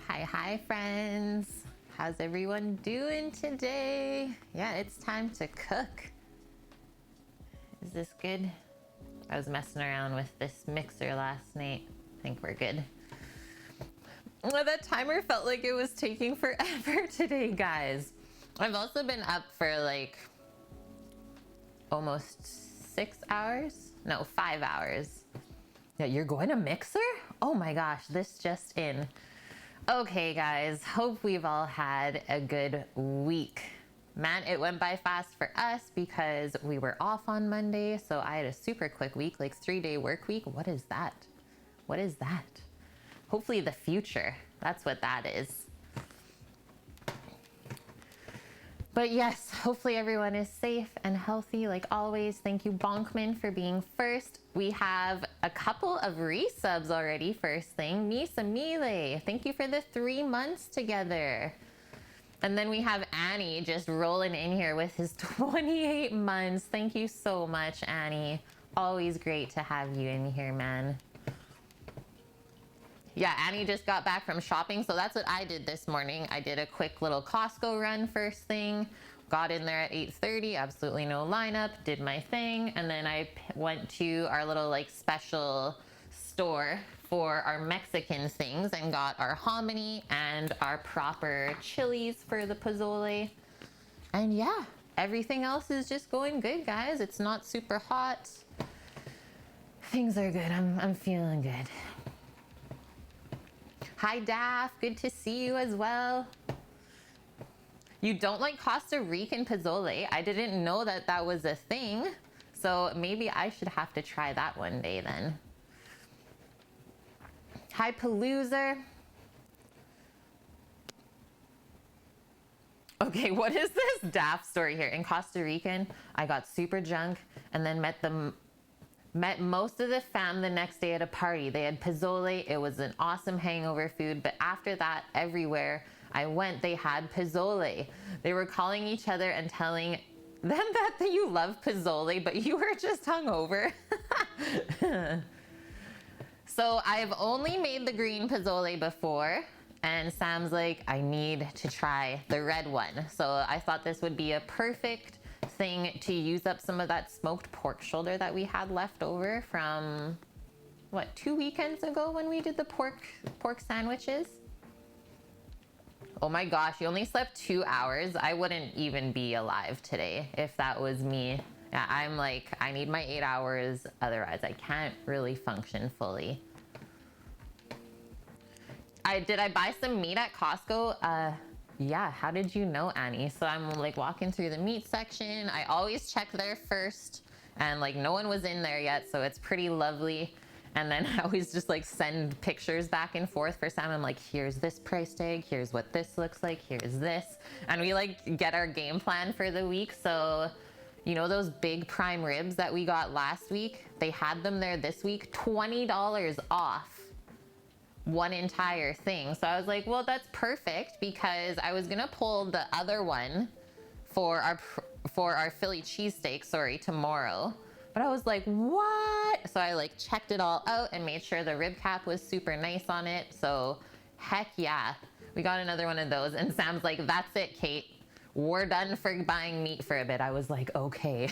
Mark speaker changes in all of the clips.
Speaker 1: Hi friends. How's everyone doing today? Yeah, it's time to cook. Is this good? I was messing around with this mixer last night. I think we're good. Well, that timer felt like it was taking forever today, guys. I've also been up for like almost 6 hours. No, 5 hours. Yeah, you're going to mixer? Oh my gosh, this just in. Okay guys, hope we've all had a good week. Man, it went by fast for us because we were off on Monday, so I had a super quick week, like 3-day work week. What is that? What is that? Hopefully the future. That's what that is. But yes, hopefully everyone is safe and healthy like always. Thank you, Bonkman, for being first. We have a couple of resubs already. First thing, Misa Mile, thank you for the 3 months together. And then we have Annie just rolling in here with his 28 months. Thank you so much, Annie. Always great to have you in here, man. Yeah, Annie just got back from shopping, so that's what I did this morning. I did a quick little Costco run first thing, got in there at 8:30, absolutely no lineup, did my thing, and then I went to our little like special store for our Mexican things and got our hominy and our proper chilies for the pozole. And yeah, everything else is just going good, guys. It's not super hot. Things are good. I'm feeling good. Hi Daff, good to see you as well. You don't like Costa Rican pozole? I didn't know that that was a thing, so maybe I should have to try that one day then. Hi Paloozer. Okay, what is this Daff story here? In Costa Rican, I got super drunk and then met most of the fam the next day at a party. They had pozole. It was an awesome hangover food. But after that, everywhere I went, they had pozole. They were calling each other and telling them that you love pozole, but you were just hungover. So I've only made the green pozole before. And Sam's like, I need to try the red one. So I thought this would be a perfect thing to use up some of that smoked pork shoulder that we had left over from what, 2 weekends ago when we did the pork sandwiches. Oh my gosh, you only slept 2 hours. I wouldn't even be alive today if that was me. Yeah, I'm like, I need my 8 hours, otherwise I can't really function fully. Did I buy some meat at Costco? Yeah, how did you know, Annie? So I'm like walking through the meat section. I always check there first, and like no one was in there yet, so it's pretty lovely. And then I always just like send pictures back and forth for Sam. I'm like, here's this price tag, here's what this looks like, here's this. And we like get our game plan for the week. So, you know those big prime ribs that we got last week? They had them there this week, $20 off. One entire thing. So I was like, well, that's perfect, because I was gonna pull the other one for our Philly cheesesteak, tomorrow. But I was like, what? So I like checked it all out and made sure the rib cap was super nice on it. So heck yeah, we got another one of those. And Sam's like, that's it, Kate. We're done for buying meat for a bit. I was like, okay.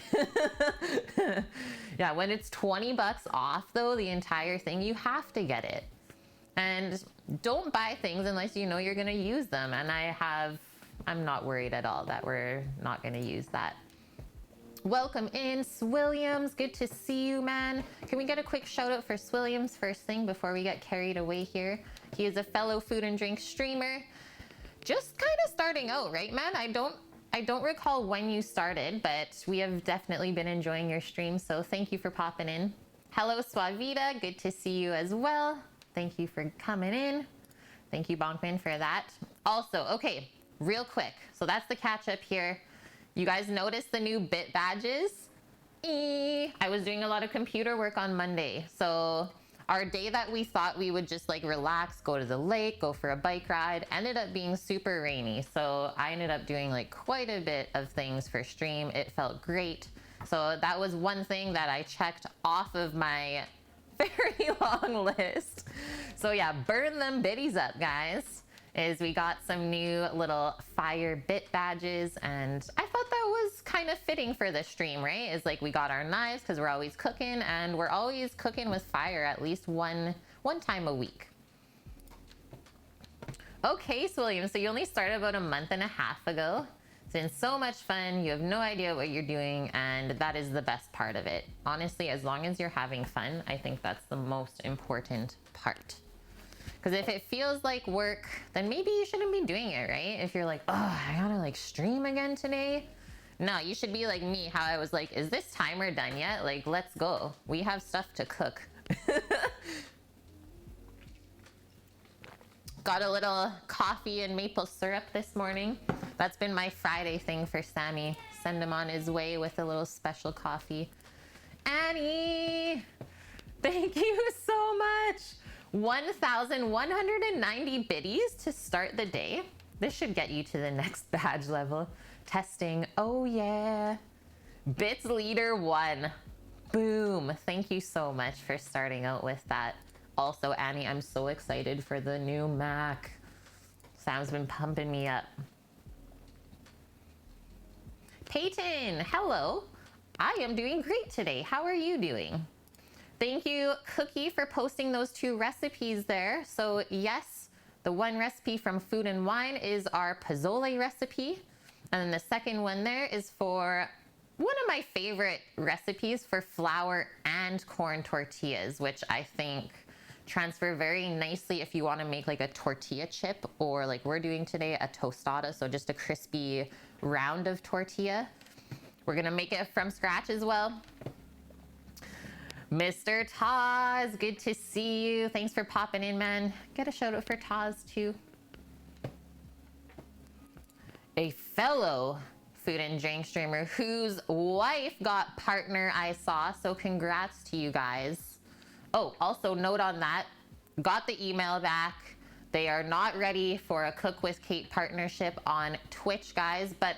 Speaker 1: Yeah, when it's $20 off though, the entire thing, you have to get it. And don't buy things unless you know you're gonna use them. And I'm not worried at all that we're not gonna use that. Welcome in, Swilliams. Good to see you, man. Can we get a quick shout out for Swilliams first thing before we get carried away here? He is a fellow food and drink streamer. Just kind of starting out, right, man? I don't recall when you started, but we have definitely been enjoying your stream, so thank you for popping in. Hello, Suavita. Good to see you as well. Thank you for coming in. Thank you, Bonkman, for that. Also, okay, real quick. So that's the catch up here. You guys noticed the new bit badges? I was doing a lot of computer work on Monday. So our day that we thought we would just like relax, go to the lake, go for a bike ride, ended up being super rainy. So I ended up doing like quite a bit of things for stream. It felt great. So that was one thing that I checked off of my very long list. So yeah, burn them biddies up, guys. is we got some new little fire bit badges, and I thought that was kind of fitting for the stream, right? Is like we got our knives because we're always cooking, and we're always cooking with fire at least one time a week. Okay, so William, so you only started about a month and a half ago. It's been so much fun. You have no idea what you're doing, and that is the best part of it. Honestly, as long as you're having fun, I think that's the most important part. Because if it feels like work, then maybe you shouldn't be doing it, right? If you're like, oh, I gotta like stream again today. No, you should be like me, how I was like, is this timer done yet? Like, let's go. We have stuff to cook. Got a little coffee and maple syrup this morning. That's been my Friday thing for Sammy. Send him on his way with a little special coffee. Annie, thank you so much. 1,190 biddies to start the day. This should get you to the next badge level. Testing, oh yeah. Bits leader 1. Boom, thank you so much for starting out with that. Also, Annie, I'm so excited for the new Mac. Sam's been pumping me up. Peyton, hello. I am doing great today. How are you doing? Thank you, Cookie, for posting those 2 recipes there. So yes, the one recipe from Food and Wine is our Posole recipe. And then the second one there is for one of my favorite recipes for flour and corn tortillas, which I think transfer very nicely if you want to make like a tortilla chip, or like we're doing today, a tostada. So just a crispy round of tortilla. We're going to make it from scratch as well. Mr. Taz, good to see you. Thanks for popping in, man. Get a shout out for Taz too. A fellow food and drink streamer whose wife got partner, I saw. So congrats to you guys. Oh, also note on that, got the email back. They are not ready for a Cook with Kate partnership on Twitch, guys, but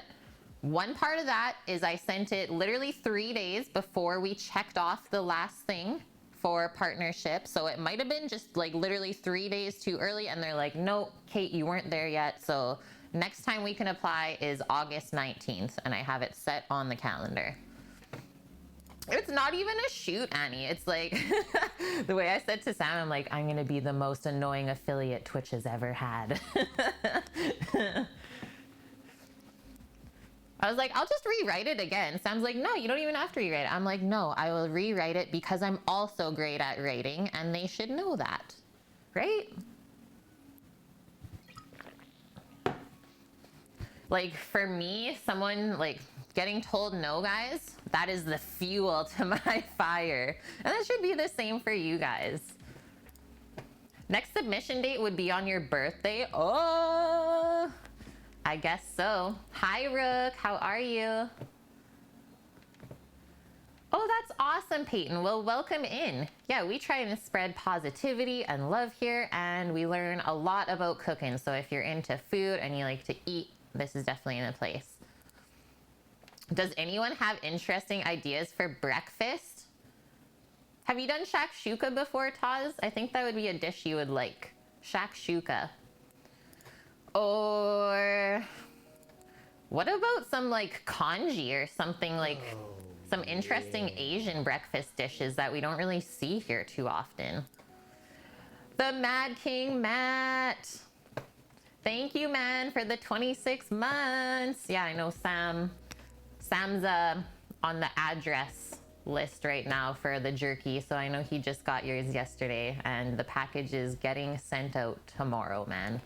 Speaker 1: one part of that is I sent it literally 3 days before we checked off the last thing for partnership. So it might have been just like literally 3 days too early, and they're like, no, Kate, you weren't there yet. So next time we can apply is August 19th, and I have it set on the calendar. It's not even a shoot, Annie. It's like the way I said to Sam, I'm like, I'm going to be the most annoying affiliate Twitch has ever had. I was like, I'll just rewrite it again. Sam's like, no, you don't even have to rewrite it. I'm like, no, I will rewrite it because I'm also great at writing, and they should know that, right? Like for me, someone like getting told no, guys, that is the fuel to my fire. And that should be the same for you guys. Next submission date would be on your birthday. Oh, I guess so. Hi, Rook. How are you? Oh, that's awesome, Peyton. Well, welcome in. Yeah, we try and spread positivity and love here, and we learn a lot about cooking. So if you're into food and you like to eat, this is definitely in a place. Does anyone have interesting ideas for breakfast? Have you done shakshuka before, Taz? I think that would be a dish you would like. Shakshuka. Or what about some like congee or something, like some interesting Asian breakfast dishes that we don't really see here too often? The Mad King Matt. Thank you, man, for the 26 months. Yeah, I know Sam's on the address list right now for the jerky, so I know he just got yours yesterday, and the package is getting sent out tomorrow, man.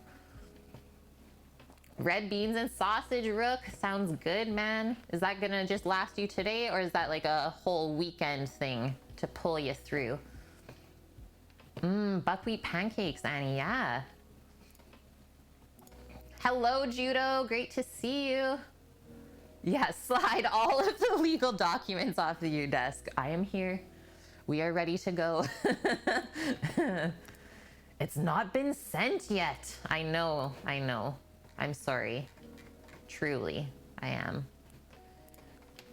Speaker 1: Red beans and sausage, Rook. Sounds good, man. Is that gonna just last you today, or is that like a whole weekend thing to pull you through? Buckwheat pancakes, Annie, yeah. Hello, Judo. Great to see you. Yeah, slide all of the legal documents off of your desk. I am here. We are ready to go. It's not been sent yet. I know. I'm sorry. Truly, I am.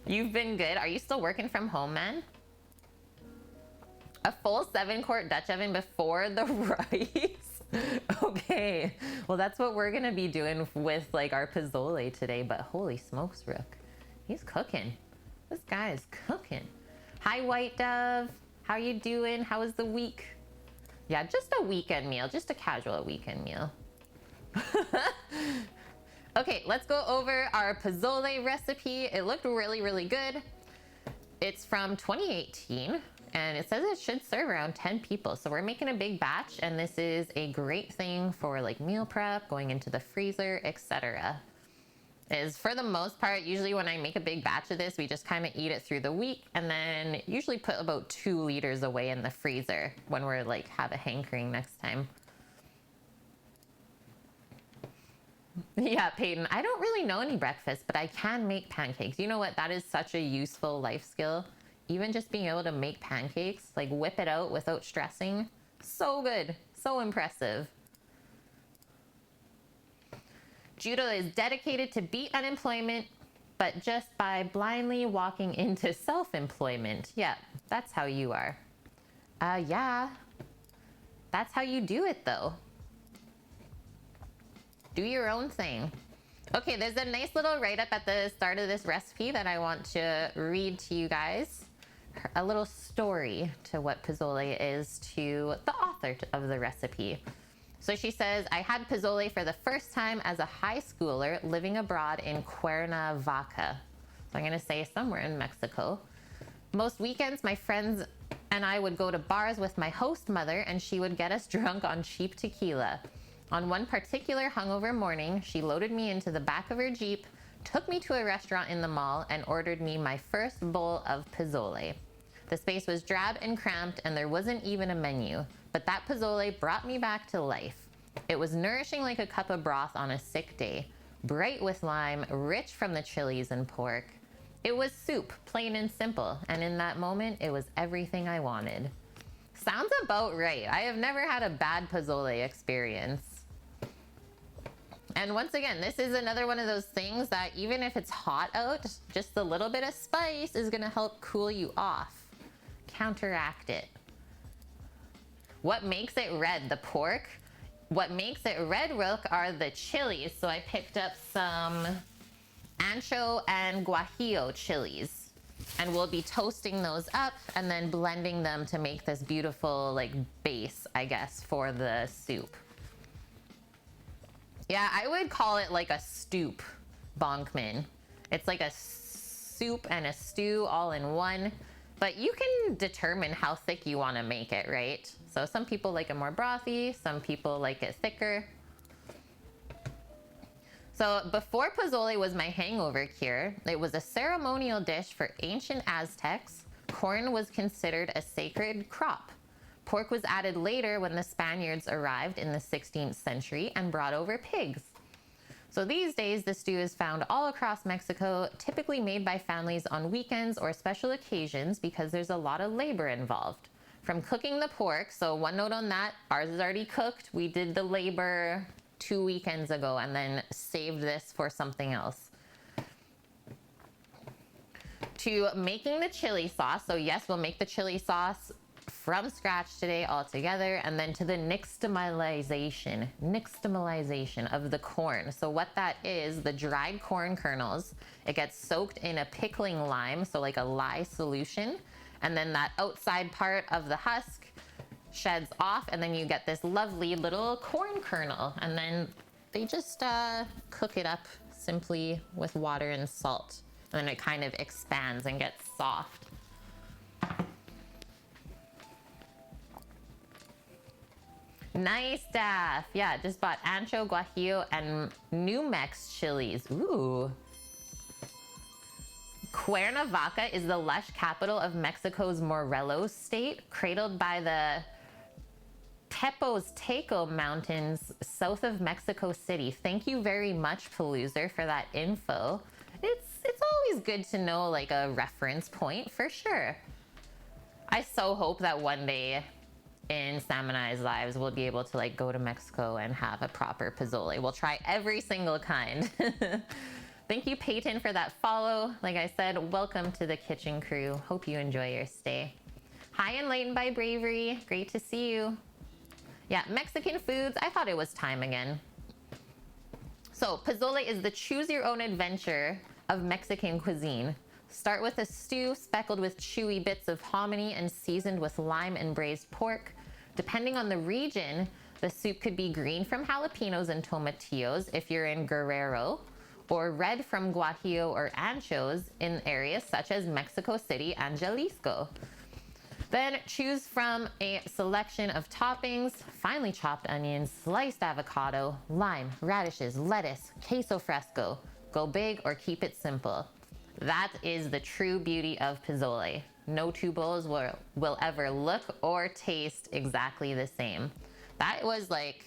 Speaker 1: You've been good. Are you still working from home, man? A full 7-quart Dutch oven before the rice? Okay, well that's what we're gonna be doing with like our pozole today, but holy smokes, Rook. He's cooking. This guy is cooking. Hi, White Dove. How you doing? How was the week? Yeah, just a weekend meal, just a casual weekend meal. Okay, let's go over our pozole recipe. It looked really, really good. It's from 2018 and it says it should serve around 10 people. So we're making a big batch and this is a great thing for like meal prep, going into the freezer, etc. Is for the most part, usually when I make a big batch of this, we just kind of eat it through the week and then usually put about 2 liters away in the freezer when we're like have a hankering next time. Yeah, Peyton, I don't really know any breakfast, but I can make pancakes. You know what? That is such a useful life skill. Even just being able to make pancakes, like whip it out without stressing. So good. So impressive. Judo is dedicated to beat unemployment, but just by blindly walking into self-employment. Yeah, that's how you are. Yeah. That's how you do it, though. Do your own thing. Okay, there's a nice little write-up at the start of this recipe that I want to read to you guys. A little story to what pozole is to the author of the recipe. So she says, I had pozole for the first time as a high schooler living abroad in Cuernavaca. So I'm gonna say somewhere in Mexico. Most weekends, my friends and I would go to bars with my host mother and she would get us drunk on cheap tequila. On one particular hungover morning, she loaded me into the back of her Jeep, took me to a restaurant in the mall, and ordered me my first bowl of pozole. The space was drab and cramped, and there wasn't even a menu, but that pozole brought me back to life. It was nourishing like a cup of broth on a sick day, bright with lime, rich from the chilies and pork. It was soup, plain and simple, and in that moment, it was everything I wanted. Sounds about right. I have never had a bad pozole experience. And once again, this is another one of those things that even if it's hot out, just a little bit of spice is gonna help cool you off, counteract it. What makes it red? The pork. What makes it red, Rook, are the chilies. So I picked up some ancho and guajillo chilies. And we'll be toasting those up and then blending them to make this beautiful like base, I guess, for the soup. Yeah, I would call it like a stoop, Bonkman. It's like a soup and a stew all in one, but you can determine how thick you want to make it, right? So some people like it more brothy, some people like it thicker. So before pozole was my hangover cure, it was a ceremonial dish for ancient Aztecs. Corn was considered a sacred crop. Pork was added later when the Spaniards arrived in the 16th century and brought over pigs. So these days, the stew is found all across Mexico, typically made by families on weekends or special occasions because there's a lot of labor involved. From cooking the pork, so one note on that, ours is already cooked. We did the labor 2 weekends ago and then saved this for something else. To making the chili sauce, so yes, we'll make the chili sauce from scratch today all together, and then to the nixtamalization of the corn. So what that is, the dried corn kernels, it gets soaked in a pickling lime, so like a lye solution, and then that outside part of the husk sheds off, and then you get this lovely little corn kernel, and then they just cook it up simply with water and salt, and then it kind of expands and gets soft. Nice, Daff. Yeah, just bought ancho, guajillo, and New Mex chilies. Ooh. Cuernavaca is the lush capital of Mexico's Morelos state, cradled by the Teposteco Mountains south of Mexico City. Thank you very much, Paloozer, for that info. It's always good to know like a reference point for sure. I so hope that one day in Sam and I's lives, we'll be able to like go to Mexico and have a proper pozole. We'll try every single kind. Thank you, Peyton, for that follow. Like I said, welcome to the kitchen crew. Hope you enjoy your stay. Hi, Enlightened by Bravery. Great to see you. Yeah, Mexican foods. I thought it was time again. So pozole is the choose your own adventure of Mexican cuisine. Start with a stew speckled with chewy bits of hominy and seasoned with lime and braised pork. Depending on the region, the soup could be green from jalapenos and tomatillos if you're in Guerrero, or red from guajillo or anchos in areas such as Mexico City and Jalisco. Then choose from a selection of toppings: finely chopped onions, sliced avocado, lime, radishes, lettuce, queso fresco. Go big or keep it simple. That is the true beauty of pozole. No two bowls will ever look or taste exactly the same. That was like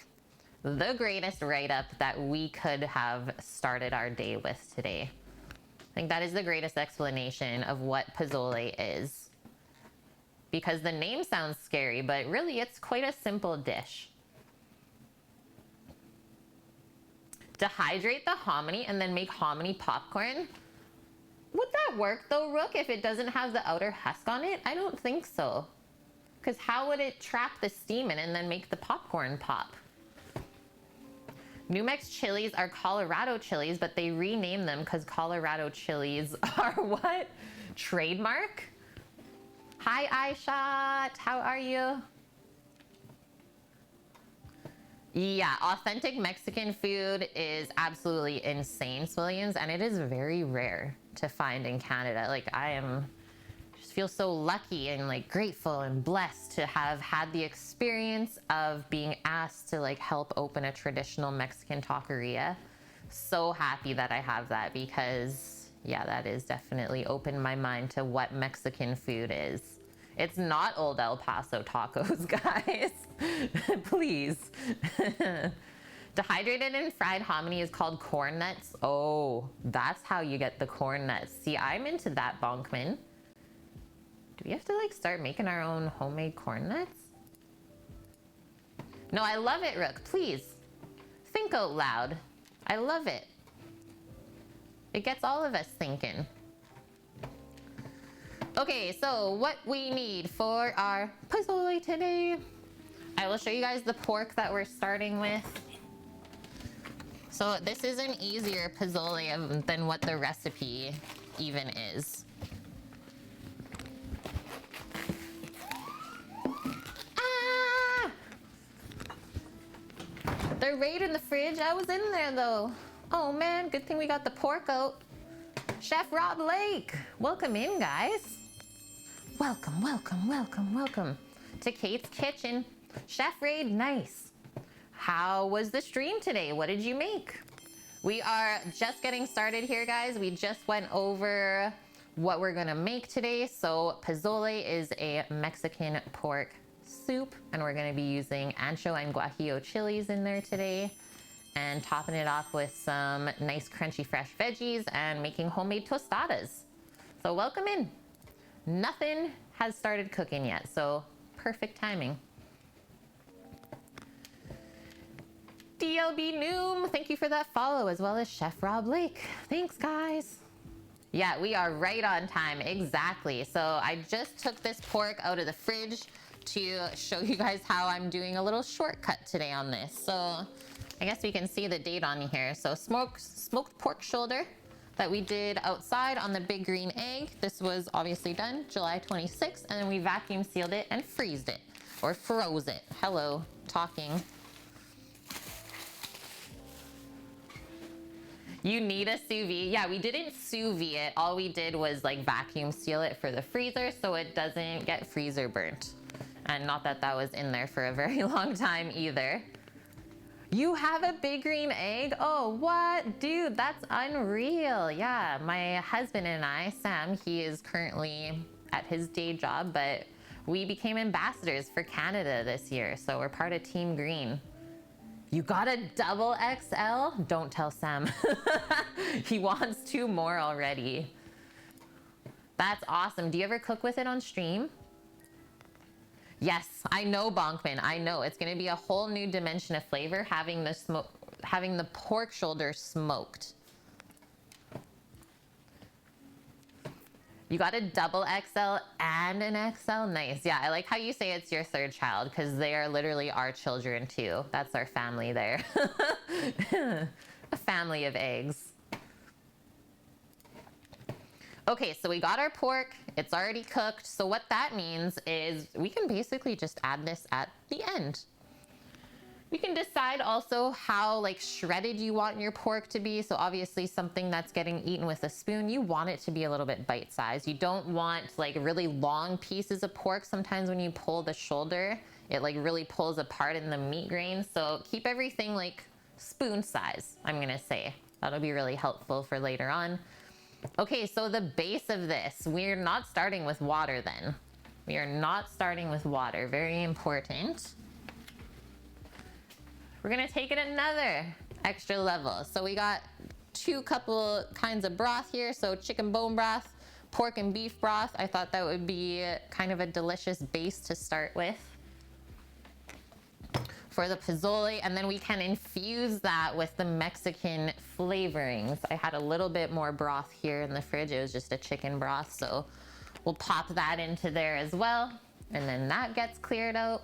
Speaker 1: the greatest write-up that we could have started our day with today. I think that is the greatest explanation of what pozole is. Because the name sounds scary, but really it's quite a simple dish. Dehydrate the hominy and then make hominy popcorn. Would that work though, Rook, if it doesn't have the outer husk on it? I don't think so. Because how would it trap the steam in and then make the popcorn pop? New Mex chilies are Colorado chilies, but they rename them because Colorado chilies are what? Trademark? Hi, iShot. How are you? Yeah, authentic Mexican food is absolutely insane, Swilliams, and it is very rare to find in Canada. Like, just feel so lucky and like grateful and blessed to have had the experience of being asked to like help open a traditional Mexican taqueria. So happy that I have that, because yeah, that is definitely opened my mind to what Mexican food is. It's not old El Paso tacos, guys. Please. Dehydrated and fried hominy is called corn nuts. Oh, that's how you get the corn nuts. See, I'm into that, Bonkman. Do we have to like start making our own homemade corn nuts? No, I love it, Rook. Please, think out loud. I love it. It gets all of us thinking. Okay, so what we need for our pozole today. I will show you guys the pork that we're starting with. So this is an easier pozole than what the recipe even is. Ah! They're right in the fridge. I was in there though. Oh man, good thing we got the pork out. Chef Rob Lake, welcome in, guys. Welcome, welcome, welcome, welcome to Kate's Kitchen. Chef Raid, nice. How was the stream today? What did you make? We are just getting started here, guys. We just went over what we're gonna make today. So pozole is a Mexican pork soup, and we're gonna be using ancho and guajillo chilies in there today, and topping it off with some nice crunchy fresh veggies and making homemade tostadas. So welcome in. Nothing has started cooking yet, so perfect timing. DLB Noom, thank you for that follow, as well as Chef Rob Lake. Thanks, guys. Yeah, we are right on time, exactly. So I just took this pork out of the fridge to show you guys how I'm doing a little shortcut today on this. So I guess we can see the date on here. So smoked pork shoulder that we did outside on the big green egg. This was obviously done July 26th, and then we vacuum sealed it and freezed it, or froze it. Hello, talking. You need a sous vide. Yeah, we didn't sous vide it. All we did was like vacuum seal it for the freezer so it doesn't get freezer burnt. And not that that was in there for a very long time either. You have a big green egg? Oh, what? Dude, that's unreal. Yeah, my husband and I, Sam, he is currently at his day job, but we became ambassadors for Canada this year. So we're part of Team Green. You got a double XL? Don't tell Sam. He wants 2 more already. That's awesome. Do you ever cook with it on stream? Yes, I know, Bonkman. I know. It's going to be a whole new dimension of flavor having the pork shoulder smoked. You got a double XL and an XL? Nice. Yeah, I like how you say it's your third child because they are literally our children too. That's our family there. A family of eggs. Okay, so we got our pork. It's already cooked. So what that means is we can basically just add this at the end. You can decide also how like shredded you want your pork to be. So obviously something that's getting eaten with a spoon, you want it to be a little bit bite-sized. You don't want like really long pieces of pork. Sometimes when you pull the shoulder, it like really pulls apart in the meat grain. So keep everything like spoon size, I'm gonna say. That'll be really helpful for later on. Okay, so the base of this, we're not starting with water then. We are not starting with water, very important. We're gonna take it another extra level. So we got two couple kinds of broth here. So chicken bone broth, pork and beef broth. I thought that would be kind of a delicious base to start with for the pozole. And then we can infuse that with the Mexican flavorings. I had a little bit more broth here in the fridge. It was just a chicken broth. So we'll pop that into there as well. And then that gets cleared out.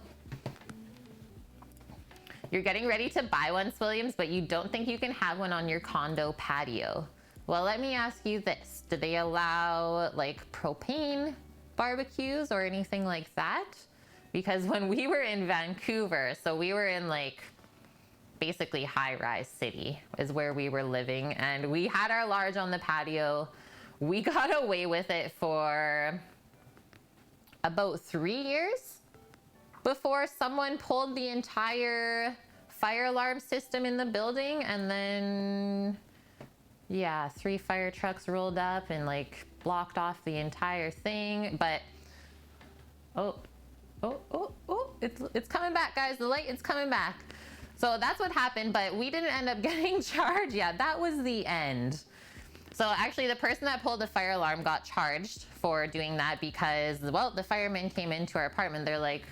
Speaker 1: You're getting ready to buy one, Williams, but you don't think you can have one on your condo patio. Well, let me ask you this. Do they allow like propane barbecues or anything like that? Because when we were in Vancouver, so we were in like basically high-rise city is where we were living, and we had our large on the patio. We got away with it for about 3 years before someone pulled the entire fire alarm system in the building, and then yeah, 3 fire trucks rolled up and like blocked off the entire thing. But oh, it's coming back, guys. The light is coming back. So that's what happened, but we didn't end up getting charged. Yeah, that was the end. So actually the person that pulled the fire alarm got charged for doing that because, well, the firemen came into our apartment. They're like,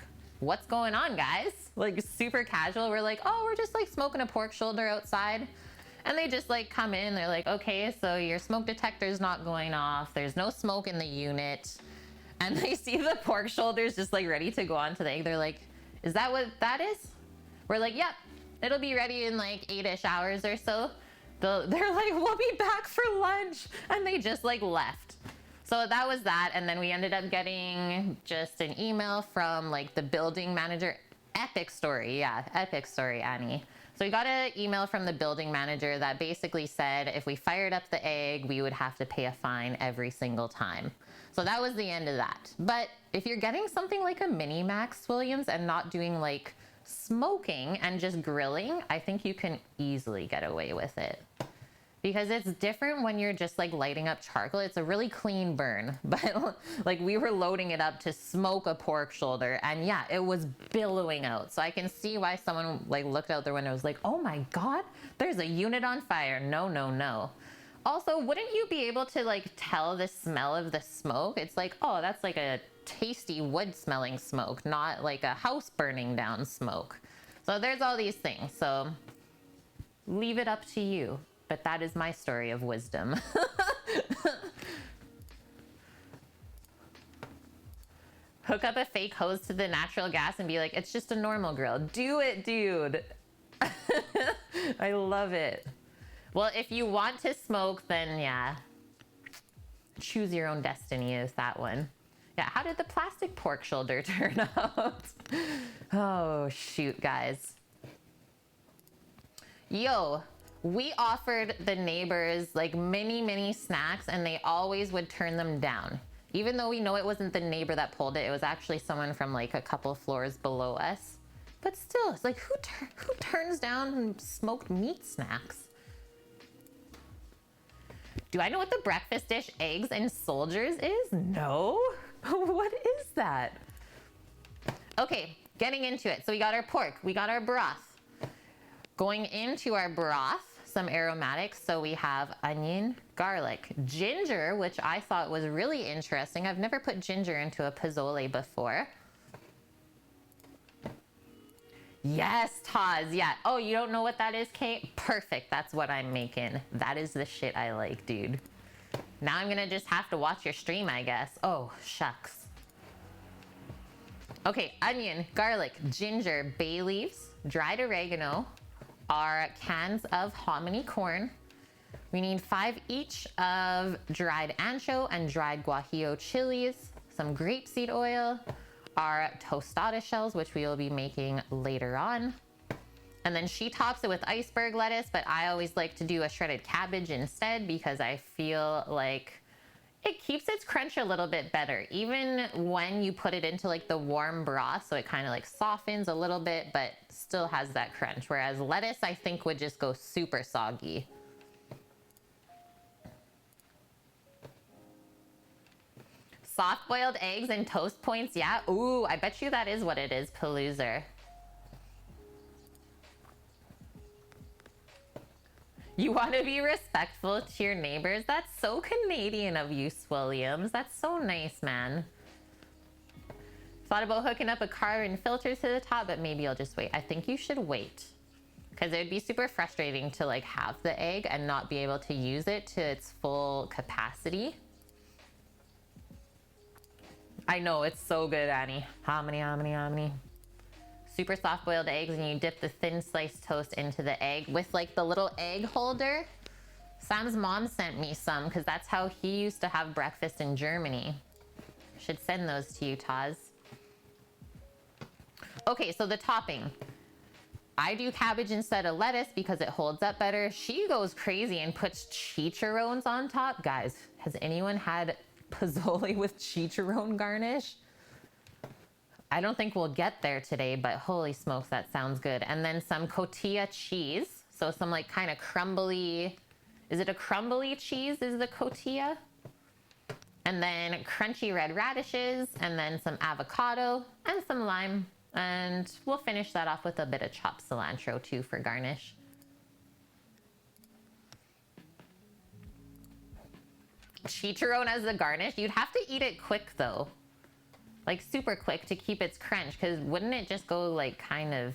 Speaker 1: what's going on, guys? Like super casual. We're like, oh, we're just like smoking a pork shoulder outside. And they just like come in. They're like, okay, so your smoke detector's not going off. There's no smoke in the unit. And they see the pork shoulders just like ready to go onto the egg. They're like, is that what that is? We're like, yep, it'll be ready in like 8-ish hours or so. They're like, we'll be back for lunch. And they just like left. So that was that. And then we ended up getting just an email from like the building manager. Epic story. Yeah, epic story, Annie. So we got an email from the building manager that basically said if we fired up the egg, we would have to pay a fine every single time. So that was the end of that. But if you're getting something like a mini Max Williams and not doing like smoking and just grilling, I think you can easily get away with it. Because it's different when you're just like lighting up charcoal. It's a really clean burn, but like we were loading it up to smoke a pork shoulder, and yeah, it was billowing out. So I can see why someone like looked out their window and was like, oh my God, there's a unit on fire. No, no, no. Also, wouldn't you be able to like tell the smell of the smoke? It's like, oh, that's like a tasty wood smelling smoke, not like a house burning down smoke. So there's all these things. So leave it up to you. But that is my story of wisdom. Hook up a fake hose to the natural gas and be like, it's just a normal grill. Do it, dude. I love it. Well, if you want to smoke, then yeah, choose your own destiny is that one. Yeah, how did the plastic pork shoulder turn out? Oh, shoot, guys. Yo. We offered the neighbors like mini snacks, and they always would turn them down. Even though we know it wasn't the neighbor that pulled it, it was actually someone from like a couple floors below us. But still, it's like, who turns down smoked meat snacks? Do I know what the breakfast dish eggs and soldiers is? No. What is that? Okay, getting into it. So we got our pork, we got our broth. Going into our broth, some aromatics. So we have onion, garlic, ginger, which I thought was really interesting. I've never put ginger into a pozole before. Yes, Taz. Yeah. Oh, you don't know what that is, Kate? Perfect. That's what I'm making. That is the shit I like, dude. Now I'm gonna just have to watch your stream, I guess. Oh, shucks. Okay, onion, garlic, ginger, bay leaves, dried oregano, our cans of hominy corn. We need 5 each of dried ancho and dried guajillo chilies, some grapeseed oil, our tostada shells, which we will be making later on. And then she tops it with iceberg lettuce, but I always like to do a shredded cabbage instead because I feel like it keeps its crunch a little bit better, even when you put it into like the warm broth. So it kind of like softens a little bit, but still has that crunch. Whereas lettuce, I think, would just go super soggy. Soft boiled eggs and toast points. Yeah. Ooh, I bet you that is what it is, Paloozer. You want to be respectful to your neighbors? That's so Canadian of you, Swilliams. That's so nice, man. Thought about hooking up a carbon filter to the top, but maybe I'll just wait. I think you should wait. Because it would be super frustrating to like have the egg and not be able to use it to its full capacity. I know, it's so good, Annie. Hominy, hominy, hominy. Super soft boiled eggs, and you dip the thin sliced toast into the egg with like the little egg holder. Sam's mom sent me some because that's how he used to have breakfast in Germany. Should send those to you, Taz. Okay, so the topping. I do cabbage instead of lettuce because it holds up better. She goes crazy and puts chicharrones on top. Guys, has anyone had pozole with chicharron garnish? I don't think we'll get there today, but holy smokes, that sounds good. And then some cotija cheese. So some like kind of crumbly, is it a crumbly cheese is the cotija? And then crunchy red radishes, and then some avocado and some lime. And we'll finish that off with a bit of chopped cilantro too for garnish. Chicharron as the garnish. You'd have to eat it quick though. Like super quick to keep its crunch, because wouldn't it just go like kind of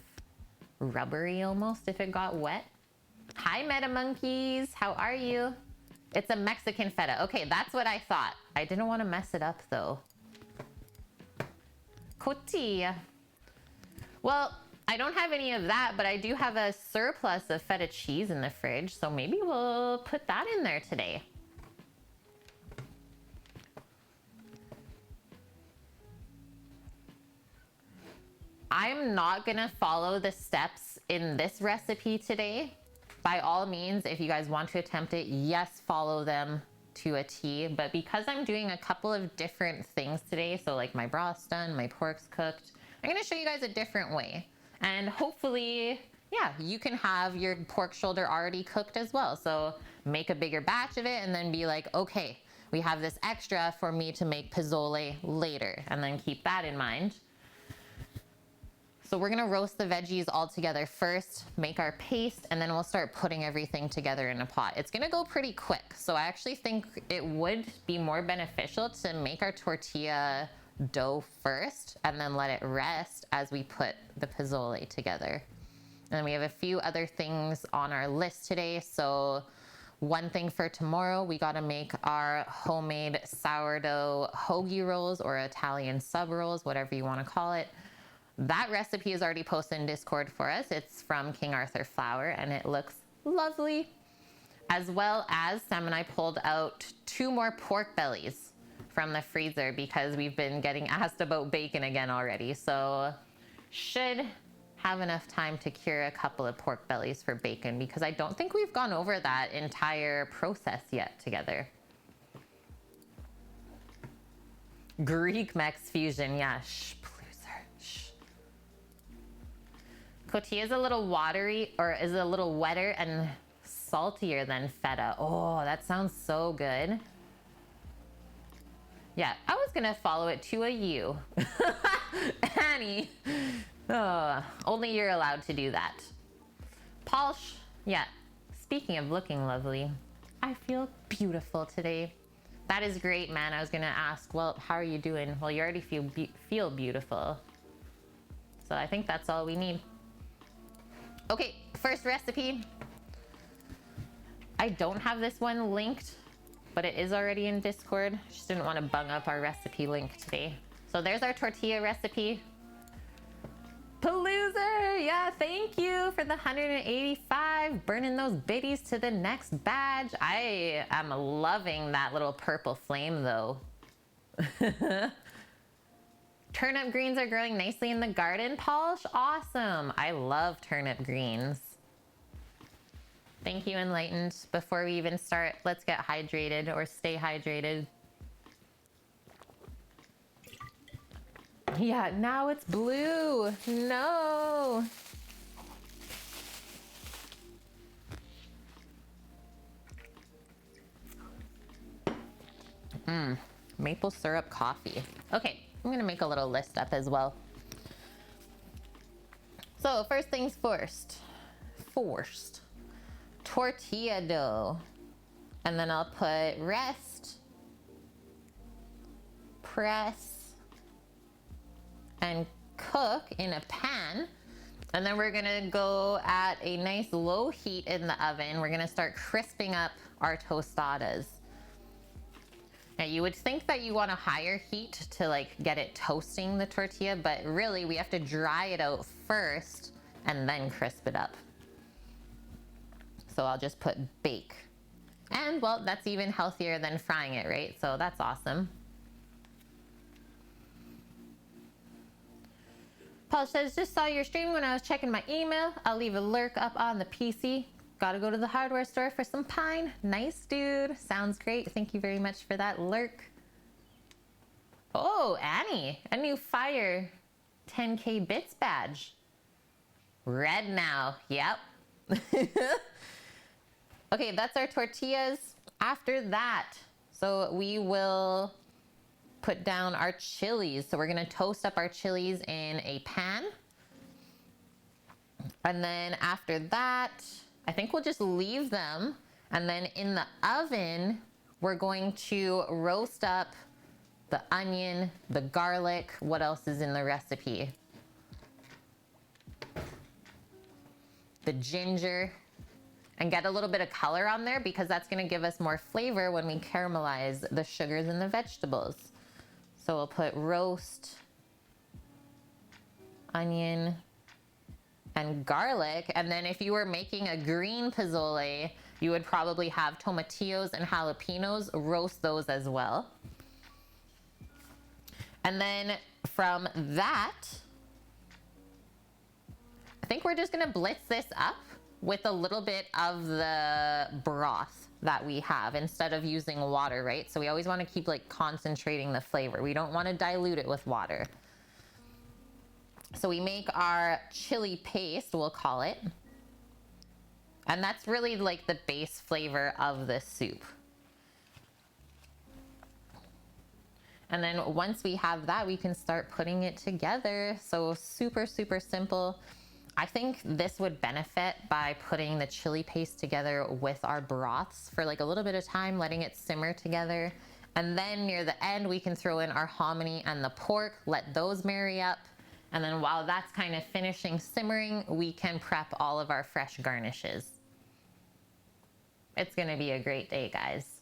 Speaker 1: rubbery almost if it got wet? Hi Meta Monkeys, how are you? It's a Mexican feta. Okay, that's what I thought. I didn't want to mess it up though. Cotija. Well, I don't have any of that, but I do have a surplus of feta cheese in the fridge, so maybe we'll put that in there today. I'm not gonna follow the steps in this recipe today. By all means, if you guys want to attempt it, yes, follow them to a T. But because I'm doing a couple of different things today, so like my broth's done, my pork's cooked, I'm gonna show you guys a different way. And hopefully, yeah, you can have your pork shoulder already cooked as well. So make a bigger batch of it and then be like, okay, we have this extra for me to make pozole later, and then keep that in mind. So we're gonna roast the veggies all together first, make our paste, and then we'll start putting everything together in a pot. It's gonna go pretty quick. So I actually think it would be more beneficial to make our tortilla dough first and then let it rest as we put the pozole together. And then we have a few other things on our list today. So one thing for tomorrow, we gotta make our homemade sourdough hoagie rolls or Italian sub rolls, whatever you wanna call it. That recipe is already posted in Discord for us. It's from King Arthur Flour and it looks lovely. As well as Sam and I pulled out 2 more pork bellies from the freezer because we've been getting asked about bacon again already. So should have enough time to cure a couple of pork bellies for bacon because I don't think we've gone over that entire process yet together. Greek Mex fusion, yeah. Shh, cotija is a little watery, or is a little wetter and saltier than feta. Oh, that sounds so good. Yeah, I was gonna follow it to a U. Annie. Oh, only you're allowed to do that. Polish. Yeah, speaking of looking lovely, I feel beautiful today. That is great, man. I was gonna ask, well, how are you doing? Well, you already feel beautiful. So I think that's all we need. Okay, first recipe. I don't have this one linked but it is already in Discord. Just didn't want to bung up our recipe link today. So there's our tortilla recipe. Palooza, yeah, thank you for the 185. Burning those biddies to the next badge. I am loving that little purple flame though. Turnip greens are growing nicely in the garden. Polish, awesome. I love turnip greens. Thank you, Enlightened. Before we even start, let's get hydrated or stay hydrated. Yeah, now it's blue. No. Maple syrup coffee. Okay, I'm gonna make a little list up as well. So first things first. Tortilla dough. And then I'll put rest, press, and cook in a pan. And then we're gonna go at a nice low heat in the oven. We're gonna start crisping up our tostadas. Now you would think that you want a higher heat to like get it toasting the tortilla, but really we have to dry it out first and then crisp it up. So I'll just put bake. And well, that's even healthier than frying it, right? So that's awesome. Paul says, just saw your stream when I was checking my email. I'll leave a lurk up on the PC. Gotta go to the hardware store for some pine. Nice, dude. Sounds great. Thank you very much for that lurk. Oh, Annie, a new fire 10K bits badge. Red now. Yep. Okay, that's our tortillas. After that, so we will put down our chilies. So we're gonna toast up our chilies in a pan. And then after that, I think we'll just leave them. And then in the oven, we're going to roast up the onion, the garlic. What else is in the recipe? The ginger. And get a little bit of color on there because that's gonna give us more flavor when we caramelize the sugars and the vegetables. So we'll put roast, onion, and garlic. And then if you were making a green pozole, you would probably have tomatillos and jalapenos. Roast those as well. And then from that, I think we're just gonna blitz this up with a little bit of the broth that we have instead of using water, right? So we always want to keep like concentrating the flavor. We don't want to dilute it with water. So we make our chili paste, we'll call it. And that's really like the base flavor of this soup. And then once we have that, we can start putting it together. So super, super simple. I think this would benefit by putting the chili paste together with our broths for like a little bit of time, letting it simmer together. And then near the end, we can throw in our hominy and the pork, let those marry up. And then while that's kind of finishing simmering, we can prep all of our fresh garnishes. It's gonna be a great day, guys.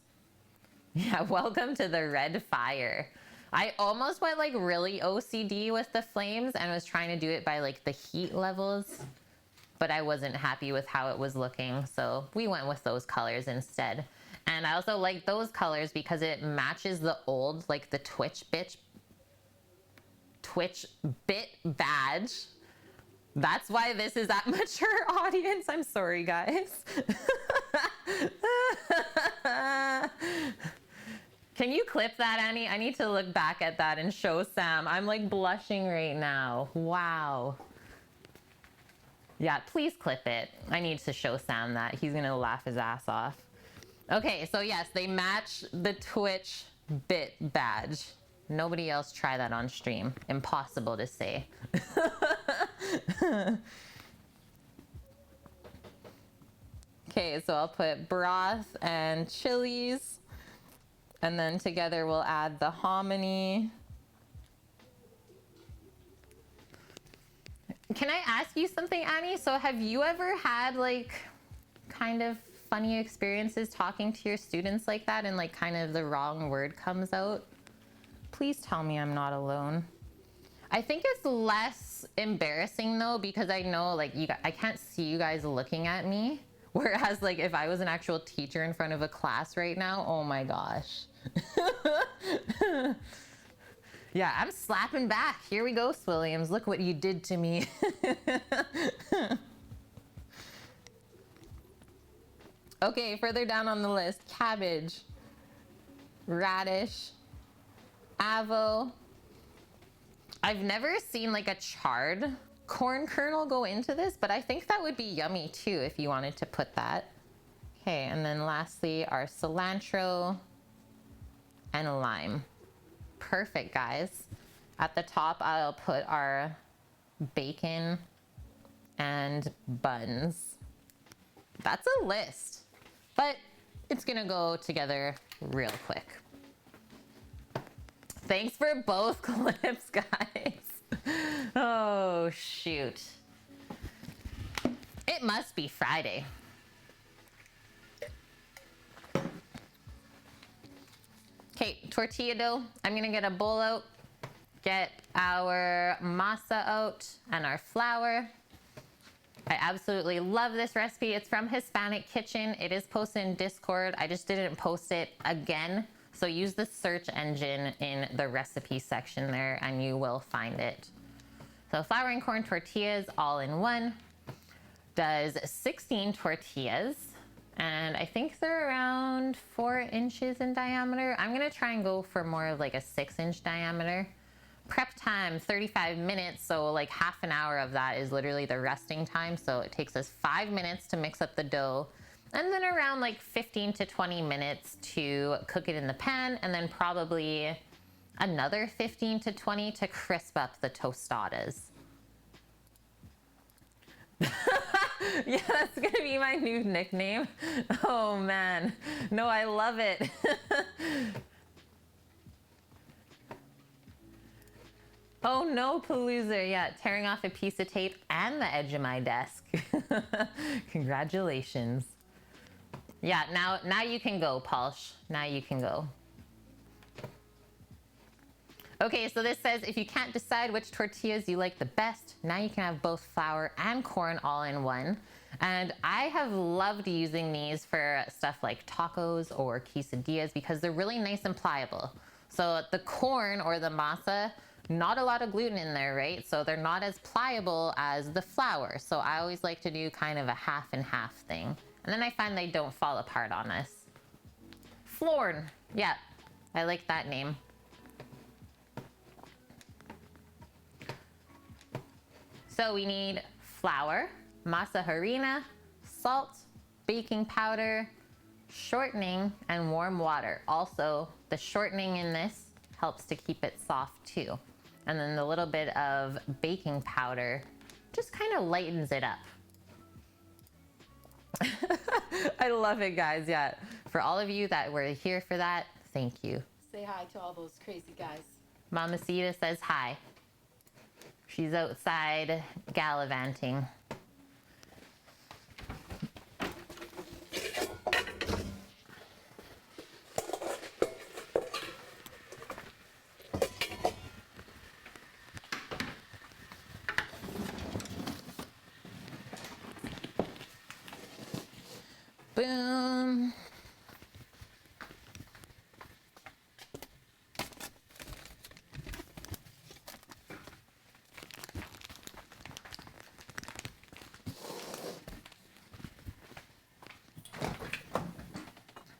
Speaker 1: Yeah, welcome to the red fire. I almost went like really OCD with the flames and was trying to do it by like the heat levels, but I wasn't happy with how it was looking. So we went with those colors instead. And I also like those colors because it matches the old, like the Twitch bit badge. That's why this is at mature audience. I'm sorry, guys. Can you clip that, Annie? I need to look back at that and show Sam. I'm like blushing right now. Wow. Yeah, please clip it. I need to show Sam that. He's gonna laugh his ass off. Okay, so yes, they match the Twitch bit badge. Nobody else try that on stream. Impossible to say. Okay, so I'll put broth and chilies. And then together we'll add the hominy. Can I ask you something, Annie? So have you ever had like kind of funny experiences talking to your students like that and like kind of the wrong word comes out, please tell me I'm not alone. I think it's less embarrassing though, because I know like I can't see you guys looking at me. Whereas like if I was an actual teacher in front of a class right now, oh my gosh. Yeah, I'm slapping back. Here we go, Swilliams. Look what you did to me. Okay, further down on the list, cabbage, radish, avo. I've never seen like a charred corn kernel go into this, but I think that would be yummy too if you wanted to put that. Okay, and then lastly, our cilantro and lime. Perfect, guys. At the top, I'll put our bacon and buns. That's a list, but it's gonna go together real quick. Thanks for both clips, guys. Oh, shoot. It must be Friday. Okay, tortilla dough. I'm gonna get a bowl out, get our masa out and our flour. I absolutely love this recipe. It's from Hispanic Kitchen. It is posted in Discord. I just didn't post it again. So use the search engine in the recipe section there and you will find it. So flour and corn tortillas all in one. Does 16 tortillas. And I think they're around 4 inches in diameter. I'm gonna try and go for more of like a 6-inch diameter. Prep time, 35 minutes. So like half an hour of that is literally the resting time. So it takes us 5 minutes to mix up the dough. And then around like 15 to 20 minutes to cook it in the pan. And then probably another 15 to 20 to crisp up the tostadas. Yeah, that's gonna be my new nickname. Oh man, no, I love it. Oh no, Palooza, yeah, tearing off a piece of tape and the edge of my desk. Congratulations. Yeah, now you can go, Palsh. Now you can go. Okay, so this says if you can't decide which tortillas you like the best, now you can have both flour and corn all in one. And I have loved using these for stuff like tacos or quesadillas because they're really nice and pliable. So the corn or the masa, not a lot of gluten in there, right? So they're not as pliable as the flour. So I always like to do kind of a half and half thing. And then I find they don't fall apart on us. Florn, yeah, I like that name. So we need flour, masa harina, salt, baking powder, shortening, and warm water. Also, the shortening in this helps to keep it soft too. And then the little bit of baking powder just kind of lightens it up. I love it, guys. Yeah. For all of you that were here for that, thank you.
Speaker 2: Say hi to all those crazy guys.
Speaker 1: Mamacita says hi. She's outside gallivanting. Boom.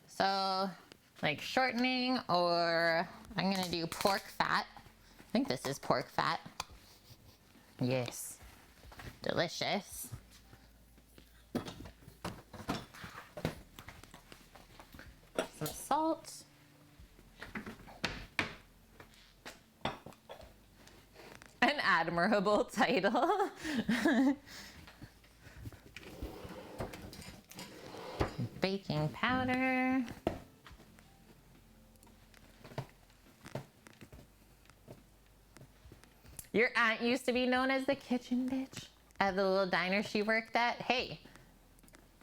Speaker 1: So, like shortening, or I'm gonna do pork fat. I think this is pork fat. Yes, delicious. Some salt. An admirable title. Baking powder. Your aunt used to be known as the kitchen bitch at the little diner she worked at. Hey,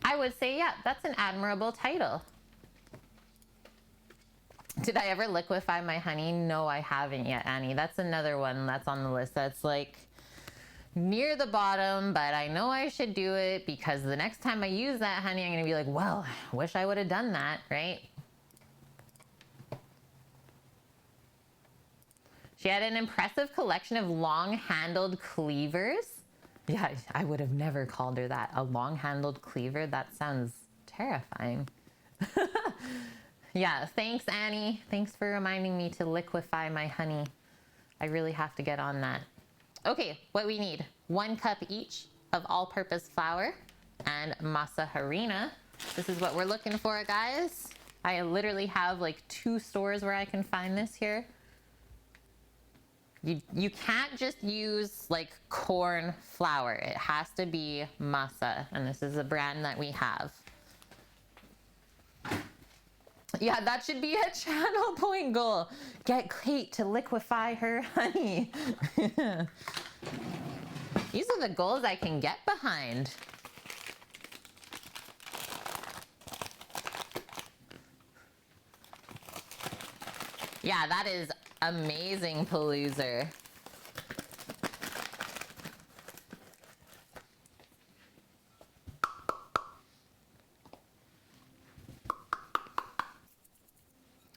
Speaker 1: I would say, yeah, that's an admirable title. Did I ever liquefy my honey? No, I haven't yet, Annie. That's another one that's on the list that's like near the bottom, but I know I should do it because the next time I use that honey, I'm gonna be like, well, I wish I would have done that, right? She had an impressive collection of long-handled cleavers. Yeah, I would have never called her that. A long-handled cleaver? That sounds terrifying. Yeah, thanks, Annie. Thanks for reminding me to liquefy my honey. I really have to get on that. Okay, what we need. 1 cup each of all-purpose flour and masa harina. This is what we're looking for, guys. I literally have like 2 stores where I can find this here. You can't just use like corn flour. It has to be masa, and this is the brand that we have. Yeah, that should be a channel point goal. Get Kate to liquefy her honey. These are the goals I can get behind. Yeah, that is amazing, Paloozer.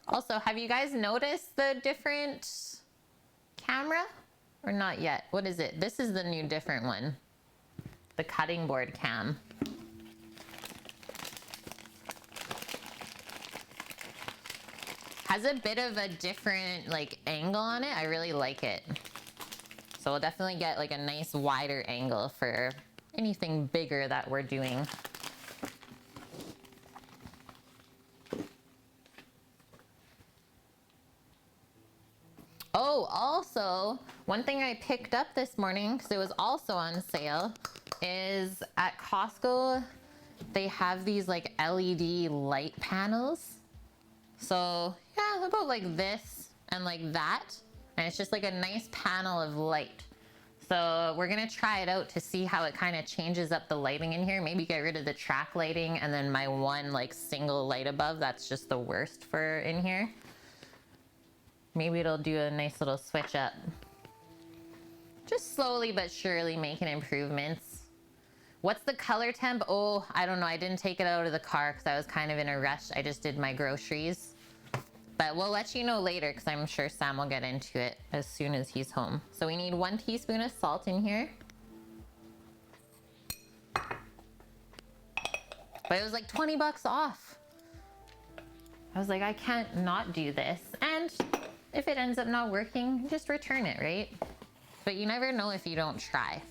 Speaker 1: Also, have you guys noticed the different camera? Or not yet? What is it? This is the new different one. The cutting board cam. Has a bit of a different like angle on it. I really like it. So we'll definitely get like a nice wider angle for anything bigger that we're doing. Oh, also, one thing I picked up this morning, because it was also on sale, is at Costco, they have these like LED light panels. So yeah, about like this and like that. And it's just like a nice panel of light. So we're gonna try it out to see how it kind of changes up the lighting in here. Maybe get rid of the track lighting and then my one like single light above, that's just the worst for in here. Maybe it'll do a nice little switch up. Just slowly but surely making improvements. What's the color temp? Oh, I don't know. I didn't take it out of the car because I was kind of in a rush. I just did my groceries. But we'll let you know later because I'm sure Sam will get into it as soon as he's home. So we need 1 teaspoon of salt in here. But it was like 20 bucks off. I was like, I can't not do this. And if it ends up not working, just return it, right? But you never know if you don't try.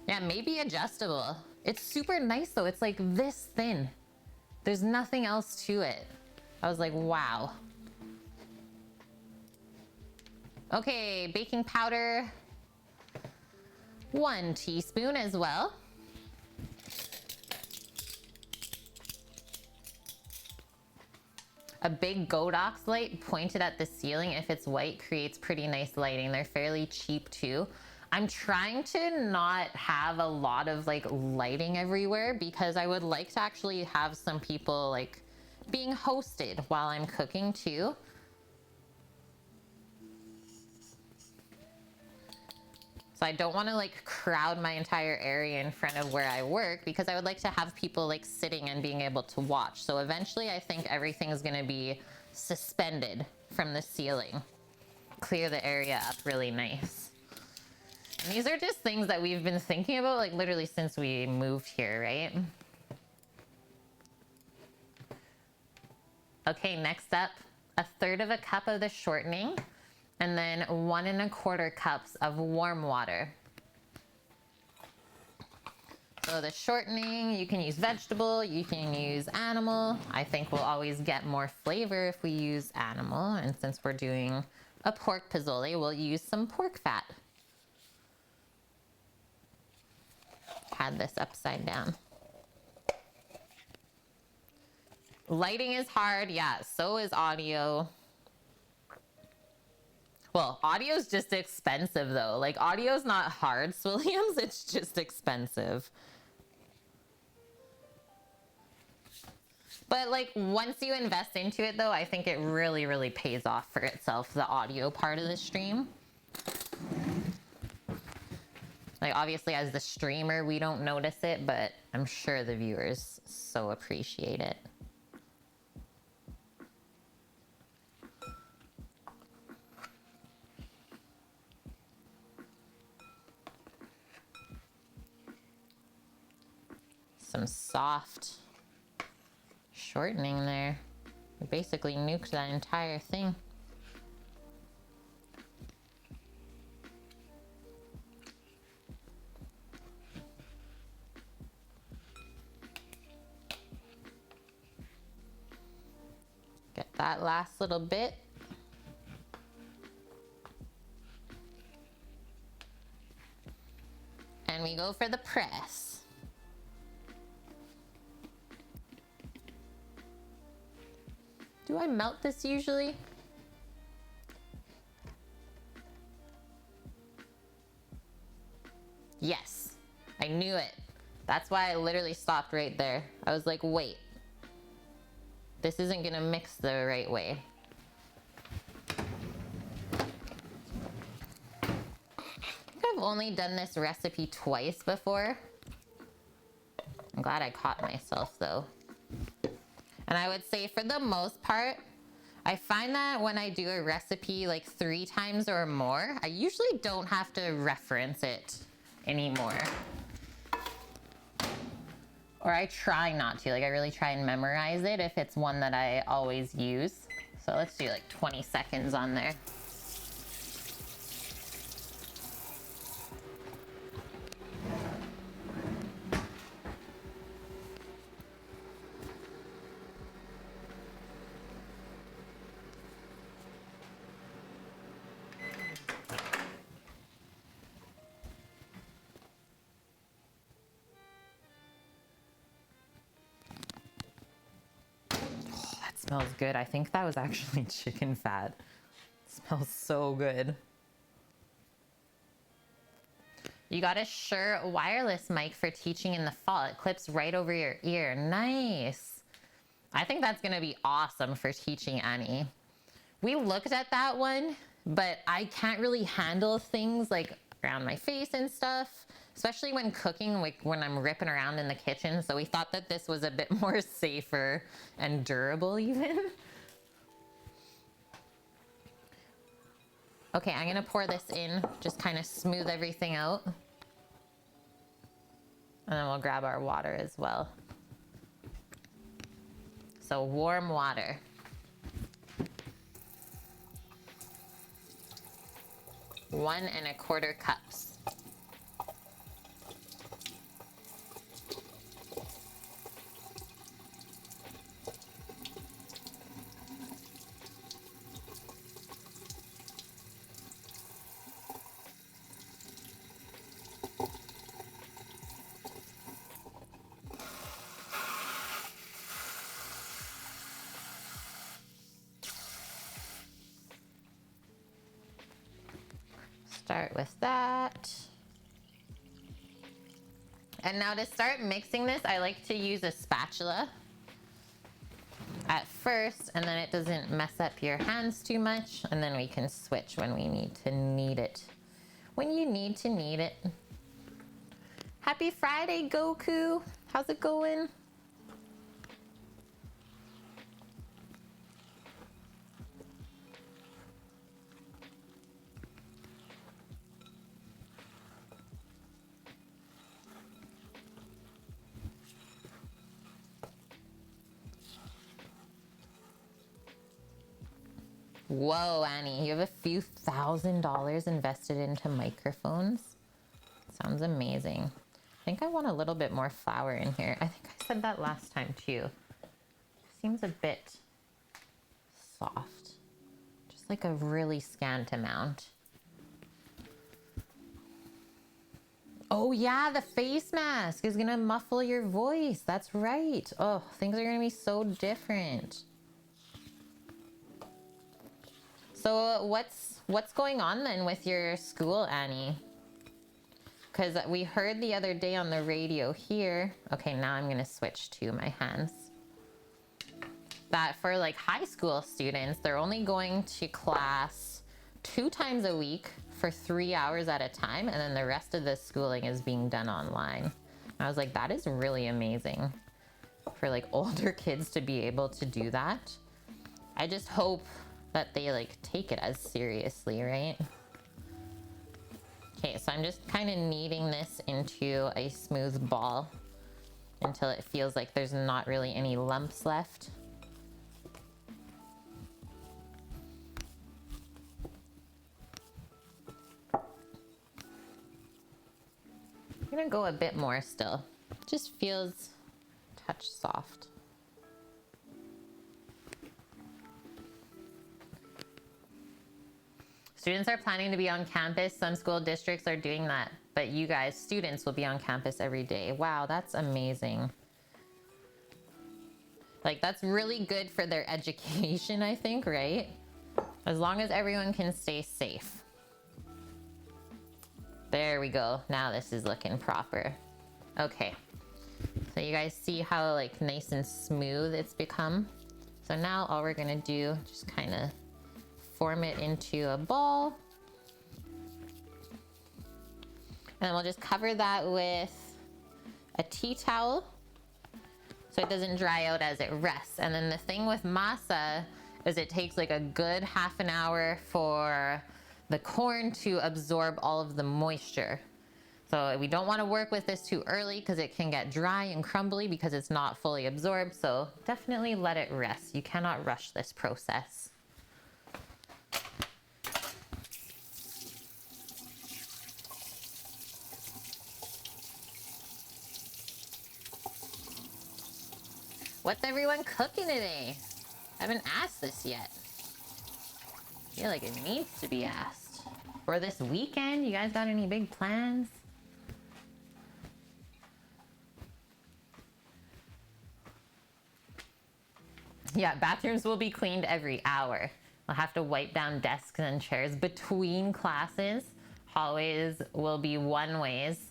Speaker 1: Yeah, maybe adjustable. It's super nice though. It's like this thin. There's nothing else to it. I was like, wow. Okay, baking powder. 1 teaspoon as well. A big Godox light pointed at the ceiling, if it's white, creates pretty nice lighting. They're fairly cheap too. I'm trying to not have a lot of like lighting everywhere because I would like to actually have some people like being hosted while I'm cooking too. So I don't want to like crowd my entire area in front of where I work because I would like to have people like sitting and being able to watch. So eventually I think everything is going to be suspended from the ceiling. Clear the area up really nice. And these are just things that we've been thinking about like literally since we moved here, right? Okay, next up, 1/3 cup of the shortening. And then 1 1/4 cups of warm water. So the shortening, you can use vegetable, you can use animal. I think we'll always get more flavor if we use animal. And since we're doing a pork pozole, we'll use some pork fat. Had this upside down. Lighting is hard, yeah, so is audio. Well, audio's just expensive though. Like audio's not hard, Williams, it's just expensive. But like once you invest into it though, I think it really, really pays off for itself, the audio part of the stream. Like obviously as the streamer, we don't notice it, but I'm sure the viewers so appreciate it. Some soft shortening there. We basically nuked that entire thing. Get that last little bit. And we go for the press. Do I melt this usually? Yes, I knew it. That's why I literally stopped right there. I was like, wait, this isn't gonna mix the right way. I think I've only done this recipe twice before. I'm glad I caught myself though. And I would say for the most part, I find that when I do a recipe like 3 times or more, I usually don't have to reference it anymore. Or I try not to, like I really try and memorize it if it's one that I always use. So let's do like 20 seconds on there. Smells good. I think that was actually chicken fat. It smells so good. You got a Shure wireless mic for teaching in the fall. It clips right over your ear. Nice. I think that's gonna be awesome for teaching Annie. We looked at that one, but I can't really handle things like around my face and stuff, especially when cooking, like when I'm ripping around in the kitchen. So we thought that this was a bit more safer and durable even. Okay, I'm gonna pour this in, just kind of smooth everything out. And then we'll grab our water as well. So warm water. 1 1/4 cups. Start with that. And now to start mixing this, I like to use a spatula at first, and then it doesn't mess up your hands too much, and then we can switch when we need to knead it. When you need to knead it. Happy Friday, Goku. How's it going? Whoa, Annie, you have a few $1,000s invested into microphones? Sounds amazing. I think I want a little bit more flour in here. I think I said that last time too. Seems a bit soft. Just like a really scant amount. Oh yeah, the face mask is gonna muffle your voice. That's right. Oh, things are gonna be so different. So what's going on then with your school, Annie? Because we heard the other day on the radio here. Okay, now I'm gonna switch to my hands. that for like high school students, they're only going to class 2 times a week for 3 hours at a time, and then the rest of the schooling is being done online. I was like, that is really amazing for like older kids to be able to do that. I just hope that they like take it as seriously, right? Okay, so I'm just kind of kneading this into a smooth ball until it feels like there's not really any lumps left. I'm gonna go a bit more still. Just feels a touch soft. Students are planning to be on campus. Some school districts are doing that, but you guys, students, will be on campus every day. Wow, that's amazing. Like, that's really good for their education, I think, right? As long as everyone can stay safe. There we go. Now this is looking proper. Okay. So you guys see how like nice and smooth it's become? So now all we're gonna do, just kind of form it into a ball. And then we'll just cover that with a tea towel so it doesn't dry out as it rests. And then the thing with masa is it takes like a good half an hour for the corn to absorb all of the moisture. So we don't want to work with this too early because it can get dry and crumbly because it's not fully absorbed. So definitely let it rest. You cannot rush this process. What's everyone cooking today? I haven't asked this yet. I feel like it needs to be asked. For this weekend, you guys got any big plans? Yeah, bathrooms will be cleaned every hour. We'll have to wipe down desks and chairs between classes. Hallways will be one ways.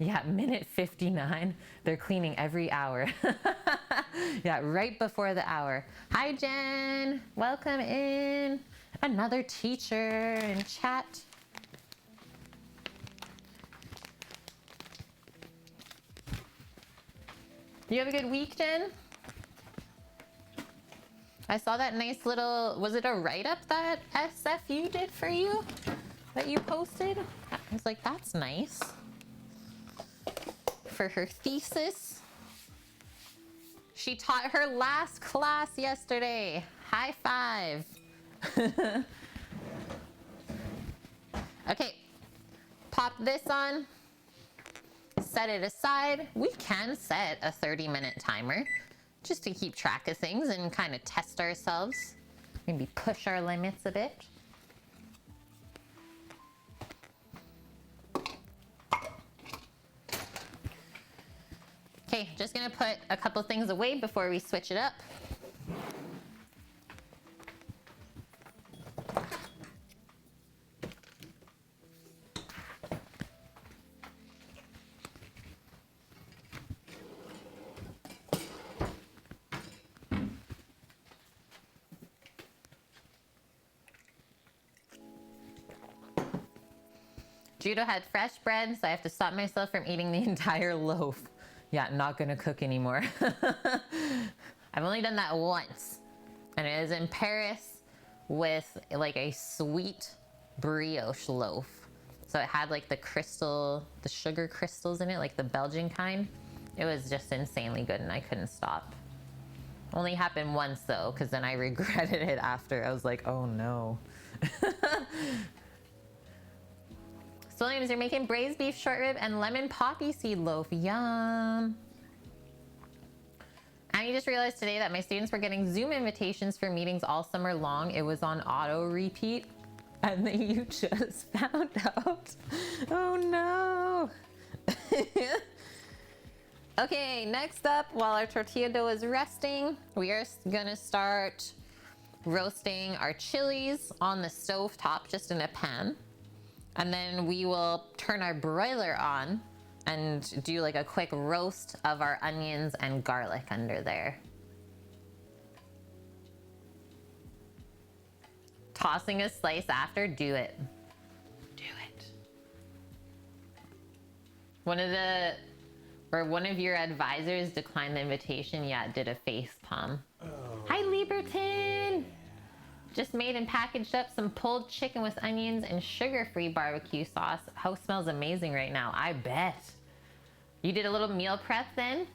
Speaker 1: Yeah, minute 59. They're cleaning every hour. Yeah, right before the hour. Hi, Jen. Welcome in. Another teacher in chat. You have a good week, Jen? I saw that nice little, was it a write-up that SFU did for you? That you posted? I was like, that's nice. For her thesis. She taught her last class yesterday. High five. Okay, pop this on, set it aside. We can set a 30-minute timer just to keep track of things and kind of test ourselves. Maybe push our limits a bit. Okay, just gonna put a couple things away before we switch it up. Judo had fresh bread, so I have to stop myself from eating the entire loaf. Yeah, not gonna cook anymore. I've only done that once, and it was in Paris with like a sweet brioche loaf. So it had like the sugar crystals in it, like the Belgian kind. It was just insanely good and I couldn't stop. Only happened once though, because then I regretted it after. I was like, oh no. So Williams, you're making braised beef short rib and lemon poppy seed loaf. Yum. And you just realized today that my students were getting Zoom invitations for meetings all summer long. It was on auto repeat. And then you just found out. Oh no. Okay, next up, while our tortilla dough is resting, we are gonna start roasting our chilies on the stove top, just in a pan. And then we will turn our broiler on and do like a quick roast of our onions and garlic under there. tossing a slice after, do it. Do it. One of your advisors declined the invitation. Yeah, did a face palm. Oh, hi, Lieberton. Just made and packaged up some pulled chicken with onions and sugar-free barbecue sauce. House smells amazing right now. I bet. You did a little meal prep then?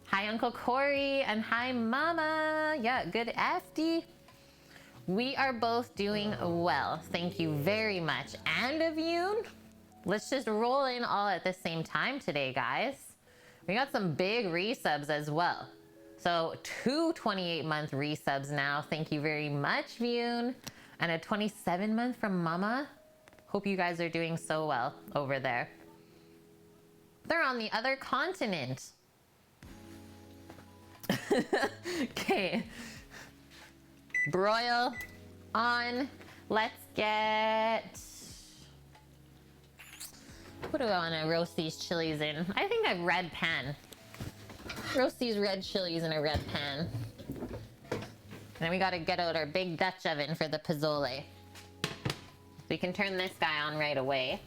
Speaker 1: Hi, Uncle Corey, and hi, Mama. Yeah, good FD. We are both doing well. Thank you very much. And Avune, let's just roll in all at the same time today, guys. We got some big resubs as well. So 2 28-month resubs now. Thank you very much, Vune. And a 27-month from Mama. Hope you guys are doing so well over there. They're on the other continent. Okay. Broil on. Let's get... What do I want to roast these chilies in? I think a red pan. Roast these red chilies in a red pan. And then we got to get out our big Dutch oven for the pozole. We can turn this guy on right away.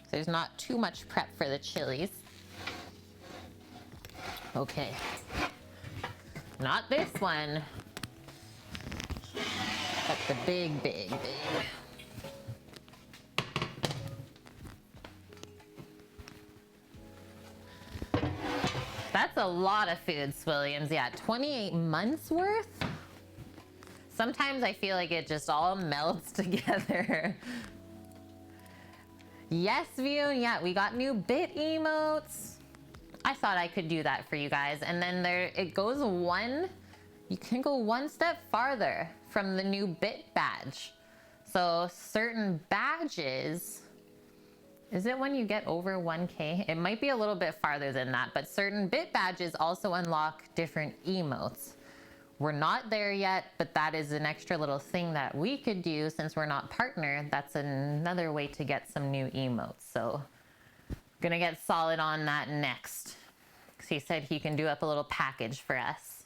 Speaker 1: So there's not too much prep for the chilies. Okay. Not this one. But the big, big, big. That's a lot of food, Swilliams. Yeah, 28 months worth? Sometimes I feel like it just all melts together. Yes, View. Yeah, we got new bit emotes. I thought I could do that for you guys. And then there, it goes you can go one step farther from the new bit badge. So certain badges, is it when you get over 1K? It might be a little bit farther than that, but certain bit badges also unlock different emotes. We're not there yet, but that is an extra little thing that we could do since we're not partnered. That's another way to get some new emotes. So gonna get solid on that next. Because he said he can do up a little package for us.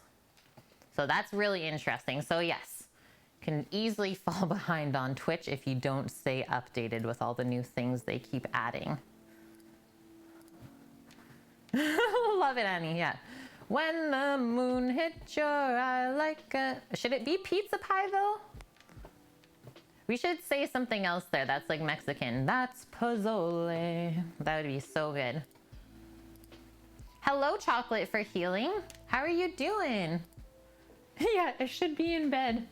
Speaker 1: So that's really interesting. So yes, can easily fall behind on Twitch if you don't stay updated with all the new things they keep adding. Love it, Annie, yeah. When the moon hits your eye like a... Should it be pizza pie though? We should say something else there that's like Mexican. That's pozole. That would be so good. Hello, Chocolate for Healing. How are you doing? Yeah, I should be in bed.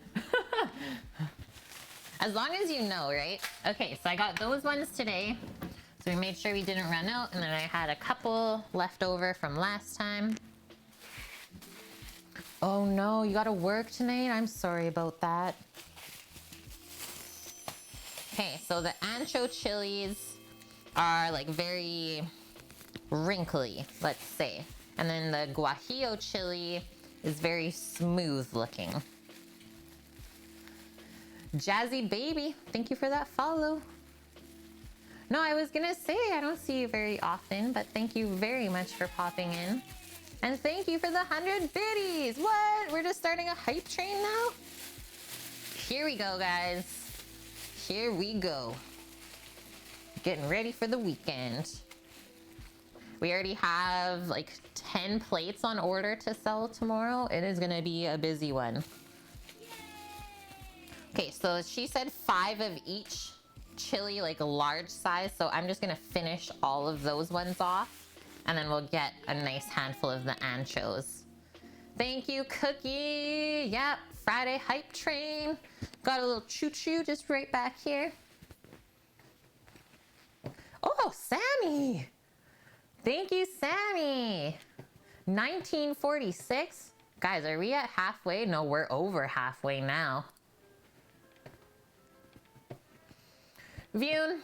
Speaker 1: As long as you know, right? Okay, so I got those ones today. So we made sure we didn't run out. And then I had a couple left over from last time. Oh no, you gotta work tonight? I'm sorry about that. Okay, so the ancho chilies are like very wrinkly, let's say. And then the guajillo chili is very smooth looking. Jazzy Baby, thank you for that follow. No, I was gonna say I don't see you very often, but thank you very much for popping in. And thank you for the 100 biddies. What? We're just starting a hype train now? Here we go, guys. Here we go. Getting ready for the weekend. We already have like 10 plates on order to sell tomorrow. It is gonna be a busy one. Okay, so she said 5 of each chili, like a large size. So I'm just gonna finish all of those ones off. And then we'll get a nice handful of the anchos. Thank you, Cookie. Yep, Friday hype train. Got a little choo-choo just right back here. Oh, Sammy. Thank you, Sammy. 1946. Guys, are we at halfway? No, we're over halfway now. Vune,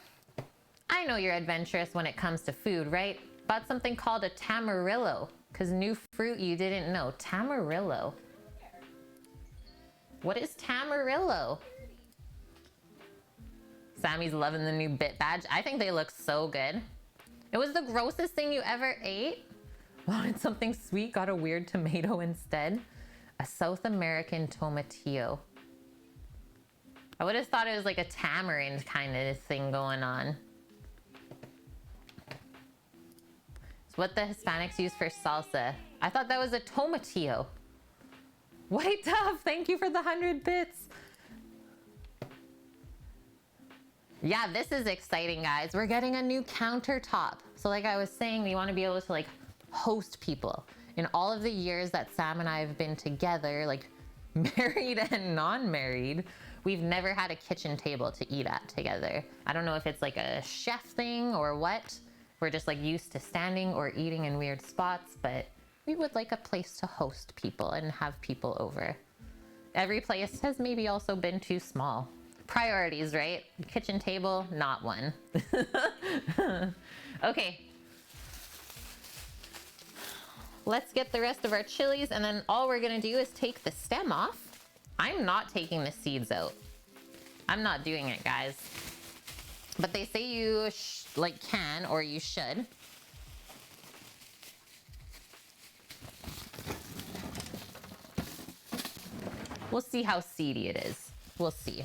Speaker 1: I know you're adventurous when it comes to food, right? Bought something called a tamarillo, because new fruit you didn't know. Tamarillo. What is tamarillo? Sammy's loving the new bit badge. I think they look so good. It was the grossest thing you ever ate. Wanted something sweet, got a weird tomato instead. A South American tomatillo. I would have thought it was like a tamarind kind of thing going on. It's what the Hispanics use for salsa. I thought that was a tomatillo. White Dove, thank you for the 100 bits. Yeah, this is exciting, guys. We're getting a new countertop. So like I was saying, we want to be able to like host people. In all of the years that Sam and I have been together, like married and non-married, we've never had a kitchen table to eat at together. I don't know if it's like a chef thing or what. We're just like used to standing or eating in weird spots, but we would like a place to host people and have people over. Every place has maybe also been too small. Priorities, right? Kitchen table, not one. Okay. Let's get the rest of our chilies, and then all we're gonna do is take the stem off. I'm not taking the seeds out. I'm not doing it, guys. But they say you like can, or you should. We'll see how seedy it is. We'll see.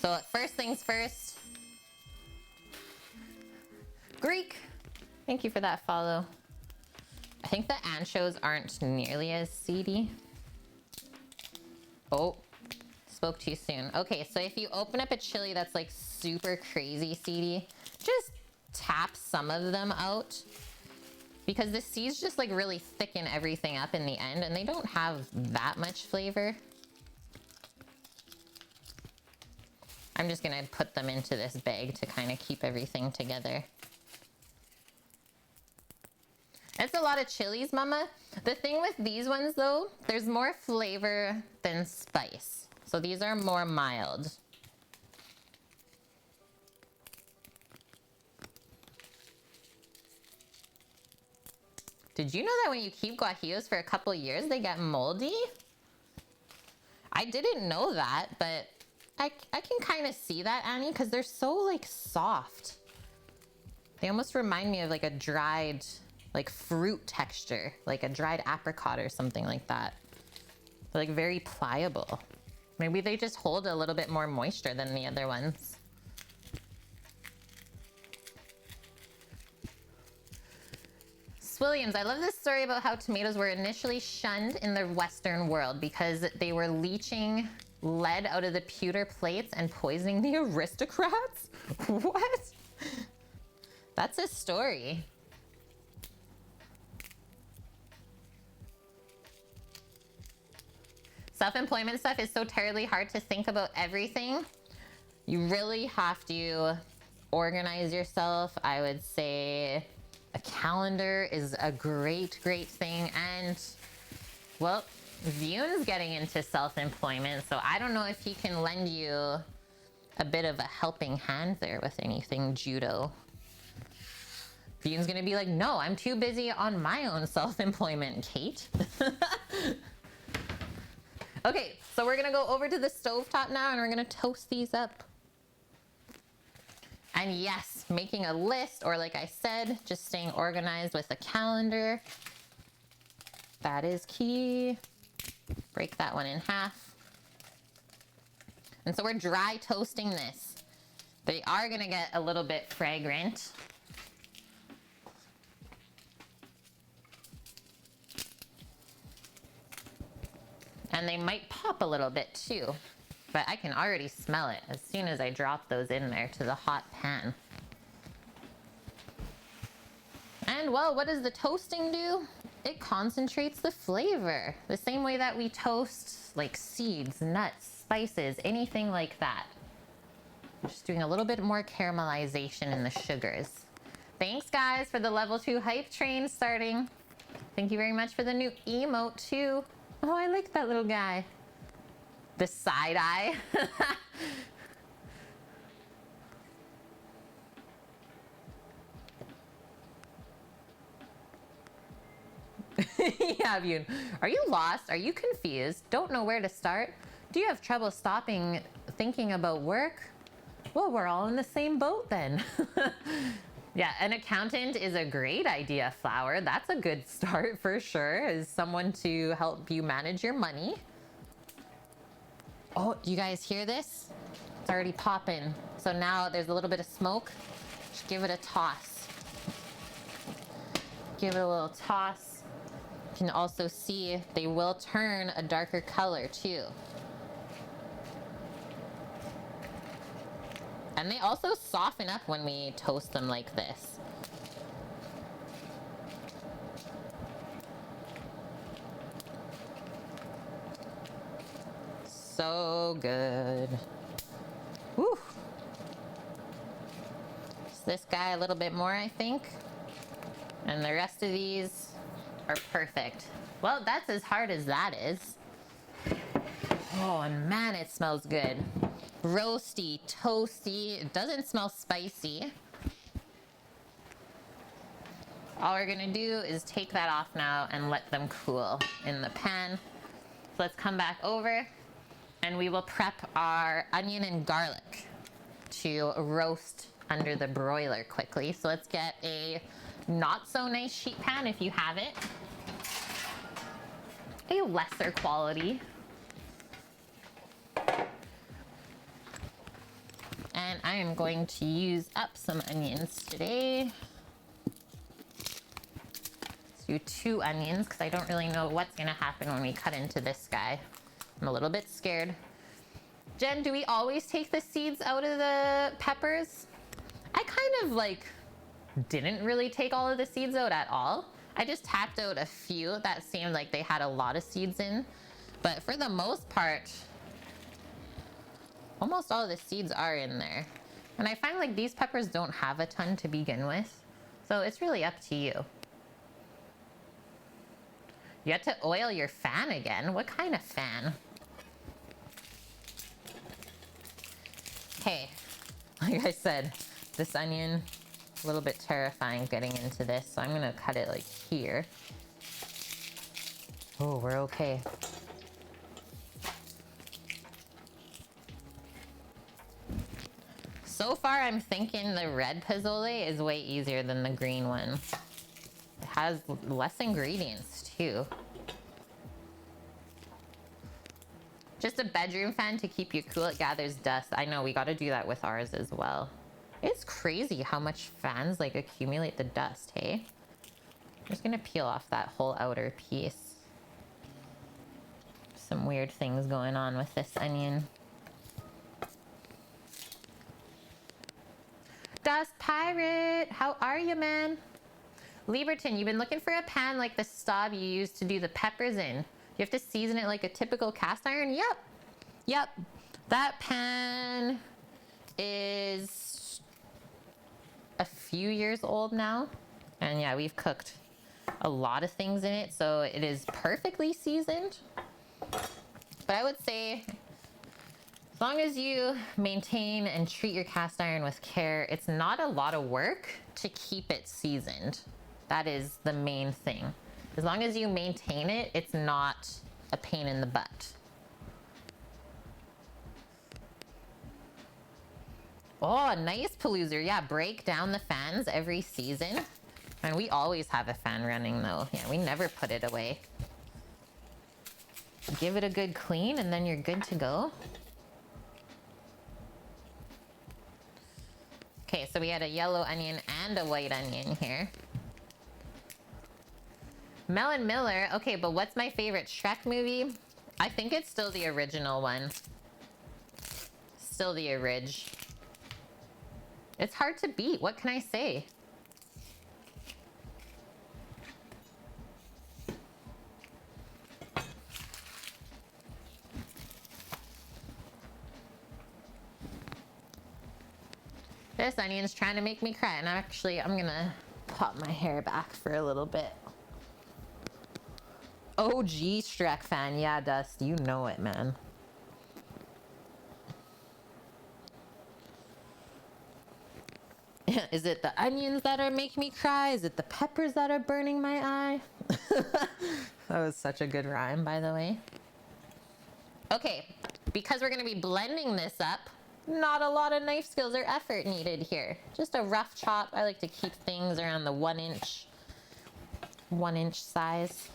Speaker 1: So first things first. Greek, thank you for that follow. I think the anchos aren't nearly as seedy. Oh, spoke too soon. Okay, so if you open up a chili that's like super crazy seedy, just tap some of them out, because the seeds just like really thicken everything up in the end, and they don't have that much flavor. I'm just gonna put them into this bag to kind of keep everything together. It's a lot of chilies, Mama. The thing with these ones though, there's more flavor than spice. So these are more mild. Did you know that when you keep guajillos for a couple years, they get moldy? I didn't know that, but I can kind of see that, Annie, because they're so like soft. They almost remind me of like a dried like fruit texture, like a dried apricot or something like that. They're like very pliable. Maybe they just hold a little bit more moisture than the other ones. Williams, I love this story about how tomatoes were initially shunned in the Western world because they were leaching lead out of the pewter plates and poisoning the aristocrats? What? That's a story. Self-employment stuff is so terribly hard to think about everything. You really have to organize yourself. I would say a calendar is a great thing. And well, Zion's getting into self-employment, so I don't know if he can lend you a bit of a helping hand there with anything judo. Zion's gonna be like, no, I'm too busy on my own self-employment, Kate. Okay, so we're gonna go over to the stovetop now and we're gonna toast these up. And yes, making a list, or like I said, just staying organized with a calendar. That is key. Break that one in half. And so we're dry toasting this. They are gonna get a little bit fragrant. And they might pop a little bit too. But I can already smell it as soon as I drop those in there to the hot pan. And well, what does the toasting do? It concentrates the flavor. The same way that we toast like seeds, nuts, spices, anything like that. Just doing a little bit more caramelization in the sugars. Thanks guys for the level 2 hype train starting. Thank you very much for the new emote too. Oh, I like that little guy. The side eye. Yeah, Bune. Are you lost? Are you confused? Don't know where to start? Do you have trouble stopping thinking about work? Well, we're all in the same boat then. Yeah, an accountant is a great idea, Flower. That's a good start for sure, is someone to help you manage your money. Oh, do you guys hear this? It's already popping. So now there's a little bit of smoke. Just give it a toss. Give it a little toss. You can also see they will turn a darker color too. And they also soften up when we toast them like this. So good. Woo. Just this guy a little bit more, I think. And the rest of these are perfect. Well, that's as hard as that is. Oh, and man, it smells good. Roasty, toasty. It doesn't smell spicy. All we're gonna do is take that off now and let them cool in the pan. So let's come back over and we will prep our onion and garlic to roast under the broiler quickly. So let's get a not so nice sheet pan if you have it. A lesser quality. And I am going to use up some onions today. Let's do 2 onions because I don't really know what's gonna happen when we cut into this guy. I'm a little bit scared. Jen, do we always take the seeds out of the peppers? I kind of like didn't really take all of the seeds out at all. I just tapped out a few that seemed like they had a lot of seeds in. But for the most part, almost all of the seeds are in there. And I find like these peppers don't have a ton to begin with. So it's really up to you. You had to oil your fan again? What kind of fan? Hey, like I said, this onion, a little bit terrifying getting into this. So I'm gonna cut it like here. Oh, we're okay. So far, I'm thinking the red pozole is way easier than the green one. It has less ingredients too. Just a bedroom fan to keep you cool. It gathers dust. I know, we gotta do that with ours as well. It's crazy how much fans like accumulate the dust, hey? I'm just gonna peel off that whole outer piece. Some weird things going on with this onion. Dust Pirate, how are you, man? Lieberton, you've been looking for a pan like the stub you used to do the peppers in. You have to season it like a typical cast iron? Yep. That pan is a few years old now. And yeah, we've cooked a lot of things in it, so it is perfectly seasoned. But I would say, as long as you maintain and treat your cast iron with care, it's not a lot of work to keep it seasoned. That is the main thing. As long as you maintain it, it's not a pain in the butt. Oh, nice, Paloozer. Yeah, break down the fans every season. And we always have a fan running though. Yeah, we never put it away. Give it a good clean and then you're good to go. Okay, so we had a yellow onion and a white onion here. Melon Miller. Okay, but what's my favorite Shrek movie? I think it's still the original one. Still the orig. It's hard to beat. What can I say? This onion's trying to make me cry, and I'm gonna pop my hair back for a little bit. OG Shrek fan. Yeah, Dust, you know it, man. Is it the onions that are making me cry? Is it the peppers that are burning my eye? That was such a good rhyme, by the way. Okay, because we're gonna be blending this up, not a lot of knife skills or effort needed here. Just a rough chop. I like to keep things around the 1 inch size.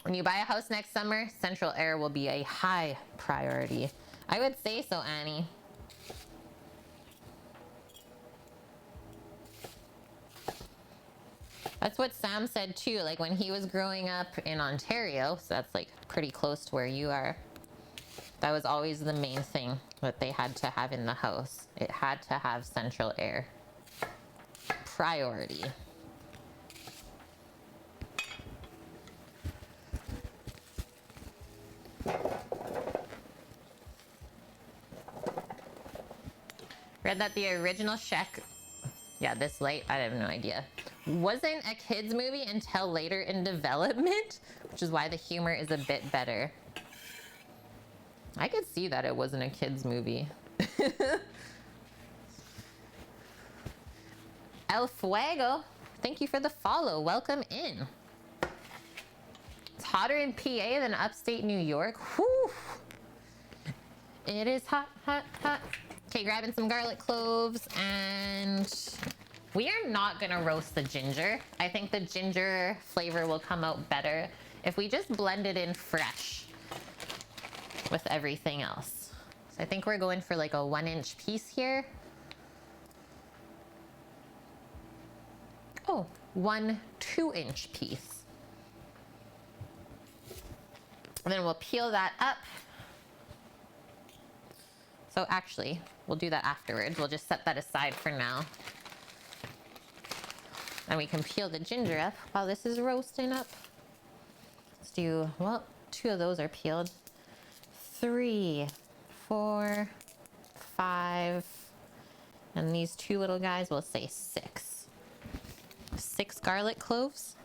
Speaker 1: When you buy a house next summer, central air will be a high priority. I would say so, Annie. That's what Sam said too, like when he was growing up in Ontario, so that's like pretty close to where you are. That was always the main thing that they had to have in the house. It had to have central air. Priority. Read that the original Shrek, yeah, this light, I have no idea, wasn't a kid's movie until later in development, which is why the humor is a bit better. I could see that it wasn't a kid's movie. El Fuego, thank you for the follow. Welcome in. It's hotter in PA than upstate New York. Whew. It is hot, hot, hot. Okay, grabbing some garlic cloves, and we are not gonna roast the ginger. I think the ginger flavor will come out better if we just blend it in fresh with everything else. So I think we're going for like a 1-inch piece here. Oh, 1 2-inch piece. And then we'll peel that up. So actually, we'll do that afterwards. We'll just set that aside for now. And we can peel the ginger up while this is roasting up. Let's do, well, 2 of those are peeled. 3, 4, 5, and these 2 little guys, we'll say 6. 6 garlic cloves.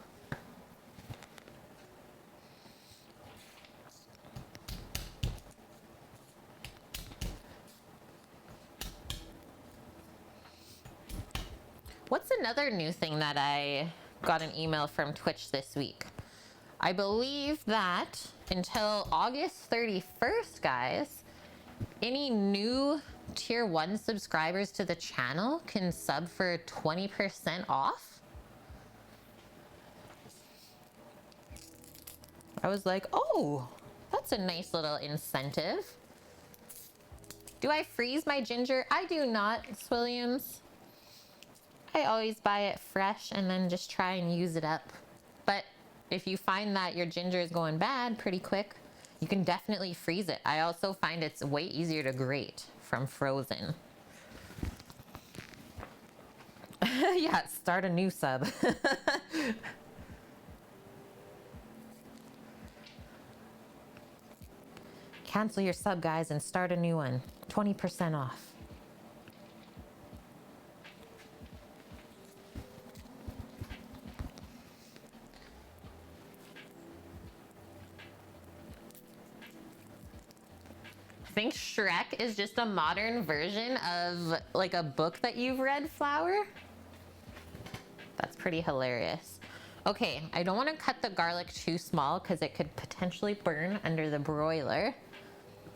Speaker 1: What's another new thing that I got an email from Twitch this week? I believe that until August 31st, guys, any new tier 1 subscribers to the channel can sub for 20% off. I was like, oh, that's a nice little incentive. Do I freeze my ginger? I do not, Williams. I always buy it fresh and then just try and use it up. But if you find that your ginger is going bad pretty quick, you can definitely freeze it. I also find it's way easier to grate from frozen. Yeah, start a new sub. Cancel your sub, guys, and start a new one. 20% off. I think Shrek is just a modern version of like a book that you've read, Flower. That's pretty hilarious. Okay, I don't want to cut the garlic too small because it could potentially burn under the broiler.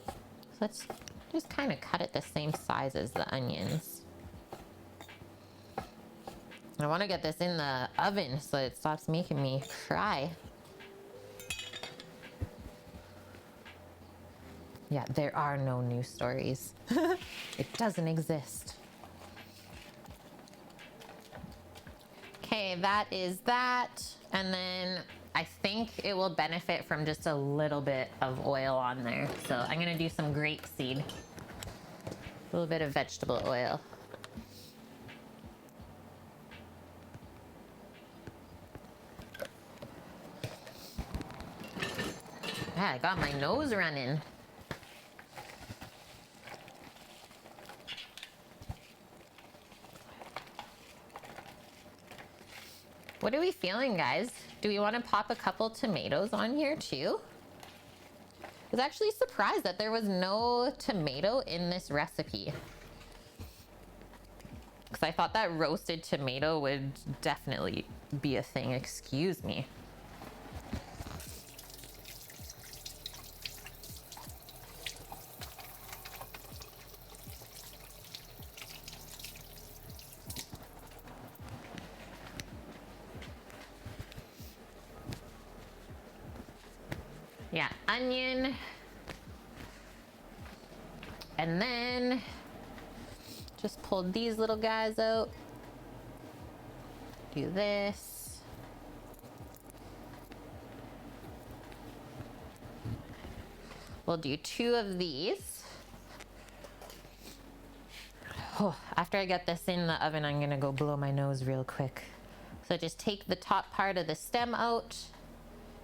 Speaker 1: So let's just kind of cut it the same size as the onions. I want to get this in the oven so it stops making me cry. Yeah, there are no news stories. It doesn't exist. Okay, that is that. And then I think it will benefit from just a little bit of oil on there. So I'm gonna do some grapeseed. A little bit of vegetable oil. Yeah, I got my nose running. What are we feeling, guys? Do we want to pop a couple tomatoes on here too? I was actually surprised that there was no tomato in this recipe, because I thought that roasted tomato would definitely be a thing. Excuse me. Yeah, onion. And then just pull these little guys out. Do this. We'll do 2 of these. Oh, after I get this in the oven, I'm gonna go blow my nose real quick. So just take the top part of the stem out,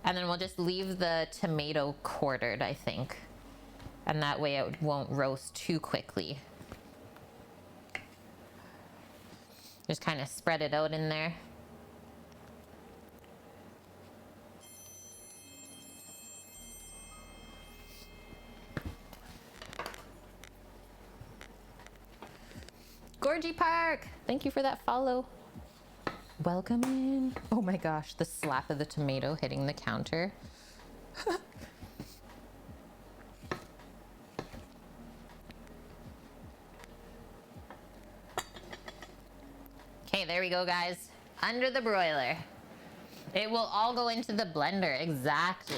Speaker 1: and then we'll just leave the tomato quartered, I think. And that way it won't roast too quickly. Just kind of spread it out in there. Gorgie Park, thank you for that follow. Welcome in. Oh my gosh, the slap of the tomato hitting the counter. Okay, there we go, guys. Under the broiler. It will all go into the blender, exactly.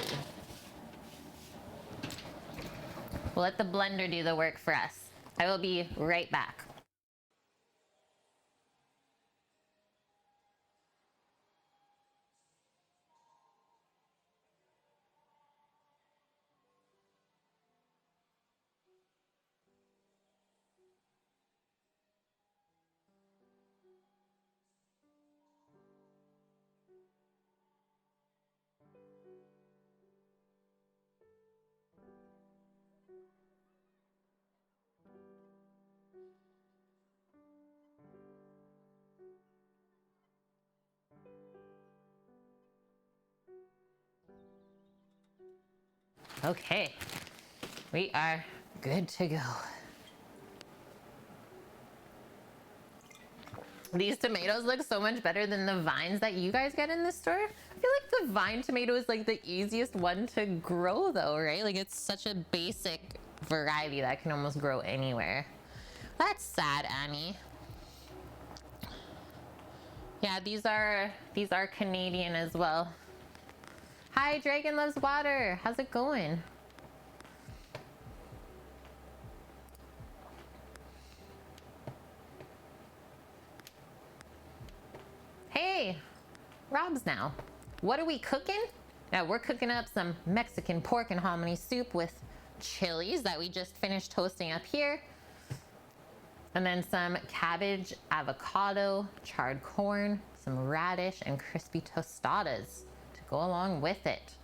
Speaker 1: We'll let the blender do the work for us. I will be right back. Okay, we are good to go. These tomatoes look so much better than the vines that you guys get in the store. I feel like the vine tomato is like the easiest one to grow though, right? Like it's such a basic variety that can almost grow anywhere. That's sad, Annie. Yeah, these are Canadian as well. Hi, Dragon Loves Water. How's it going? Hey, Rob's now. What are we cooking? Now we're cooking up some Mexican pork and hominy soup with chilies that we just finished toasting up here. And then some cabbage, avocado, charred corn, some radish, and crispy tostadas to go along with it.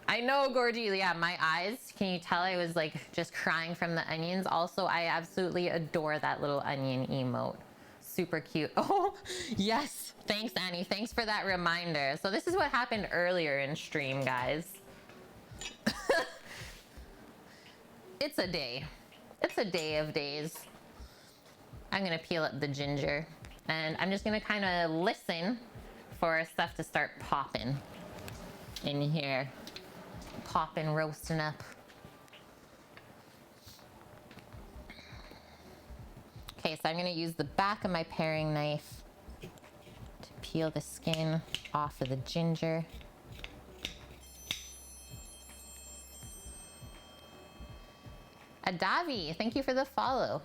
Speaker 1: I know, Gorgie, yeah, my eyes, can you tell I was like just crying from the onions? Also, I absolutely adore that little onion emote. Super cute. Oh, yes. Thanks, Annie. Thanks for that reminder. So this is what happened earlier in stream, guys. It's a day. It's a day of days. I'm gonna peel up the ginger and I'm just gonna kind of listen for stuff to start popping in here. Popping, roasting up. Okay, so I'm gonna use the back of my paring knife to peel the skin off of the ginger. Adavi, thank you for the follow.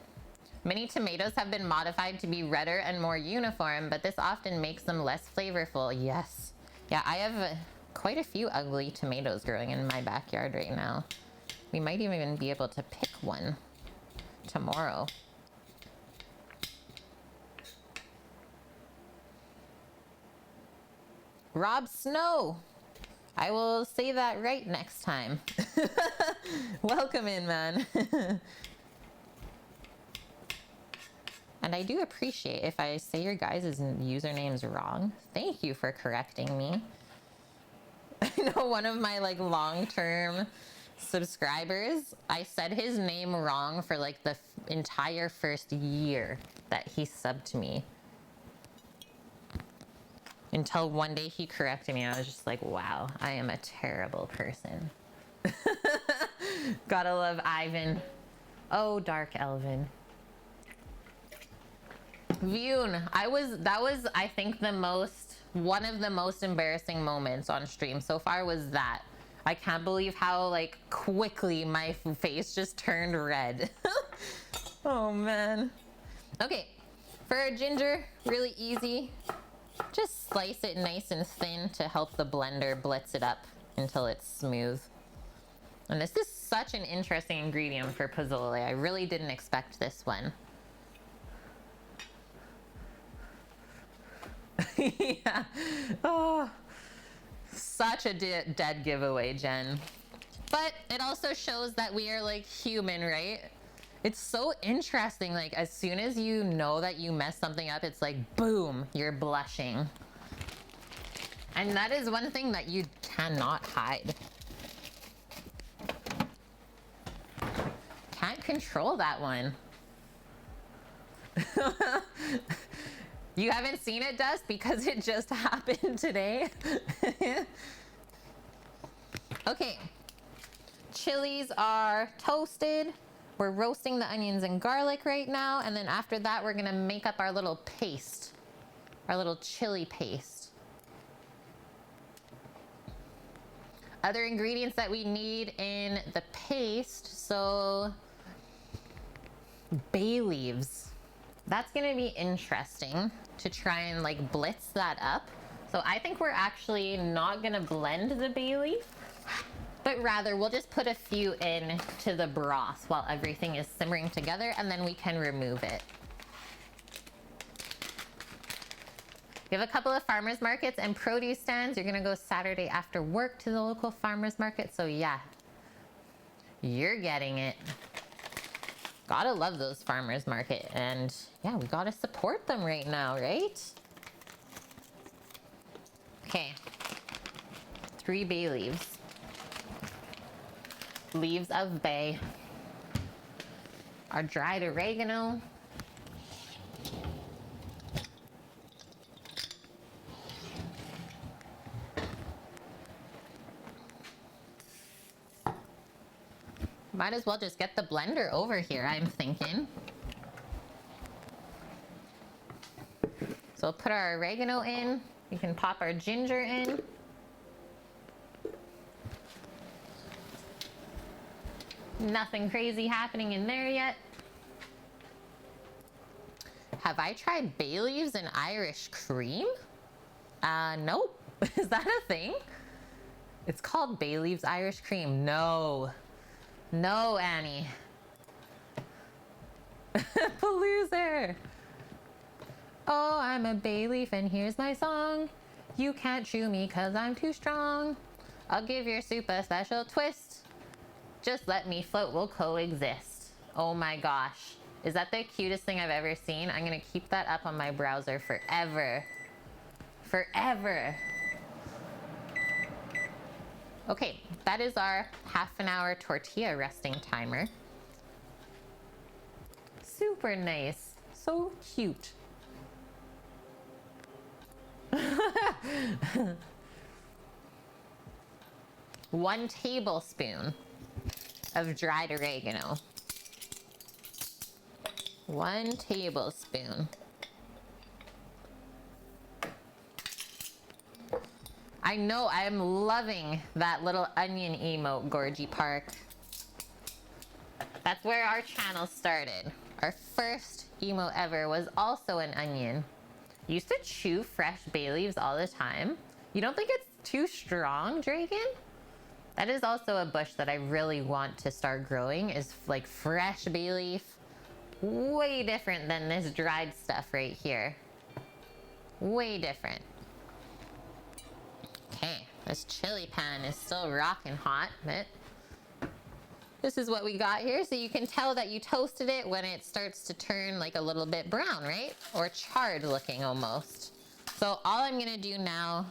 Speaker 1: Many tomatoes have been modified to be redder and more uniform, but this often makes them less flavorful. Yes. Yeah, I have quite a few ugly tomatoes growing in my backyard right now. We might even be able to pick one tomorrow. Rob Snow. I will say that right next time. Welcome in, man. And I do appreciate if I say your guys' usernames wrong. Thank you for correcting me. I know one of my like long-term subscribers, I said his name wrong for like the entire first year that he subbed to me. Until one day he corrected me and I was just like, wow, I am a terrible person. Gotta love Ivan. Oh, Dark Elvin. Vune, that was I think one of the most embarrassing moments on stream so far was that. I can't believe how like quickly my face just turned red. Oh man. Okay, for our ginger, really easy. Just slice it nice and thin to help the blender blitz it up until it's smooth. And this is such an interesting ingredient for pozole. I really didn't expect this one. Yeah. Oh, such a dead giveaway, Jen. But it also shows that we are like human, right? It's so interesting. Like as soon as you know that you messed something up, it's like, boom, you're blushing. And that is one thing that you cannot hide. Can't control that one. You haven't seen it, Dust, because it just happened today. Okay, chilies are toasted. We're roasting the onions and garlic right now, and then after that we're gonna make up our little paste, our little chili paste. Other ingredients that we need in the paste, so bay leaves. That's gonna be interesting to try and like blitz that up. So I think we're actually not gonna blend the bay leaf, but rather we'll just put a few in to the broth while everything is simmering together, and then we can remove it. We have a couple of farmers markets and produce stands. You're gonna go Saturday after work to the local farmers market. So yeah, you're getting it. Gotta love those farmers market, and yeah, we gotta support them right now, right? Okay, 3 bay leaves. Leaves of bay. Our dried oregano. Might as well just get the blender over here, I'm thinking. So we'll put our oregano in. We can pop our ginger in. Nothing crazy happening in there yet. Have I tried bay leaves and Irish cream? Nope. Is that a thing? It's called bay leaves Irish cream. No. No, Annie. Paloozer. Oh, I'm a bay leaf and here's my song. You can't chew me 'cause I'm too strong. I'll give your soup a special twist. Just let me float, we'll coexist. Oh my gosh. Is that the cutest thing I've ever seen? I'm gonna keep that up on my browser forever. Forever. Okay, that is our half-an-hour tortilla resting timer. Super nice. So cute. 1 tablespoon of dried oregano. 1 tablespoon. I know, I'm loving that little onion emote, Gorgie Park. That's where our channel started. Our first emote ever was also an onion. Used to chew fresh bay leaves all the time. You don't think it's too strong, Dragon? That is also a bush that I really want to start growing, is like fresh bay leaf. Way different than this dried stuff right here. Way different. Okay, this chili pan is still rocking hot, but this is what we got here. So you can tell that you toasted it when it starts to turn like a little bit brown, right? Or charred looking almost. So all I'm gonna do now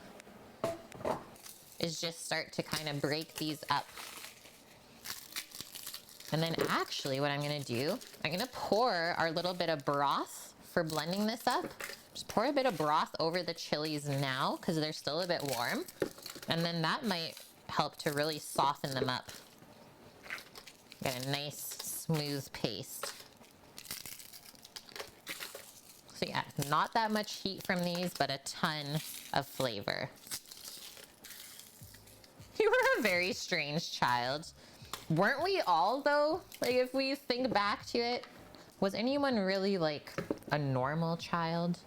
Speaker 1: is just start to kind of break these up. And then actually what I'm gonna do, I'm gonna pour our little bit of broth for blending this up. Just pour a bit of broth over the chilies now because they're still a bit warm. And then that might help to really soften them up. Get a nice smooth paste. So yeah, not that much heat from these, but a ton of flavor. You were a very strange child. Weren't we all, though? Like, if we think back to it, was anyone really, like, a normal child?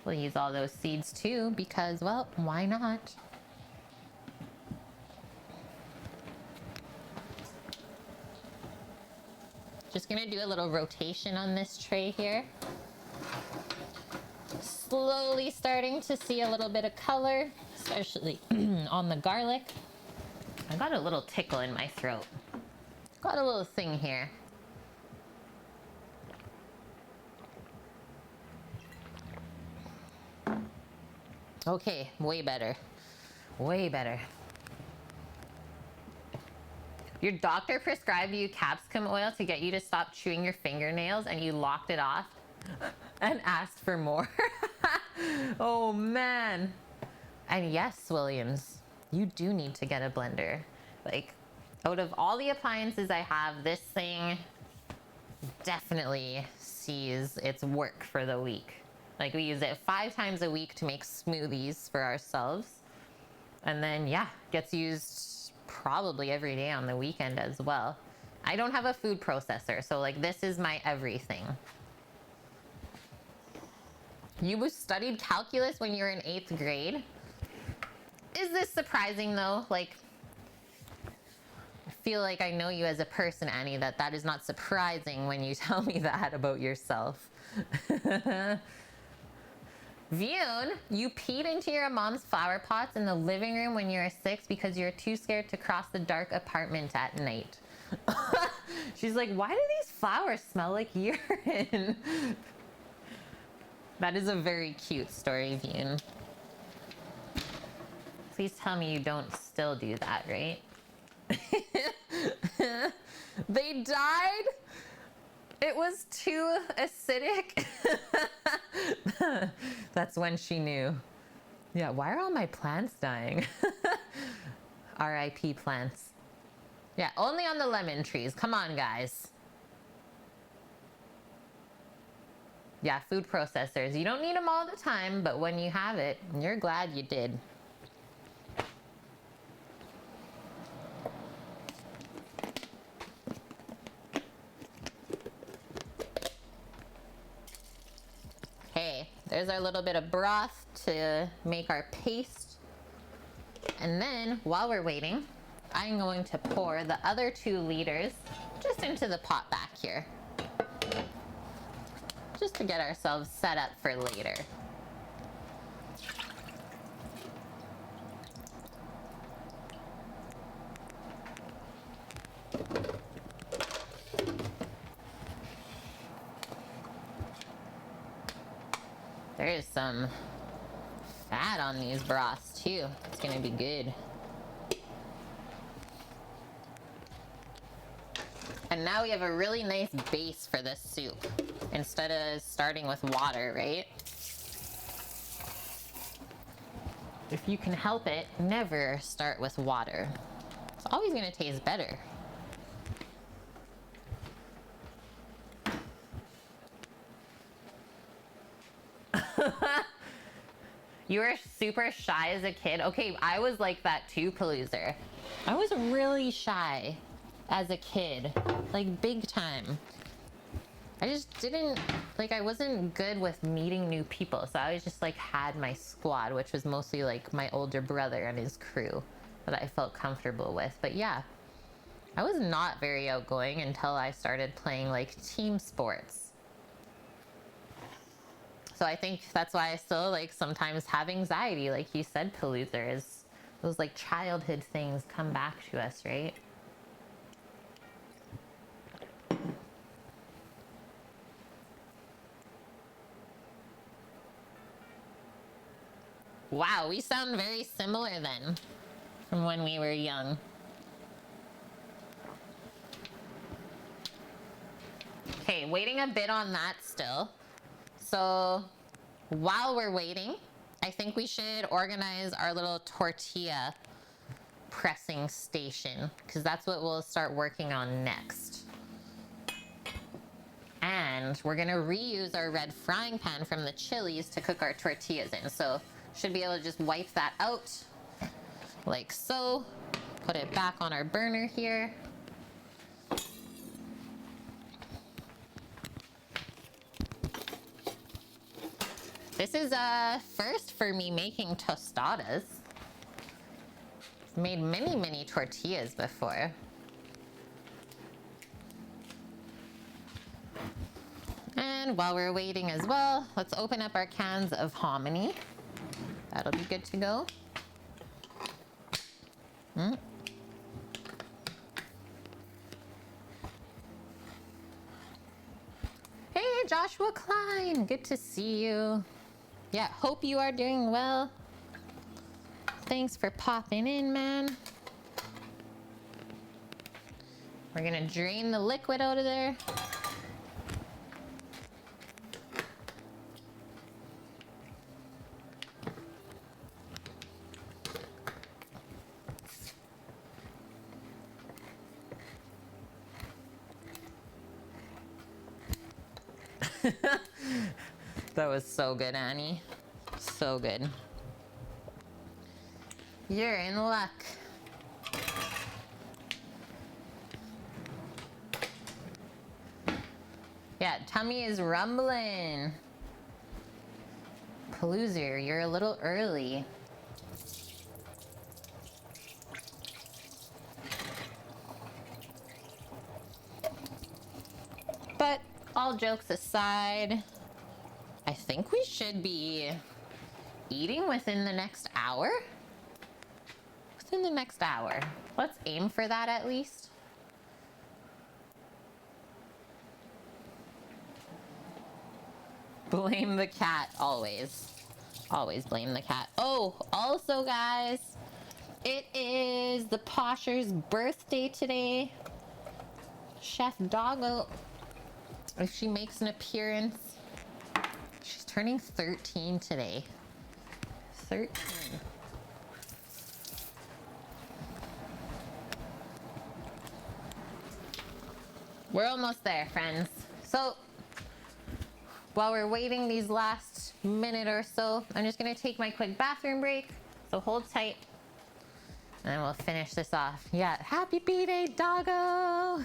Speaker 1: We'll use all those seeds, too, because, well, why not? Just gonna do a little rotation on this tray here. Slowly starting to see a little bit of color, especially on the garlic. I got a little tickle in my throat. Got a little thing here. Okay, way better. Way better. Your doctor prescribed you capsicum oil to get you to stop chewing your fingernails and you locked it off and asked for more. Oh man. And yes, Williams, you do need to get a blender. Like, out of all the appliances I have, this thing definitely sees its work for the week. Like, we use it 5 times a week to make smoothies for ourselves. And then, yeah, gets used probably every day on the weekend as well. I don't have a food processor, so like this is my everything. You studied calculus when you were in 8th grade? Is this surprising though? Like, I feel like I know you as a person, Annie, that is not surprising when you tell me that about yourself. Vune, you peed into your mom's flower pots in the living room when you were 6 because you were too scared to cross the dark apartment at night. She's like, why do these flowers smell like urine? That is a very cute story, Vune. Please tell me you don't still do that, right? They died? It was too acidic. That's when she knew. Yeah, why are all my plants dying? RIP plants. Yeah, only on the lemon trees. Come on, guys. Yeah, food processors. You don't need them all the time, but when you have it, you're glad you did. Okay, there's our little bit of broth to make our paste. And then, while we're waiting, I'm going to pour the other 2 liters just into the pot back here. Just to get ourselves set up for later. There is some fat on these broths too. It's gonna be good. And now we have a really nice base for this soup instead of starting with water, right? If you can help it, never start with water. It's always gonna taste better. You were super shy as a kid? Okay, I was like that too, Paloozer. I was really shy as a kid, like big time. I just didn't, like, I wasn't good with meeting new people. So I always just like had my squad, which was mostly like my older brother and his crew that I felt comfortable with. But yeah, I was not very outgoing until I started playing like team sports. So I think that's why I still like sometimes have anxiety, like you said, Paloozer, is those like childhood things come back to us, right? Wow, we sound very similar then from when we were young. Okay, waiting a bit on that still. So while we're waiting, I think we should organize our little tortilla pressing station because that's what we'll start working on next. And we're gonna reuse our red frying pan from the chilies to cook our tortillas in. So should be able to just wipe that out like so. Put it back on our burner here. This is a first for me making tostadas. I've made many tortillas before. And while we're waiting as well, let's open up our cans of hominy. That'll be good to go. Hey, Joshua Klein, good to see you. Yeah, hope you are doing well. Thanks for popping in, man. We're gonna drain the liquid out of there. That was so good, Annie. So good. You're in luck. Yeah, tummy is rumbling. Paloozer, you're a little early. But all jokes aside, I think we should be eating within the next hour. Within the next hour. Let's aim for that at least. Blame the cat, always. Always blame the cat. Oh, also guys, it is the Posher's birthday today. Chef Doggo, if she makes an appearance. She's turning 13 today. 13. We're almost there, friends. So, while we're waiting these last minute or so, I'm just gonna take my quick bathroom break. So hold tight. And then we'll finish this off. Yeah, happy B-Day, doggo!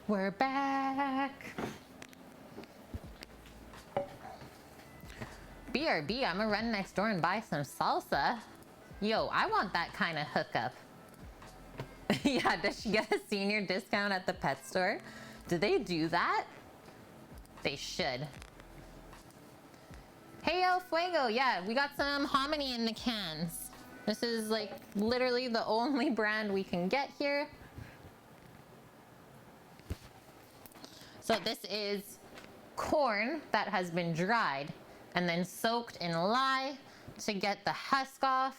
Speaker 1: We're back. BRB, I'm gonna run next door and buy some salsa. Yo, I want that kind of hookup. Yeah, does she get a senior discount at the pet store? Do they do that? They should. Hey, El Fuego, yeah, we got some hominy in the cans. This is like literally the only brand we can get here. So this is corn that has been dried and then soaked in lye to get the husk off,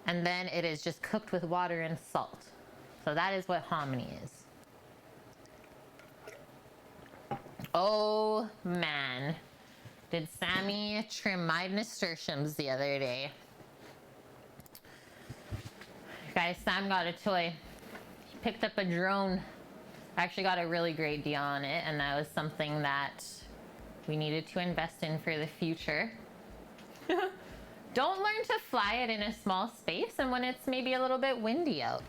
Speaker 1: and then it is just cooked with water and salt. So that is what hominy is. Oh man, did Sammy trim my nasturtiums the other day. Guys, Sam got a toy. He picked up a drone. I actually got a really great deal on it, and that was something that we needed to invest in for the future. Don't learn to fly it in a small space and when it's maybe a little bit windy out.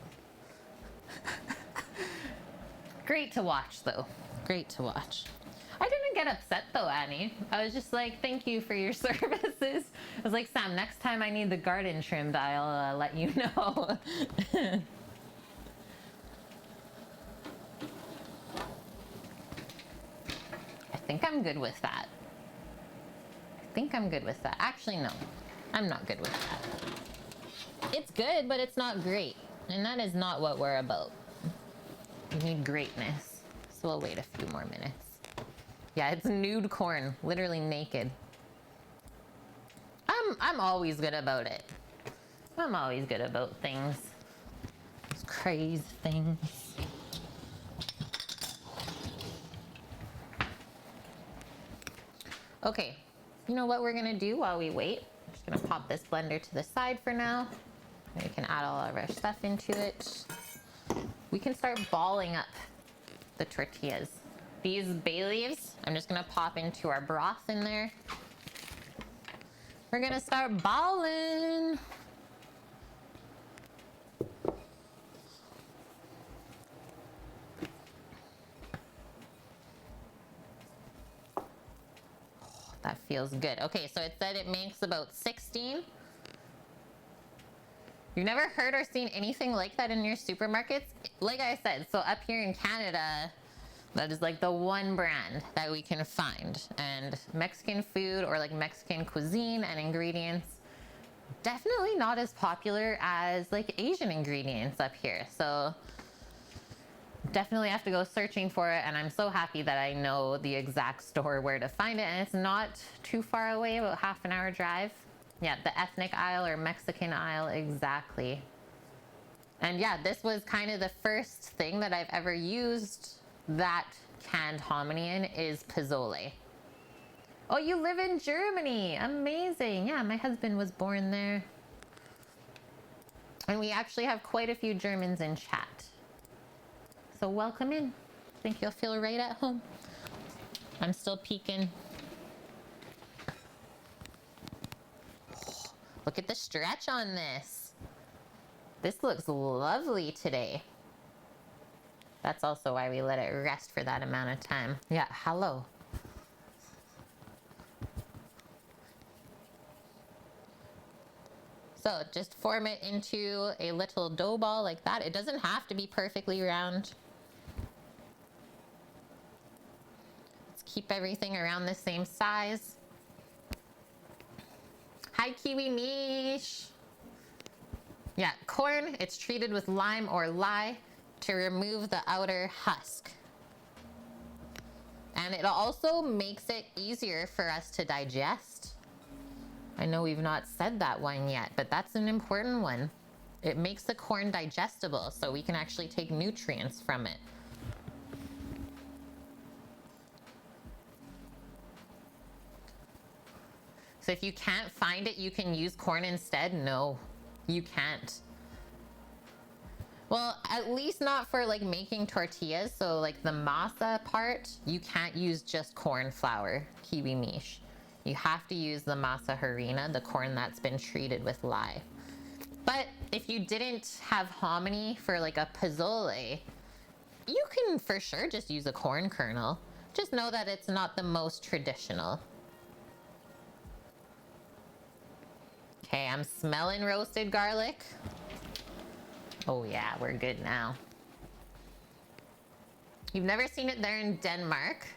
Speaker 1: Great to watch, though. Great to watch. I didn't get upset, though, Annie. I was just like, thank you for your services. I was like, Sam, next time I need the garden trimmed, I'll let you know. I think I'm good with that. I think I'm good with that. Actually, no. I'm not good with that. It's good, but it's not great. And that is not what we're about. We need greatness. So we'll wait a few more minutes. Yeah, it's nude corn. Literally naked. I'm always good about it. I'm always good about things. Those crazy things. Okay, you know what we're gonna do while we wait? I'm just gonna pop this blender to the side for now. We can add all of our stuff into it. We can start balling up the tortillas. These bay leaves, I'm just gonna pop into our broth in there. We're gonna start balling. That feels good. Okay, so it said it makes about 16. You've never heard or seen anything like that in your supermarkets? Like I said, so up here in Canada, that is like the one brand that we can find. And Mexican food or like Mexican cuisine and ingredients, definitely not as popular as like Asian ingredients up here. So definitely have to go searching for it, and I'm so happy that I know the exact store where to find it, and it's not too far away, about half an hour drive. Yeah, the ethnic aisle or Mexican aisle, exactly. And yeah, this was kind of the first thing that I've ever used that canned hominy in is Posole. Oh, you live in Germany. Amazing. Yeah, my husband was born there. And we actually have quite a few Germans in chat. So welcome in. I think you'll feel right at home. I'm still peeking. Look at the stretch on this. This looks lovely today. That's also why we let it rest for that amount of time. Yeah, hello. So just form it into a little dough ball like that. It doesn't have to be perfectly round. Keep everything around the same size. Hi, Kiwi Mish. Yeah, corn, it's treated with lime or lye to remove the outer husk. And it also makes it easier for us to digest. I know we've not said that one yet, but that's an important one. It makes the corn digestible, so we can actually take nutrients from it. So if you can't find it, you can use corn instead? No, you can't. Well, at least not for like making tortillas. So like the masa part, you can't use just corn flour, Kiwi Mish. You have to use the masa harina, the corn that's been treated with lye. But if you didn't have hominy for like a pozole, you can for sure just use a corn kernel. Just know that it's not the most traditional. Okay, I'm smelling roasted garlic. Oh yeah, we're good now. You've never seen it there in Denmark.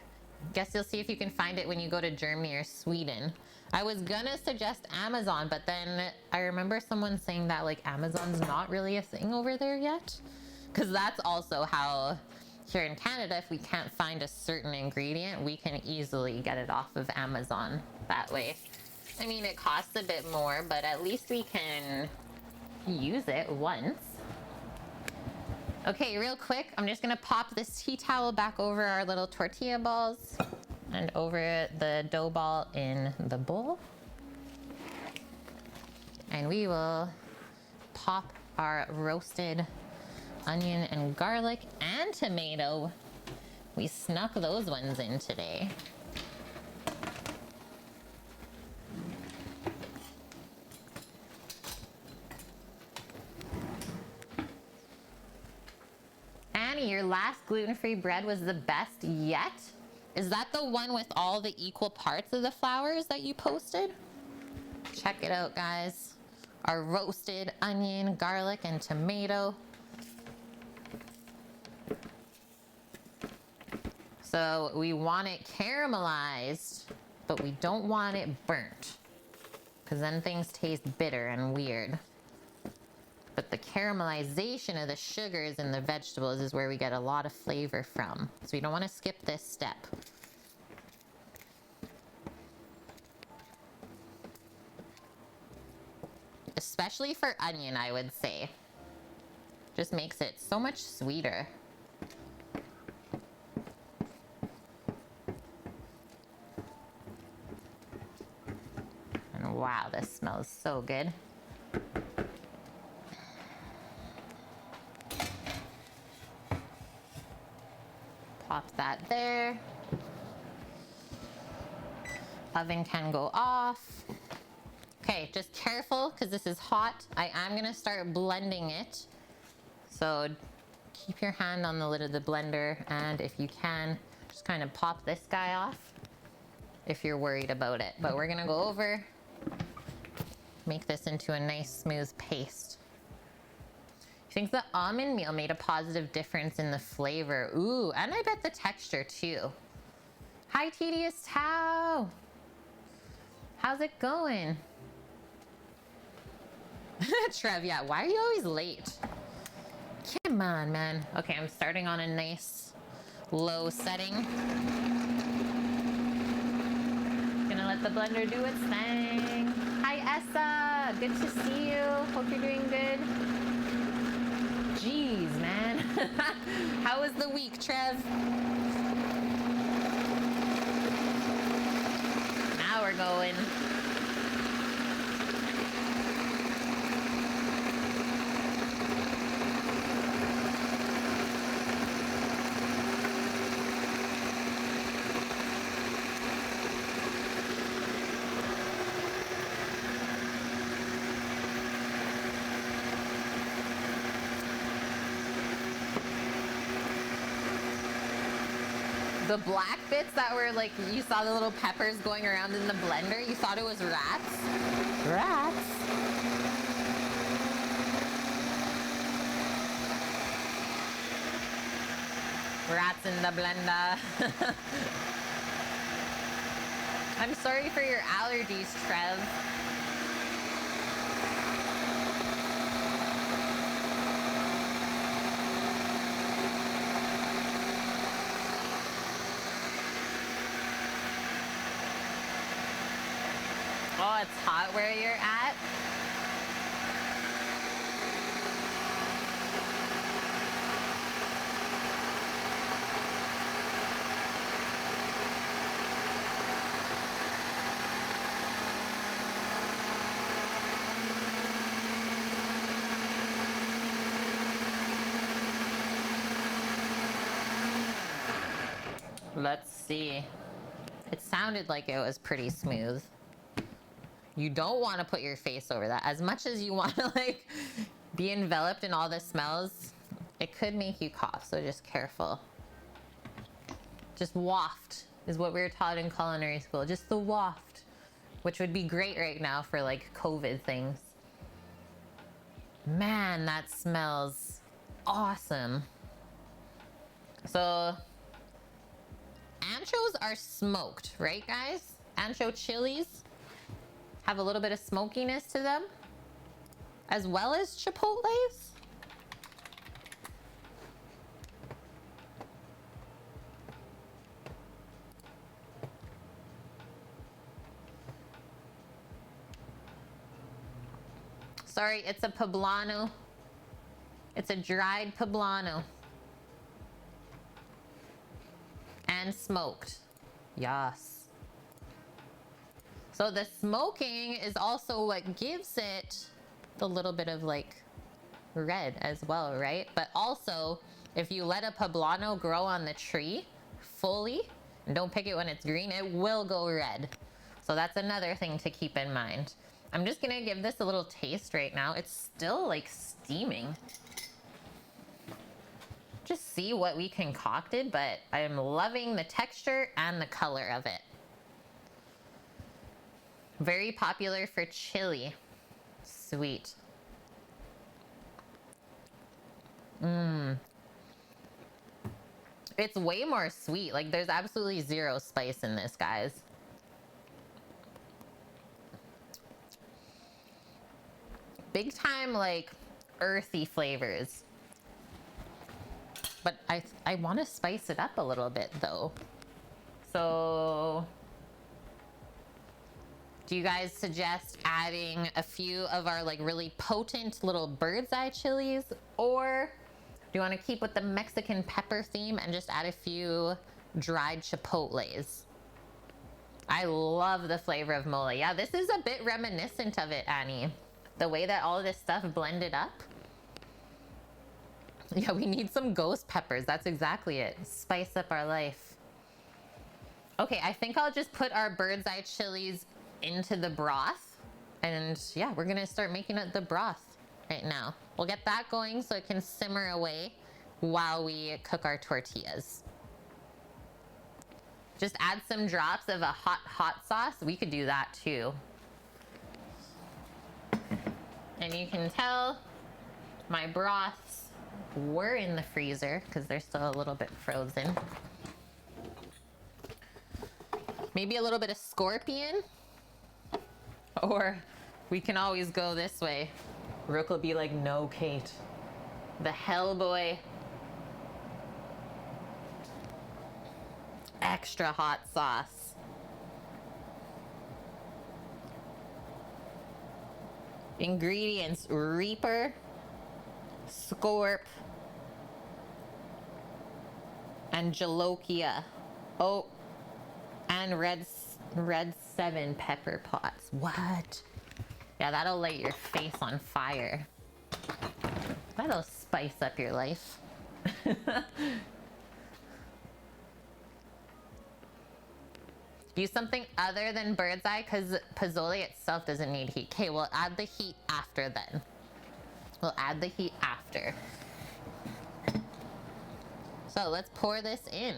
Speaker 1: Guess you'll see if you can find it when you go to Germany or Sweden. I was gonna suggest Amazon, but then I remember someone saying that like Amazon's not really a thing over there yet. Because that's also how here in Canada, if we can't find a certain ingredient, we can easily get it off of Amazon that way. I mean, it costs a bit more, but at least we can use it once. Okay, real quick, I'm just gonna pop this tea towel back over our little tortilla balls and over the dough ball in the bowl. And we will pop our roasted onion and garlic and tomato. We snuck those ones in today. Annie, your last gluten-free bread was the best yet? Is that the one with all the equal parts of the flours that you posted? Check it out, guys. Our roasted onion, garlic, and tomato. So we want it caramelized, but we don't want it burnt, because then things taste bitter and weird. But the caramelization of the sugars in the vegetables is where we get a lot of flavor from. So we don't want to skip this step. Especially for onion, I would say. Just makes it so much sweeter. And wow, this smells so good. Pop that there. Oven can go off. Okay, just careful because this is hot. I am gonna start blending it. So keep your hand on the lid of the blender, and if you can, just kind of pop this guy off if you're worried about it. But we're gonna go over, make this into a nice smooth paste. I think the almond meal made a positive difference in the flavor. Ooh, and I bet the texture too. Hi, Tedious Tao. How's it going? Trev, yeah, why are you always late? Come on, man. Okay, I'm starting on a nice low setting. Gonna let the blender do its thing. Hi, Essa. Good to see you. Hope you're doing good. Jeez, man. How was the week, Trev? Now we're going. The black bits that were like, you saw the little peppers going around in the blender, you thought it was rats? Rats. Rats in the blender. I'm sorry for your allergies, Trev. Oh, it's hot where you're at? Let's see. It sounded like it was pretty smooth. You don't want to put your face over that. As much as you want to like be enveloped in all the smells, it could make you cough, so just careful. Just waft is what we were taught in culinary school. Just the waft, which would be great right now for like COVID things. Man, that smells awesome. So anchos are smoked, right guys? Ancho chilies have a little bit of smokiness to them, as well as chipotles. Sorry, it's a poblano. It's a dried poblano. And smoked. Yes. So the smoking is also what gives it the little bit of like red as well, right? But also, if you let a poblano grow on the tree fully, and don't pick it when it's green, it will go red. So that's another thing to keep in mind. I'm just gonna give this a little taste right now. It's still like steaming. just see what we concocted, but I'm loving the texture and the color of it. Very popular for chili. Sweet. It's way more sweet. Like, there's absolutely zero spice in this, guys. Big time, like, earthy flavors. But I want to spice it up a little bit, though. So, do you guys suggest adding a few of our, like, really potent little bird's eye chilies? Or do you want to keep with the Mexican pepper theme and just add a few dried chipotles? I love the flavor of mole. Yeah, this is a bit reminiscent of it, Annie. The way that all of this stuff blended up. Yeah, we need some ghost peppers. That's exactly it. Spice up our life. Okay, I think I'll just put our bird's eye chilies into the broth. And yeah, we're gonna start making it the broth right now. We'll get that going so it can simmer away while we cook our tortillas. Just add some drops of a hot sauce. We could do that too. And you can tell my broths were in the freezer because they're still a little bit frozen. Maybe a little bit of scorpion. Or we can always go this way. Rook will be like, no, Kate. The Hellboy. Extra hot sauce. Ingredients: Reaper, Scorp, and Jalokia. Oh, and red 7 pepper pots. What? Yeah, that'll light your face on fire. That'll spice up your life. Use something other than bird's eye because pozole itself doesn't need heat. Okay, we'll add the heat after then. We'll add the heat after. So let's pour this in.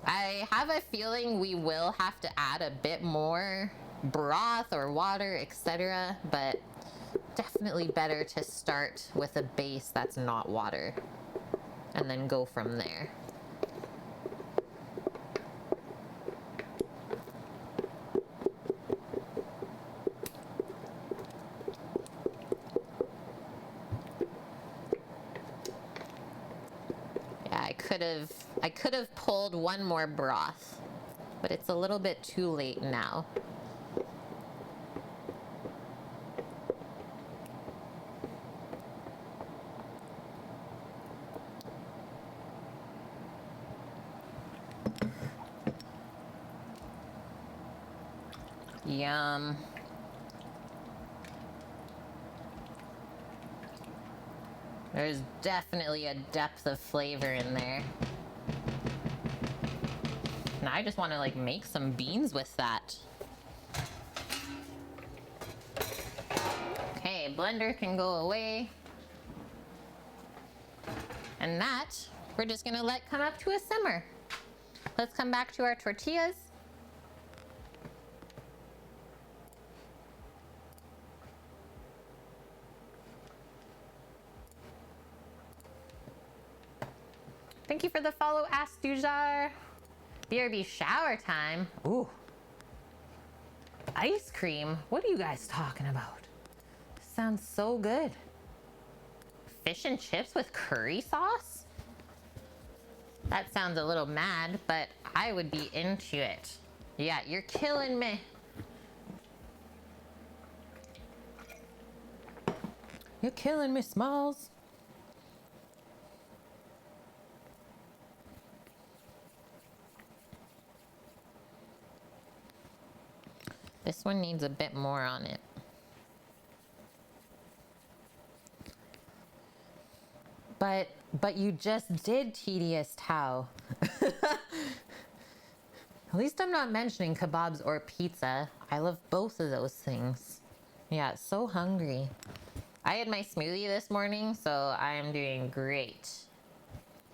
Speaker 1: I have a feeling we will have to add a bit more broth or water, etc. But definitely better to start with a base that's not water and then go from there. I could have pulled one more broth, but it's a little bit too late now. Yum. There's definitely a depth of flavor in there. Now I just want to like make some beans with that. Okay, blender can go away. And that, we're just gonna let come up to a simmer. Let's come back to our tortillas. Thank you for the follow, Astujar. BRB shower time. Ooh. Ice cream? What are you guys talking about? Sounds so good. Fish and chips with curry sauce? That sounds a little mad, but I would be into it. Yeah, you're killing me. You're killing me, Smalls. This one needs a bit more on it. But you just did, Tedious Tao. At least I'm not mentioning kebabs or pizza. I love both of those things. Yeah, so hungry. I had my smoothie this morning, so I am doing great.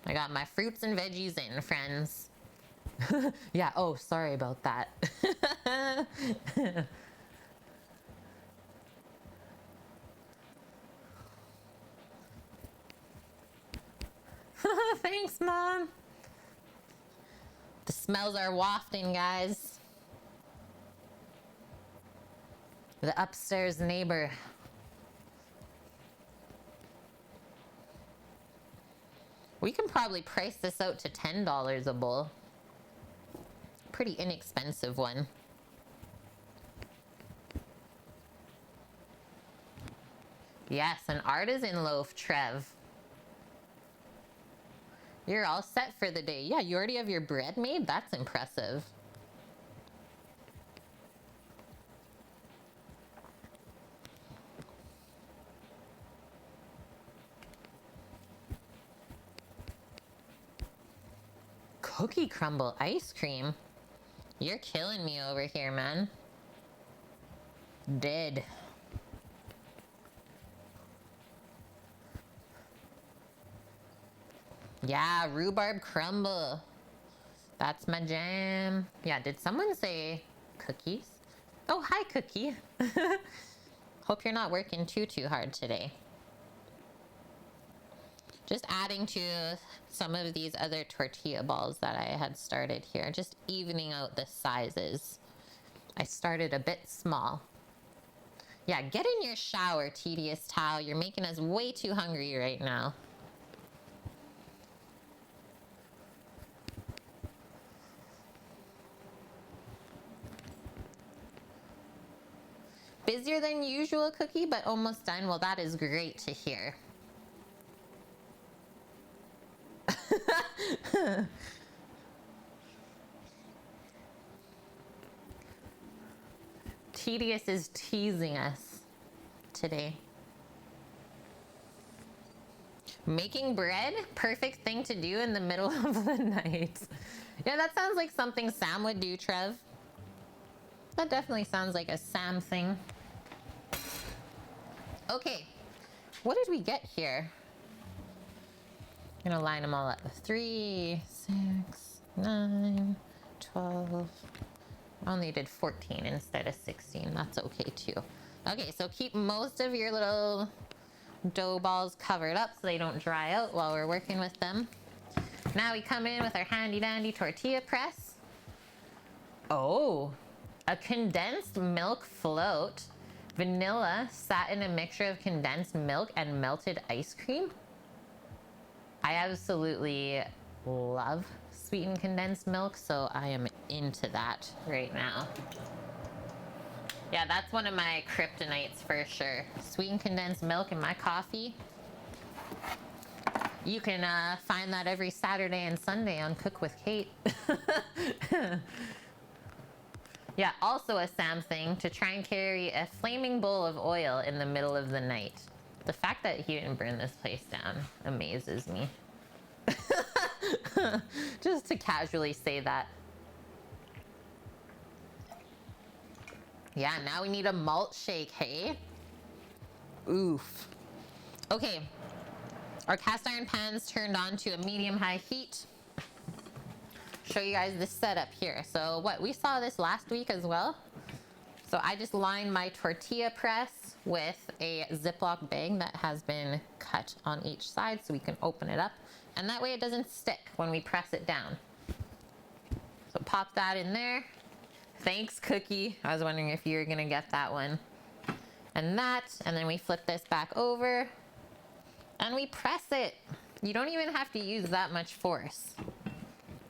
Speaker 1: I got my fruits and veggies in, friends. Yeah, oh, sorry about that. Thanks, Mom. The smells are wafting, guys. The upstairs neighbor. We can probably price this out to $10 a bowl. Pretty inexpensive one. Yes, an artisan loaf, Trev. You're all set for the day. Yeah, you already have your bread made? That's impressive. Cookie crumble ice cream? You're killing me over here, man. Dead. Yeah, rhubarb crumble. That's my jam. Yeah, did someone say cookies? Oh, hi, Cookie. Hope you're not working too hard today. Just adding to some of these other tortilla balls that I had started here. Just evening out the sizes. I started a bit small. Yeah, get in your shower, tedious towel. You're making us way too hungry right now. Busier than usual, Cookie, but almost done. Well, that is great to hear. Tedious is teasing us today. Making bread? Perfect thing to do in the middle of the night. Yeah, that sounds like something Sam would do, Trev. That definitely sounds like a Sam thing. Okay, what did we get here? I'm gonna line them all up. 3, 6, 9, 12. I only did 14 instead of 16. That's okay too. Okay, so keep most of your little dough balls covered up so they don't dry out while we're working with them. Now we come in with our handy dandy tortilla press. Oh, a condensed milk float. Vanilla sat in a mixture of condensed milk and melted ice cream. I absolutely love sweetened condensed milk, so I am into that right now. Yeah, that's one of my kryptonites for sure. Sweetened condensed milk in my coffee. You can find that every Saturday and Sunday on Cook with Kate. Yeah, also a Sam thing, to try and carry a flaming bowl of oil in the middle of the night. The fact that he didn't burn this place down amazes me. Just to casually say that. Yeah, now we need a malt shake, hey? Oof. Okay, our cast iron pan's turned on to a medium-high heat. Show you guys this setup here. So what, we saw this last week as well. So I just lined my tortilla press with a Ziploc bag that has been cut on each side so we can open it up. And that way it doesn't stick when we press it down. So pop that in there. Thanks, Cookie. I was wondering if you were gonna get that one. And that, and then we flip this back over and we press it. You don't even have to use that much force.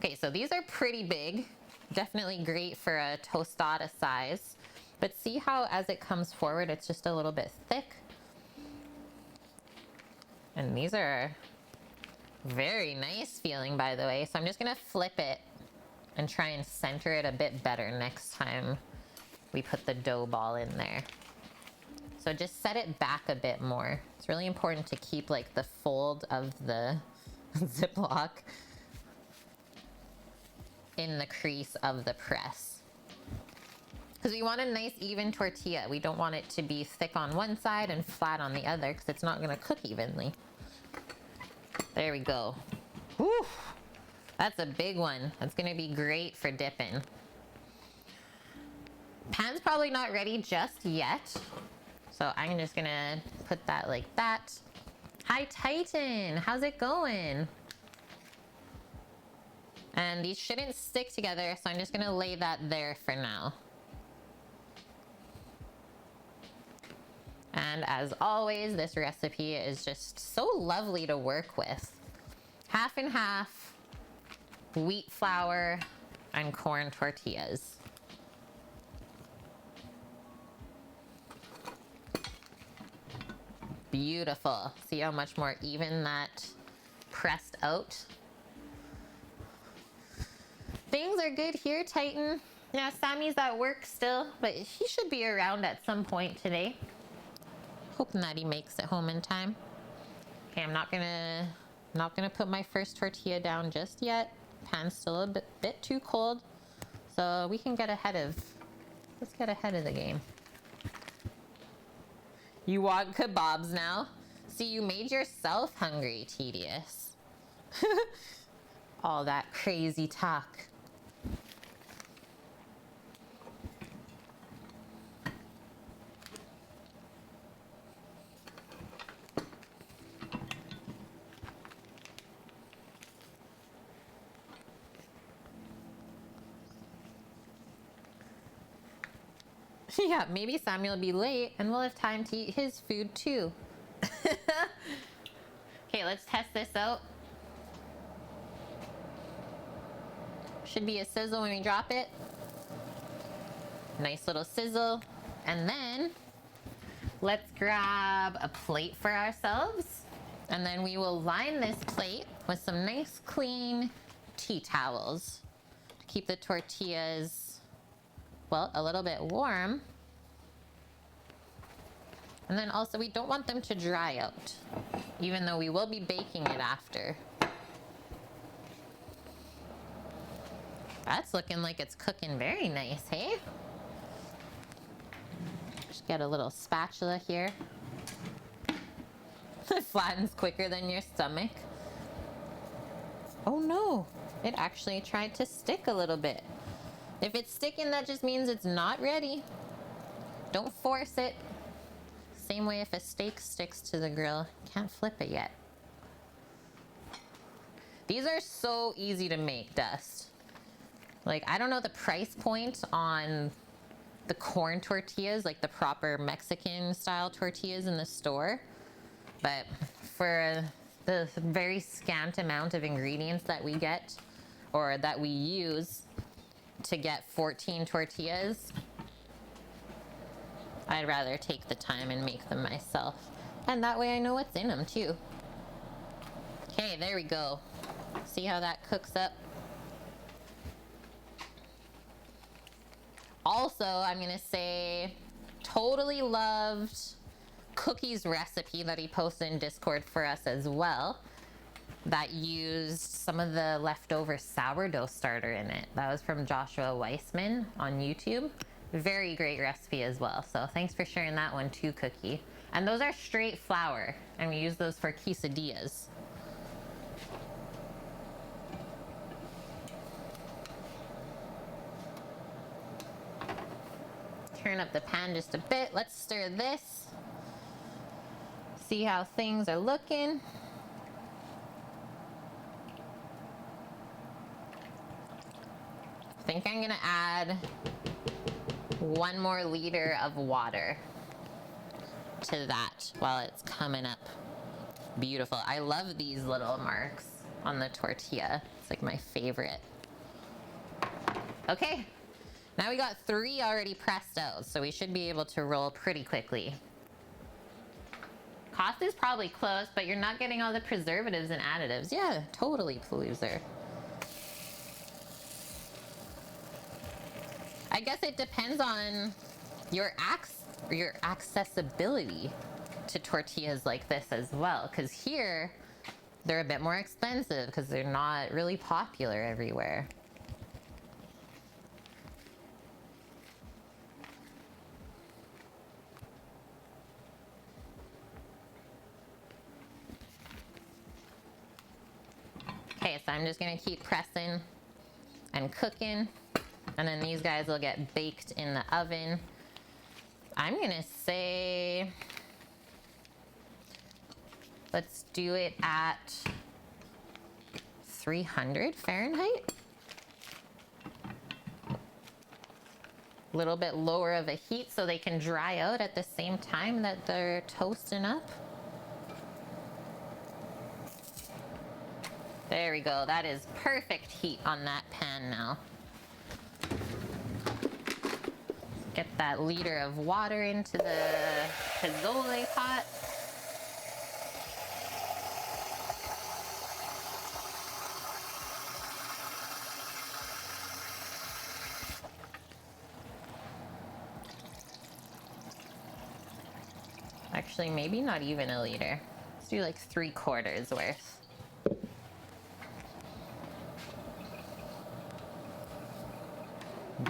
Speaker 1: Okay, so these are pretty big. Definitely great for a tostada size. But see how as it comes forward, it's just a little bit thick? And these are very nice feeling, by the way. So I'm just gonna flip it and try and center it a bit better next time we put the dough ball in there. So just set it back a bit more. It's really important to keep like the fold of the Ziploc in the crease of the press. because we want a nice even tortilla. We don't want it to be thick on one side and flat on the other because it's not going to cook evenly. There we go. Whew. That's a big one. That's going to be great for dipping. Pan's probably not ready just yet. So I'm just going to put that like that. Hi, Titan. How's it going? And these shouldn't stick together, so I'm just going to lay that there for now. And as always, this recipe is just so lovely to work with. Half and half wheat flour and corn tortillas. Beautiful. See how much more even that pressed out? Things are good here, Titan. Now, Sammy's at work still, but he should be around at some point today. Hoping that he makes it home in time. Okay, I'm not gonna put my first tortilla down just yet. Pan's still a bit too cold, so we can get ahead of. Let's get ahead of the game. You want kebabs now? See, you made yourself hungry, Tedious. All that crazy talk. Yeah, maybe Samuel will be late and we'll have time to eat his food too. Okay, let's test this out. Should be a sizzle when we drop it. Nice little sizzle. And then let's grab a plate for ourselves. And then we will line this plate with some nice clean tea towels to keep the tortillas, well, a little bit warm. And then also we don't want them to dry out, even though we will be baking it after. That's looking like it's cooking very nice, hey? Just get a little spatula here. It flattens quicker than your stomach. Oh no, it actually tried to stick a little bit. If it's sticking, that just means it's not ready. Don't force it. Same way if a steak sticks to the grill, can't flip it yet. These are so easy to make, Dust. Like, I don't know the price point on the corn tortillas, like the proper Mexican style tortillas in the store. But for the very scant amount of ingredients that we get, or that we use to get 14 tortillas, I'd rather take the time and make them myself. And that way I know what's in them too. Okay, there we go. See how that cooks up? Also, I'm gonna say, totally loved Cookie's recipe that he posted in Discord for us as well, that used some of the leftover sourdough starter in it. That was from Joshua Weissman on YouTube. Very great recipe as well. So thanks for sharing that one too, Cookie. And those are straight flour, and we use those for quesadillas. Turn up the pan just a bit. Let's stir this. See how things are looking. I think I'm gonna add 1 more liter of water to that while it's coming up. Beautiful. I love these little marks on the tortilla. It's like my favorite. Okay, now we got 3 already pressed out, so we should be able to roll pretty quickly. Cost is probably close, but you're not getting all the preservatives and additives. Yeah, totally, Paloozer. I guess it depends on your accessibility to tortillas like this as well, because here they're a bit more expensive because they're not really popular everywhere. Okay, so I'm just gonna keep pressing and cooking, and then these guys will get baked in the oven. I'm gonna say, let's do it at 300 Fahrenheit. A little bit lower of a heat so they can dry out at the same time that they're toasting up. There we go. That is perfect heat on that pan now. Get that liter of water into the Posole pot. Actually, maybe not even a liter. Let's do like 3/4 worth.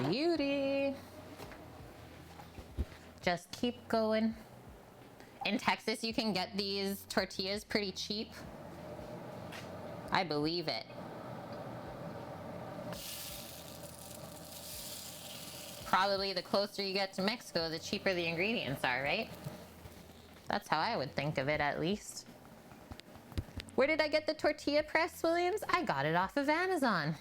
Speaker 1: Beauty. Just keep going. In Texas, you can get these tortillas pretty cheap. I believe it. Probably the closer you get to Mexico, the cheaper the ingredients are, right? That's how I would think of it, at least. Where did I get the tortilla press, Williams? I got it off of Amazon.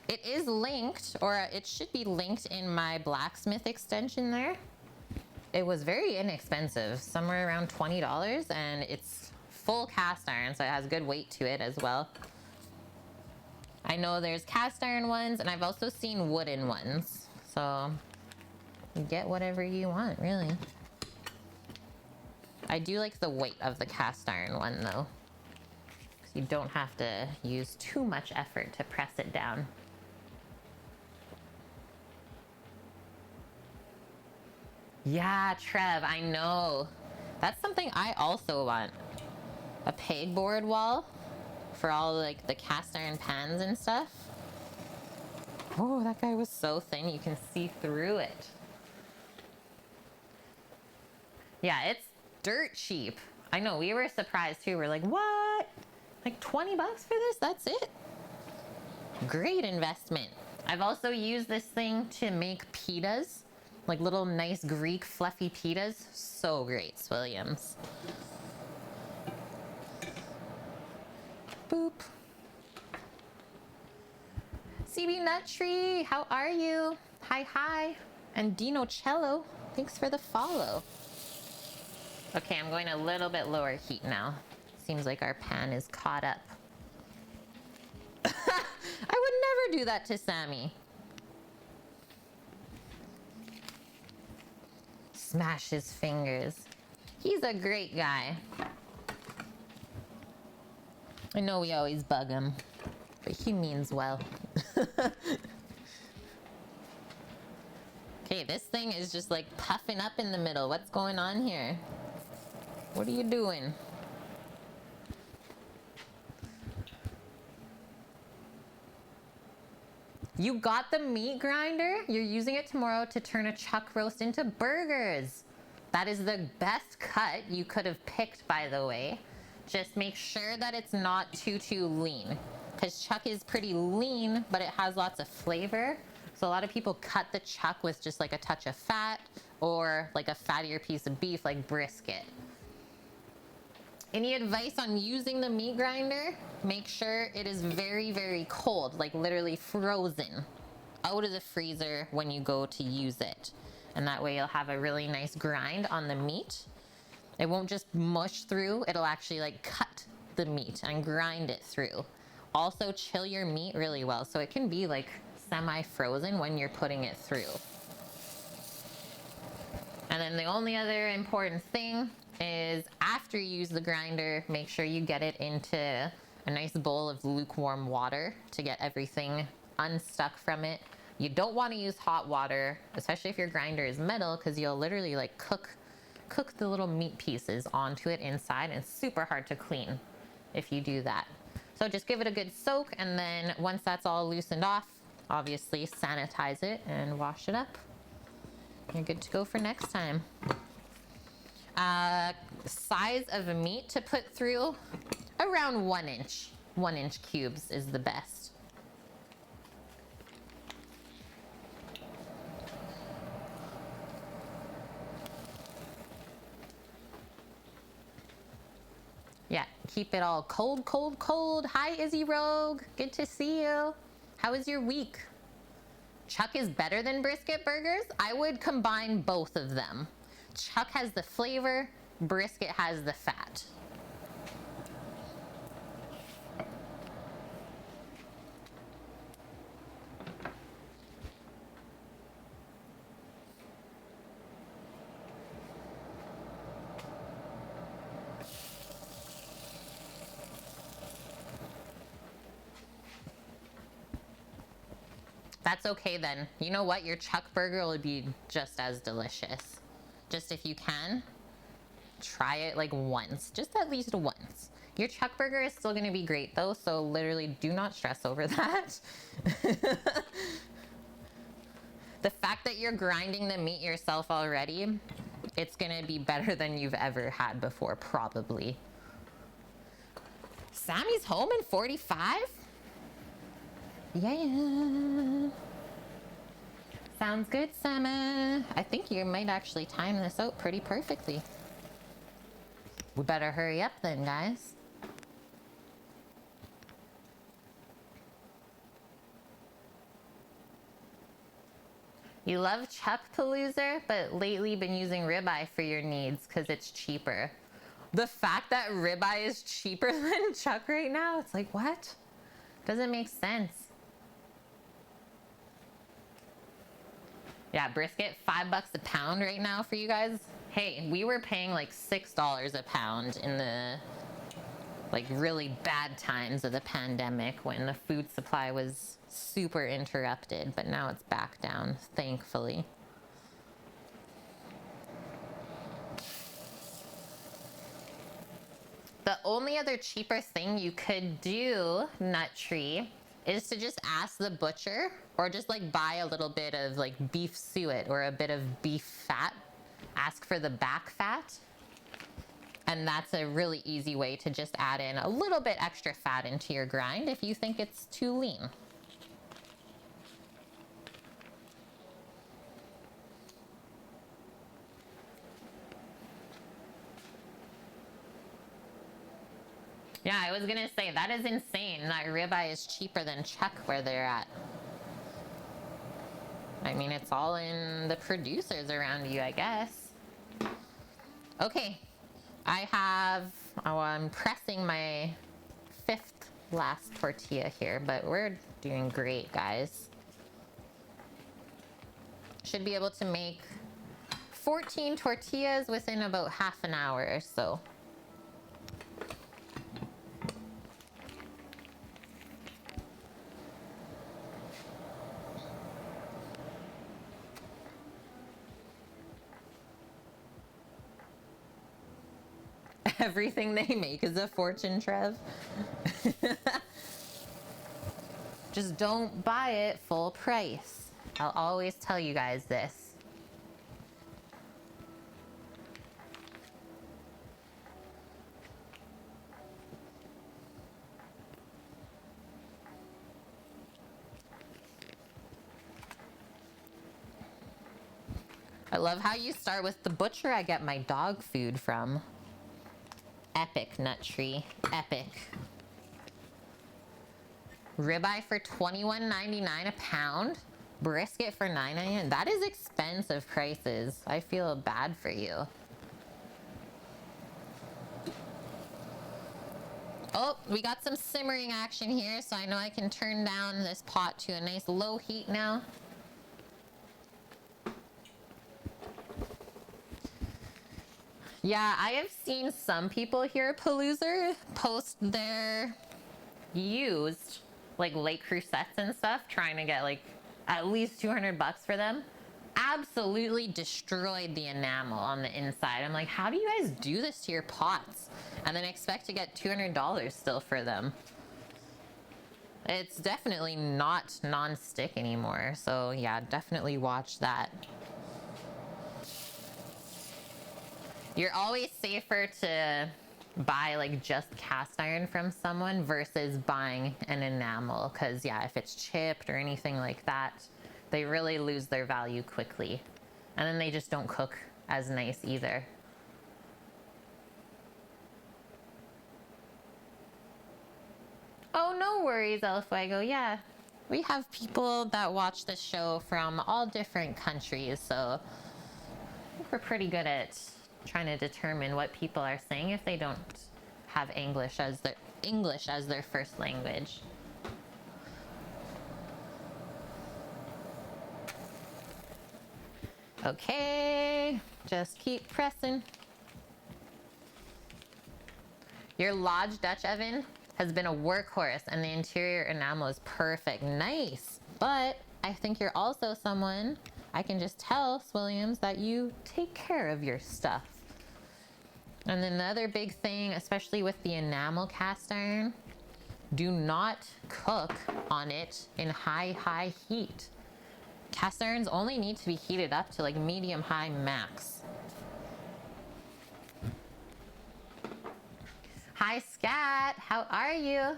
Speaker 1: It is linked, or it should be linked in my blacksmith extension there. It was very inexpensive, somewhere around $20, and it's full cast iron, so it has good weight to it as well. I know there's cast iron ones, and I've also seen wooden ones. So you get whatever you want, really. I do like the weight of the cast iron one, though, because you don't have to use too much effort to press it down. Yeah, Trev, I know. That's something I also want. A pegboard wall for all like the cast iron pans and stuff. Oh, that guy was so thin you can see through it. Yeah, it's dirt cheap. I know, we were surprised too. We're like, what? Like 20 bucks for this? That's it? Great investment. I've also used this thing to make pitas. Like little nice Greek fluffy pitas. So great, Williams. Boop. CB Nut Tree, how are you? Hi, hi. And Dino Cello, thanks for the follow. Okay, I'm going a little bit lower heat now. Seems like our pan is caught up. I would never do that to Sammy. Smash his fingers. He's a great guy. I know we always bug him, but he means well. Okay, this thing is just like puffing up in the middle. What's going on here? What are you doing? You got the meat grinder? You're using it tomorrow to turn a chuck roast into burgers. That is the best cut you could have picked, by the way. Just make sure that it's not too lean, because chuck is pretty lean, but it has lots of flavor. So a lot of people cut the chuck with just like a touch of fat or like a fattier piece of beef like brisket. Any advice on using the meat grinder? Make sure it is very cold, like literally frozen, out of the freezer when you go to use it. And that way you'll have a really nice grind on the meat. It won't just mush through, it'll actually like cut the meat and grind it through. Also chill your meat really well, so it can be like semi-frozen when you're putting it through. And then the only other important thing is after you use the grinder, make sure you get it into a nice bowl of lukewarm water to get everything unstuck from it. You don't want to use hot water, especially if your grinder is metal, because you'll literally like cook the little meat pieces onto it inside, and it's super hard to clean if you do that. So just give it a good soak, and then once that's all loosened off, obviously sanitize it and wash it up. You're good to go for next time. Size of meat to put through, around 1 inch. 1-inch cubes is the best. Yeah, keep it all cold, cold, cold. Hi, Izzy Rogue. Good to see you. How was your week? Chuck is better than brisket burgers? I would combine both of them. Chuck has the flavor, brisket has the fat. That's okay then. You know what? Your Chuck burger will be just as delicious. Just if you can, try it like once. Just at least once. Your Chuck burger is still gonna be great though, so literally do not stress over that. The fact that you're grinding the meat yourself already, it's gonna be better than you've ever had before, probably. Sammy's home in 45? Yeah. Sounds good, Sammy. I think you might actually time this out pretty perfectly. We better hurry up then, guys. You love Chuck Palooza, but lately been using ribeye for your needs because it's cheaper. The fact that ribeye is cheaper than Chuck right now, it's like, what? Doesn't make sense. Yeah, brisket, $5 a pound right now for you guys. Hey, we were paying like $6 a pound in the like really bad times of the pandemic when the food supply was super interrupted, but now it's back down, thankfully. The only other cheaper thing you could do, Nut Tree, is to just ask the butcher or just like buy a little bit of like beef suet or a bit of beef fat. Ask for the back fat. And that's a really easy way to just add in a little bit extra fat into your grind if you think it's too lean. Yeah, I was gonna say, that is insane. That ribeye is cheaper than Chuck where they're at. I mean, it's all in the producers around you, I guess. Okay, I'm pressing my 5th last tortilla here, but we're doing great, guys. Should be able to make 14 tortillas within about half an hour or so. Everything they make is a fortune, Trev. Just don't buy it full price. I'll always tell you guys this. I love how you start with the butcher I get my dog food from. Epic, Nut Tree. Epic. Ribeye for $21.99 a pound. Brisket for $9.99. That is expensive prices. I feel bad for you. Oh, we got some simmering action here, so I know I can turn down this pot to a nice low heat now. Yeah, I have seen some people here, Palooza, post their used, like Le Crucettes and stuff, trying to get like at least $200 for them. Absolutely destroyed the enamel on the inside. I'm like, how do you guys do this to your pots? And then expect to get $200 still for them. It's definitely not non-stick anymore. So yeah, definitely watch that. You're always safer to buy like just cast iron from someone versus buying an enamel, because yeah, if it's chipped or anything like that, they really lose their value quickly, and then they just don't cook as nice either. Oh, no worries, El Fuego. Yeah, we have people that watch the show from all different countries, so I think we're pretty good at trying to determine what people are saying if they don't have English as their first language. Okay, just keep pressing. Your Lodge Dutch oven has been a workhorse and the interior enamel is perfect. Nice. But I think you're also someone, I can just tell, Williams, that you take care of your stuff. And then the other big thing, especially with the enamel cast iron, do not cook on it in high heat. Cast irons only need to be heated up to like medium high max. Hi Scat, how are you?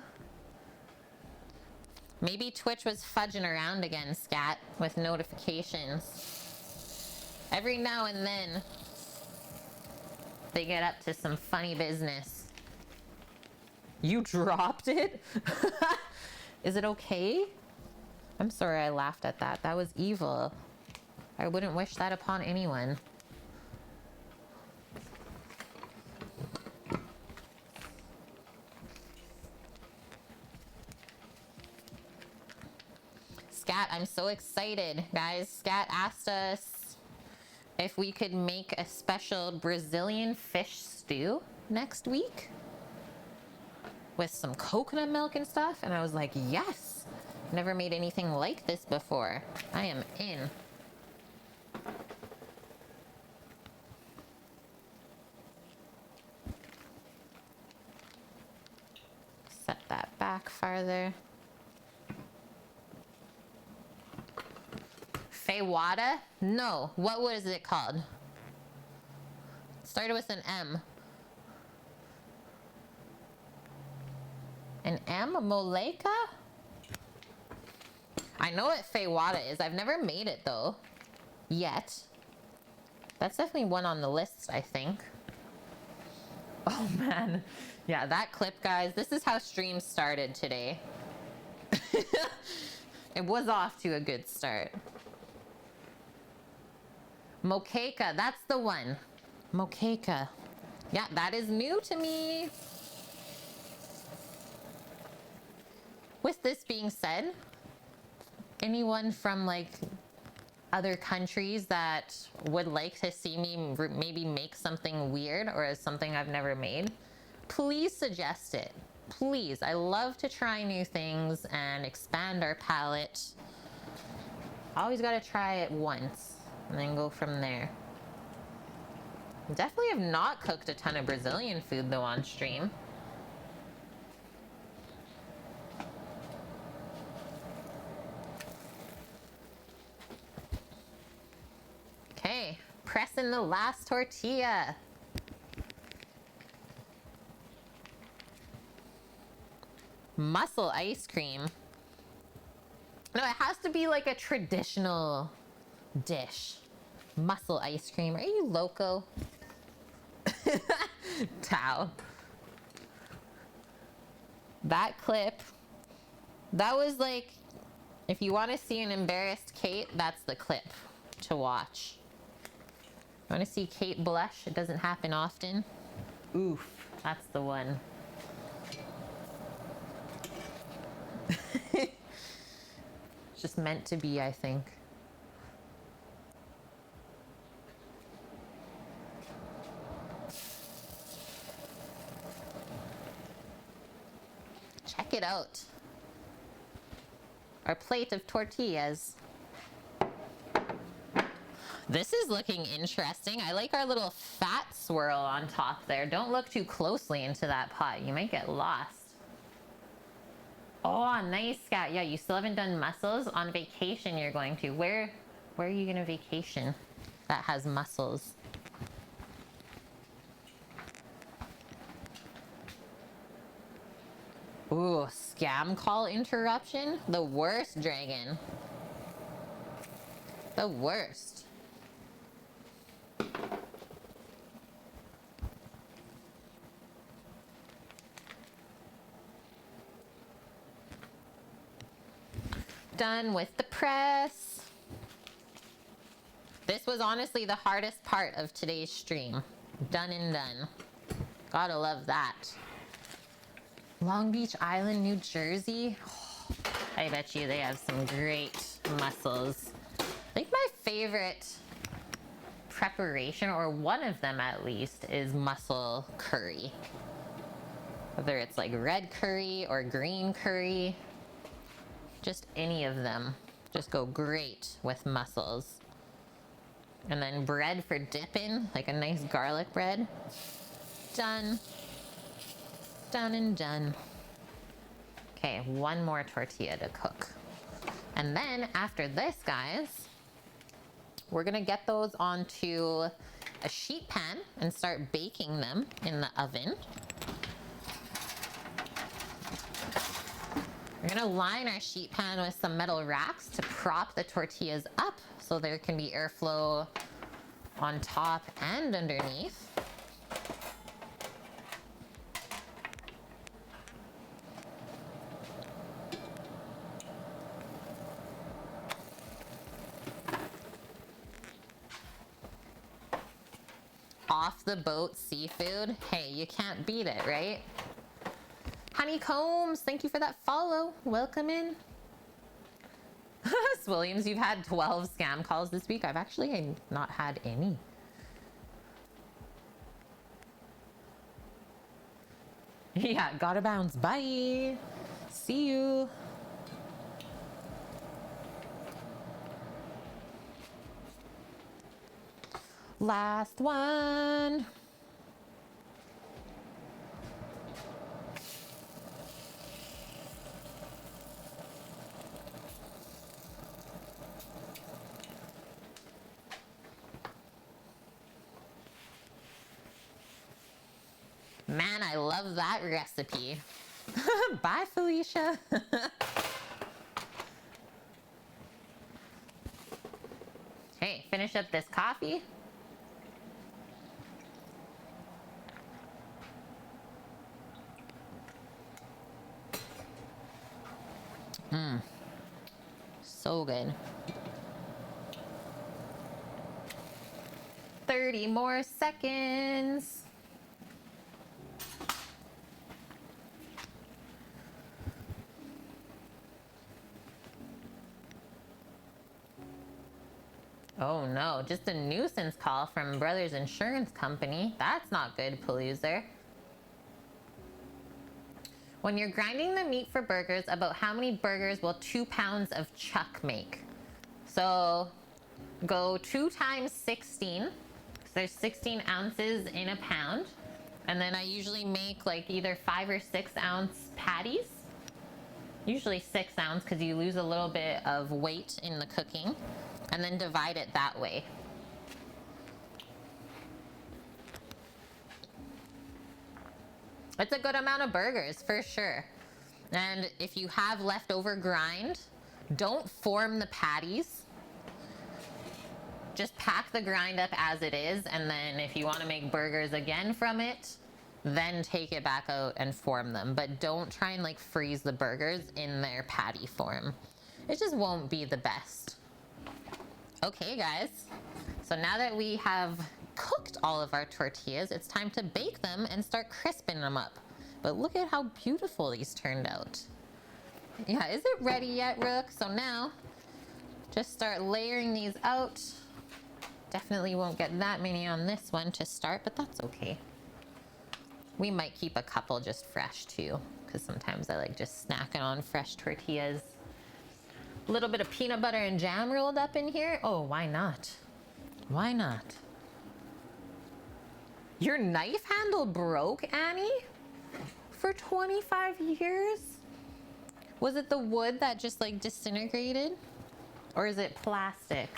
Speaker 1: Maybe Twitch was fudging around again, Scat, with notifications. Every now and then, they get up to some funny business. You dropped it? Is it okay? I'm sorry I laughed at that. That was evil. I wouldn't wish that upon anyone. Scat, I'm so excited, guys. Scat asked us if we could make a special Brazilian fish stew next week with some coconut milk and stuff, and I was like, yes. Never made anything like this before. I am in. Set that back farther. Feijoada? No. What was it called? It started with an M. An M? Moleca? I know what feijoada is. I've never made it though. Yet. That's definitely one on the list, I think. Oh man. Yeah, that clip, guys. This is how stream started today. It was off to a good start. Moqueca, that's the one. Moqueca. Yeah, that is new to me. With this being said, anyone from like other countries that would like to see me maybe make something weird or something I've never made, please suggest it. Please. I love to try new things and expand our palate. Always got to try it once and then go from there. Definitely have not cooked a ton of Brazilian food though on stream. Okay, pressing the last tortilla. Mussel ice cream. No, it has to be like a traditional dish. Mussel ice cream. Are you loco? Tao. That clip, that was like, if you want to see an embarrassed Kate, that's the clip to watch. Want to see Kate blush? It doesn't happen often. Oof, that's the one. It's just meant to be, I think. Check it out. Our plate of tortillas. This is looking interesting. I like our little fat swirl on top there. Don't look too closely into that pot. You might get lost. Oh, nice, Scat. Yeah, you still haven't done mussels. On vacation you're going to. Where are you going to vacation that has mussels? Ooh, scam call interruption? The worst, Dragon. The worst. Done with the press. This was honestly the hardest part of today's stream. Done and done. Gotta love that. Long Beach Island, New Jersey. Oh, I bet you they have some great mussels. I think my favorite preparation, or one of them at least, is mussel curry. Whether it's like red curry or green curry, just any of them just go great with mussels. And then bread for dipping, like a nice garlic bread. Done. Done and done. Okay, one more tortilla to cook. And then after this, guys, we're gonna get those onto a sheet pan and start baking them in the oven. We're gonna line our sheet pan with some metal racks to prop the tortillas up so there can be airflow on top and underneath. Off the boat seafood. Hey, you can't beat it, right? Honeycombs, thank you for that follow. Welcome in. Williams, you've had 12 scam calls this week. I've actually not had any. Yeah, gotta bounce. Bye. See you. Last one. Man, I love that recipe. Bye, Felicia. Hey, finish up this coffee. So good. 30 more seconds. Oh no, just a nuisance call from Brothers Insurance Company. That's not good, Paloozer. When you're grinding the meat for burgers, about how many burgers will 2 pounds of chuck make? So go 2 times 16. So there's 16 ounces in a pound. And then I usually make like either 5 or 6 ounce patties. Usually 6 ounce because you lose a little bit of weight in the cooking. And then divide it that way. It's a good amount of burgers for sure. And if you have leftover grind, don't form the patties. Just pack the grind up as it is, and then if you want to make burgers again from it, then take it back out and form them. But don't try and like freeze the burgers in their patty form. It just won't be the best. Okay, guys. So now that we have cooked all of our tortillas, it's time to bake them and start crisping them up. But look at how beautiful these turned out. Yeah, is it ready yet, Rook? So now, just start layering these out. Definitely won't get that many on this one to start, but that's okay. We might keep a couple just fresh too, because sometimes I like just snacking on fresh tortillas. A little bit of peanut butter and jam rolled up in here. Oh, why not? Why not? Your knife handle broke, Annie? For 25 years? Was it the wood that just like disintegrated? Or is it plastic?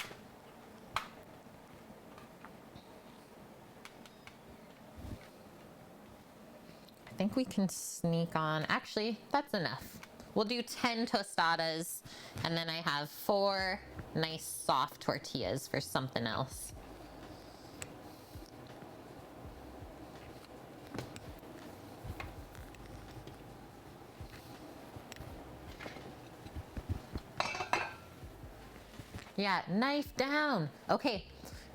Speaker 1: I think we can sneak on. Actually, that's enough. We'll do 10 tostadas, and then I have 4 nice soft tortillas for something else. Yeah, knife down. Okay,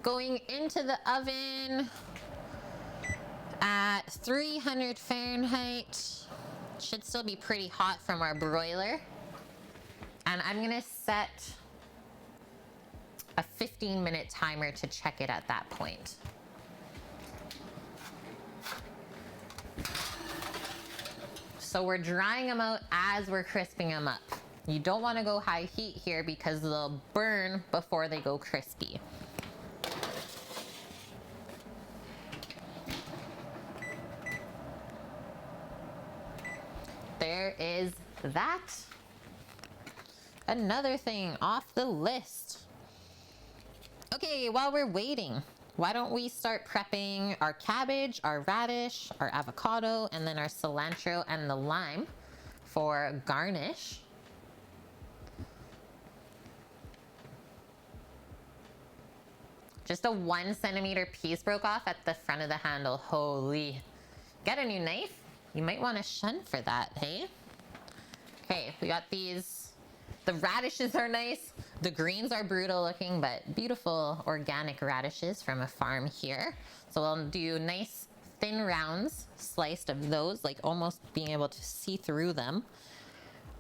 Speaker 1: going into the oven at 300 Fahrenheit. Should still be pretty hot from our broiler. And I'm gonna set a 15-minute timer to check it at that point. So we're drying them out as we're crisping them up. You don't want to go high heat here because they'll burn before they go crispy. There is that. Another thing off the list. Okay, while we're waiting, why don't we start prepping our cabbage, our radish, our avocado, and then our cilantro and the lime for garnish. Just a 1 centimeter piece broke off at the front of the handle. Holy. Get a new knife? You might want to shun for that, hey? Okay, we got these. The radishes are nice. The greens are brutal looking, but beautiful organic radishes from a farm here. So we'll do nice thin rounds sliced of those, like almost being able to see through them.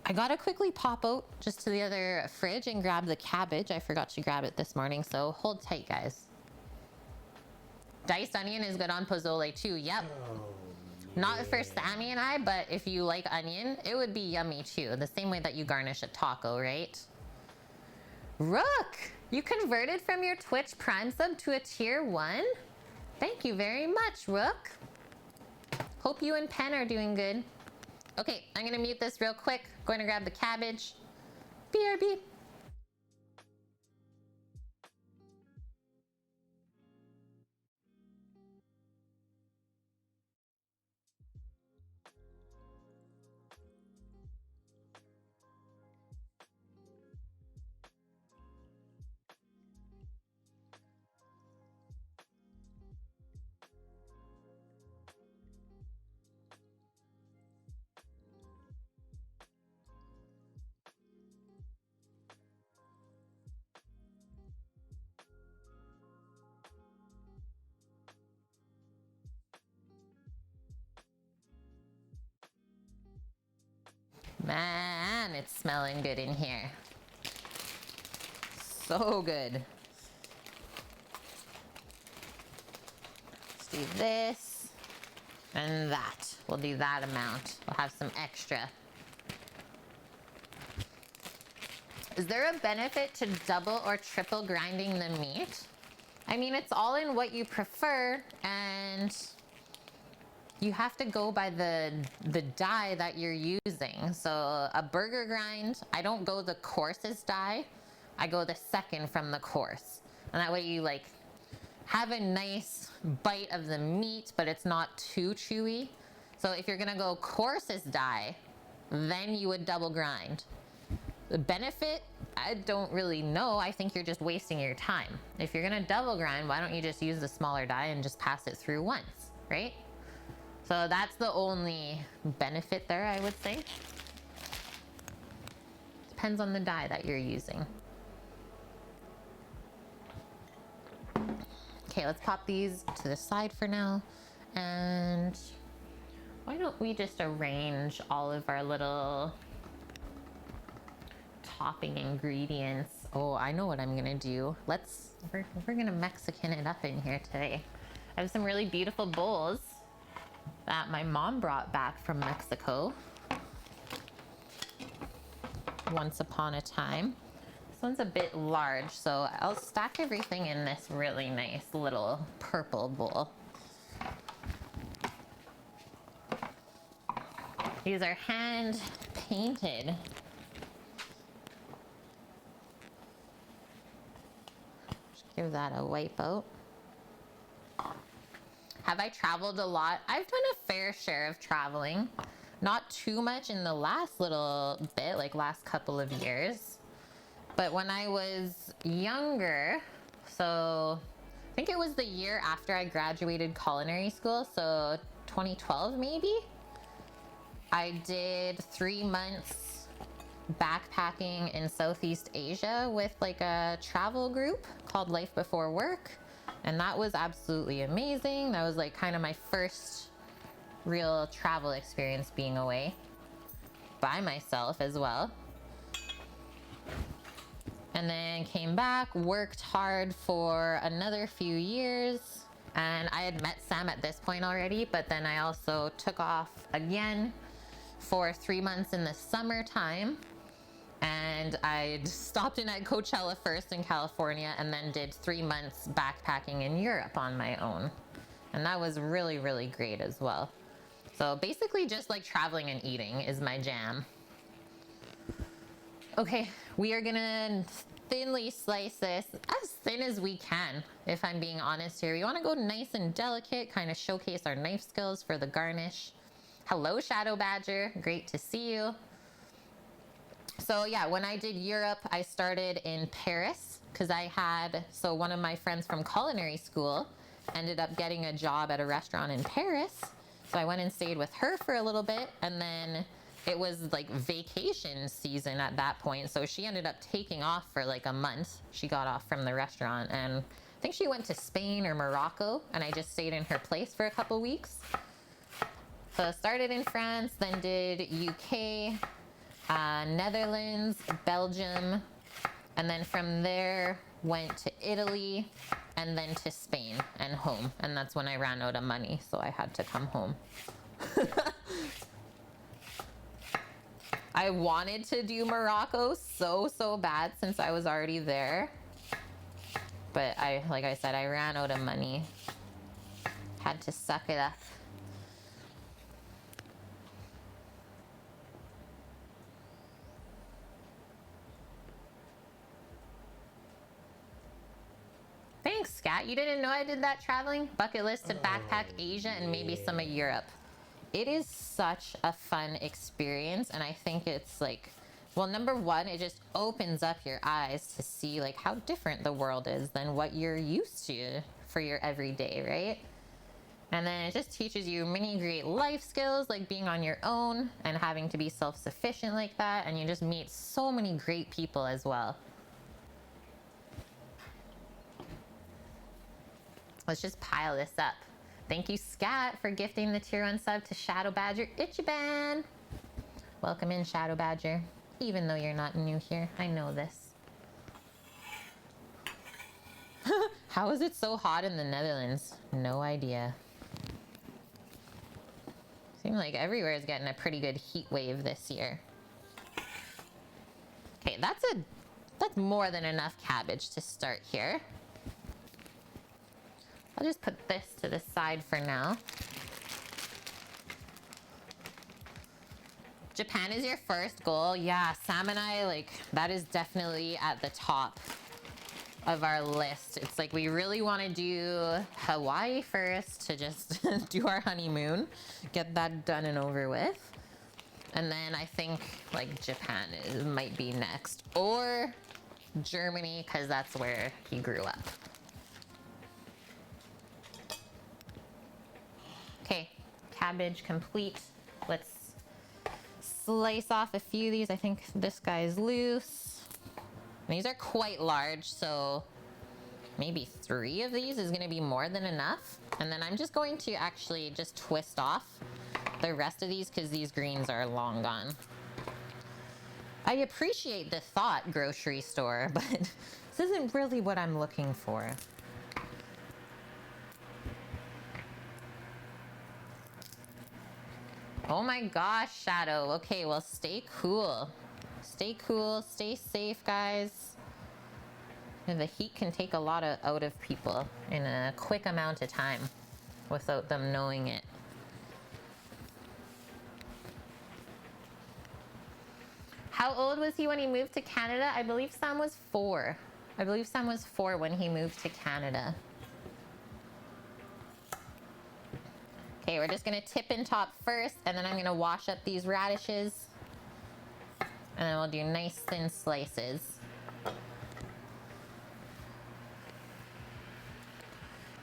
Speaker 1: I gotta quickly pop out just to the other fridge and grab the cabbage. I forgot to grab it this morning, so hold tight, guys. Diced onion is good on pozole too, yep. Not for Sammy and I, but if you like onion, it would be yummy too. The same way that you garnish a taco, right? Rook, you converted from your Twitch Prime sub to a tier 1? Thank you very much, Rook. Hope you and Pen are doing good. Okay, I'm gonna mute this real quick. Going to grab the cabbage. BRB. Man, it's smelling good in here. So good. Let's do this and that. We'll do that amount. We'll have some extra. Is there a benefit to double or triple grinding the meat? I mean, it's all in what you prefer, and you have to go by the die that you're using. So a burger grind, I don't go the coarsest die. I go the second from the coarse. And that way you like have a nice bite of the meat, but it's not too chewy. So if you're gonna go coarsest die, then you would double grind. The benefit, I don't really know. I think you're just wasting your time. If you're gonna double grind, why don't you just use the smaller die and just pass it through once, right? So that's the only benefit there, I would say. Depends on the die that you're using. Okay, let's pop these to the side for now. And why don't we just arrange all of our little topping ingredients? Oh, I know what I'm gonna do. We're gonna Mexican it up in here today. I have some really beautiful bowls that my mom brought back from Mexico once upon a time. This one's a bit large, so I'll stack everything in this really nice little purple bowl. These are hand painted. Just give that a wipe out. Have I traveled a lot? I've done a fair share of traveling. Not too much in the last little bit, like last couple of years. But when I was younger, so I think it was the year after I graduated culinary school, so 2012 maybe, I did 3 months backpacking in Southeast Asia with like a travel group called Life Before Work. And that was absolutely amazing. That was like kind of my first real travel experience, being away by myself as well. And then came back, worked hard for another few years. And I had met Sam at this point already, but then I also took off again for 3 months in the summertime. And I stopped in at Coachella first in California, and then did 3 months backpacking in Europe on my own. And that was really, really great as well. So basically just like traveling and eating is my jam. Okay, we are gonna thinly slice this as thin as we can, if I'm being honest here. We wanna go nice and delicate, kind of showcase our knife skills for the garnish. Hello, Shadow Badger, great to see you. So yeah, when I did Europe, I started in Paris because so one of my friends from culinary school ended up getting a job at a restaurant in Paris. So I went and stayed with her for a little bit, and then it was like vacation season at that point. So she ended up taking off for like a month. She got off from the restaurant, and I think she went to Spain or Morocco, and I just stayed in her place for a couple weeks. So I started in France, then did UK, Netherlands, Belgium, and then from there went to Italy, and then to Spain and home. And that's when I ran out of money, so I had to come home. I wanted to do Morocco so bad since I was already there. But like I said, I ran out of money. Had to suck it up. Thanks, Scat. You didn't know I did that traveling? Bucket list to backpack Asia and maybe some of Europe. It is such a fun experience, and I think it's like, well, number one, it just opens up your eyes to see like how different the world is than what you're used to for your everyday, right? And then it just teaches you many great life skills, like being on your own and having to be self-sufficient like that, and you just meet so many great people as well. Let's just pile this up. Thank you, Scat, for gifting the tier 1 sub to Shadow Badger Ichiban. Welcome in, Shadow Badger. Even though you're not new here, I know this. How is it so hot in the Netherlands? No idea. Seems like everywhere is getting a pretty good heat wave this year. Okay, that's more than enough cabbage to start here. I'll just put this to the side for now. Japan is your first goal. Yeah, Sam and I, like, that is definitely at the top of our list. It's like we really want to do Hawaii first to just do our honeymoon, get that done and over with. And then I think like Japan might be next, or Germany, because that's where he grew up. Okay, cabbage complete. Let's slice off a few of these. I think this guy's loose. These are quite large, so maybe 3 of these is gonna be more than enough. And then I'm just going to actually just twist off the rest of these because these greens are long gone. I appreciate the thought, grocery store, but this isn't really what I'm looking for. Oh my gosh, Shadow. Okay, well, stay cool. Stay cool, stay safe, guys. And the heat can take a lot out of people in a quick amount of time without them knowing it. How old was he when he moved to Canada? I believe Sam was 4. I believe Sam was 4 when he moved to Canada. Okay, we're just gonna tip and top first, and then I'm gonna wash up these radishes. And then we'll do nice thin slices.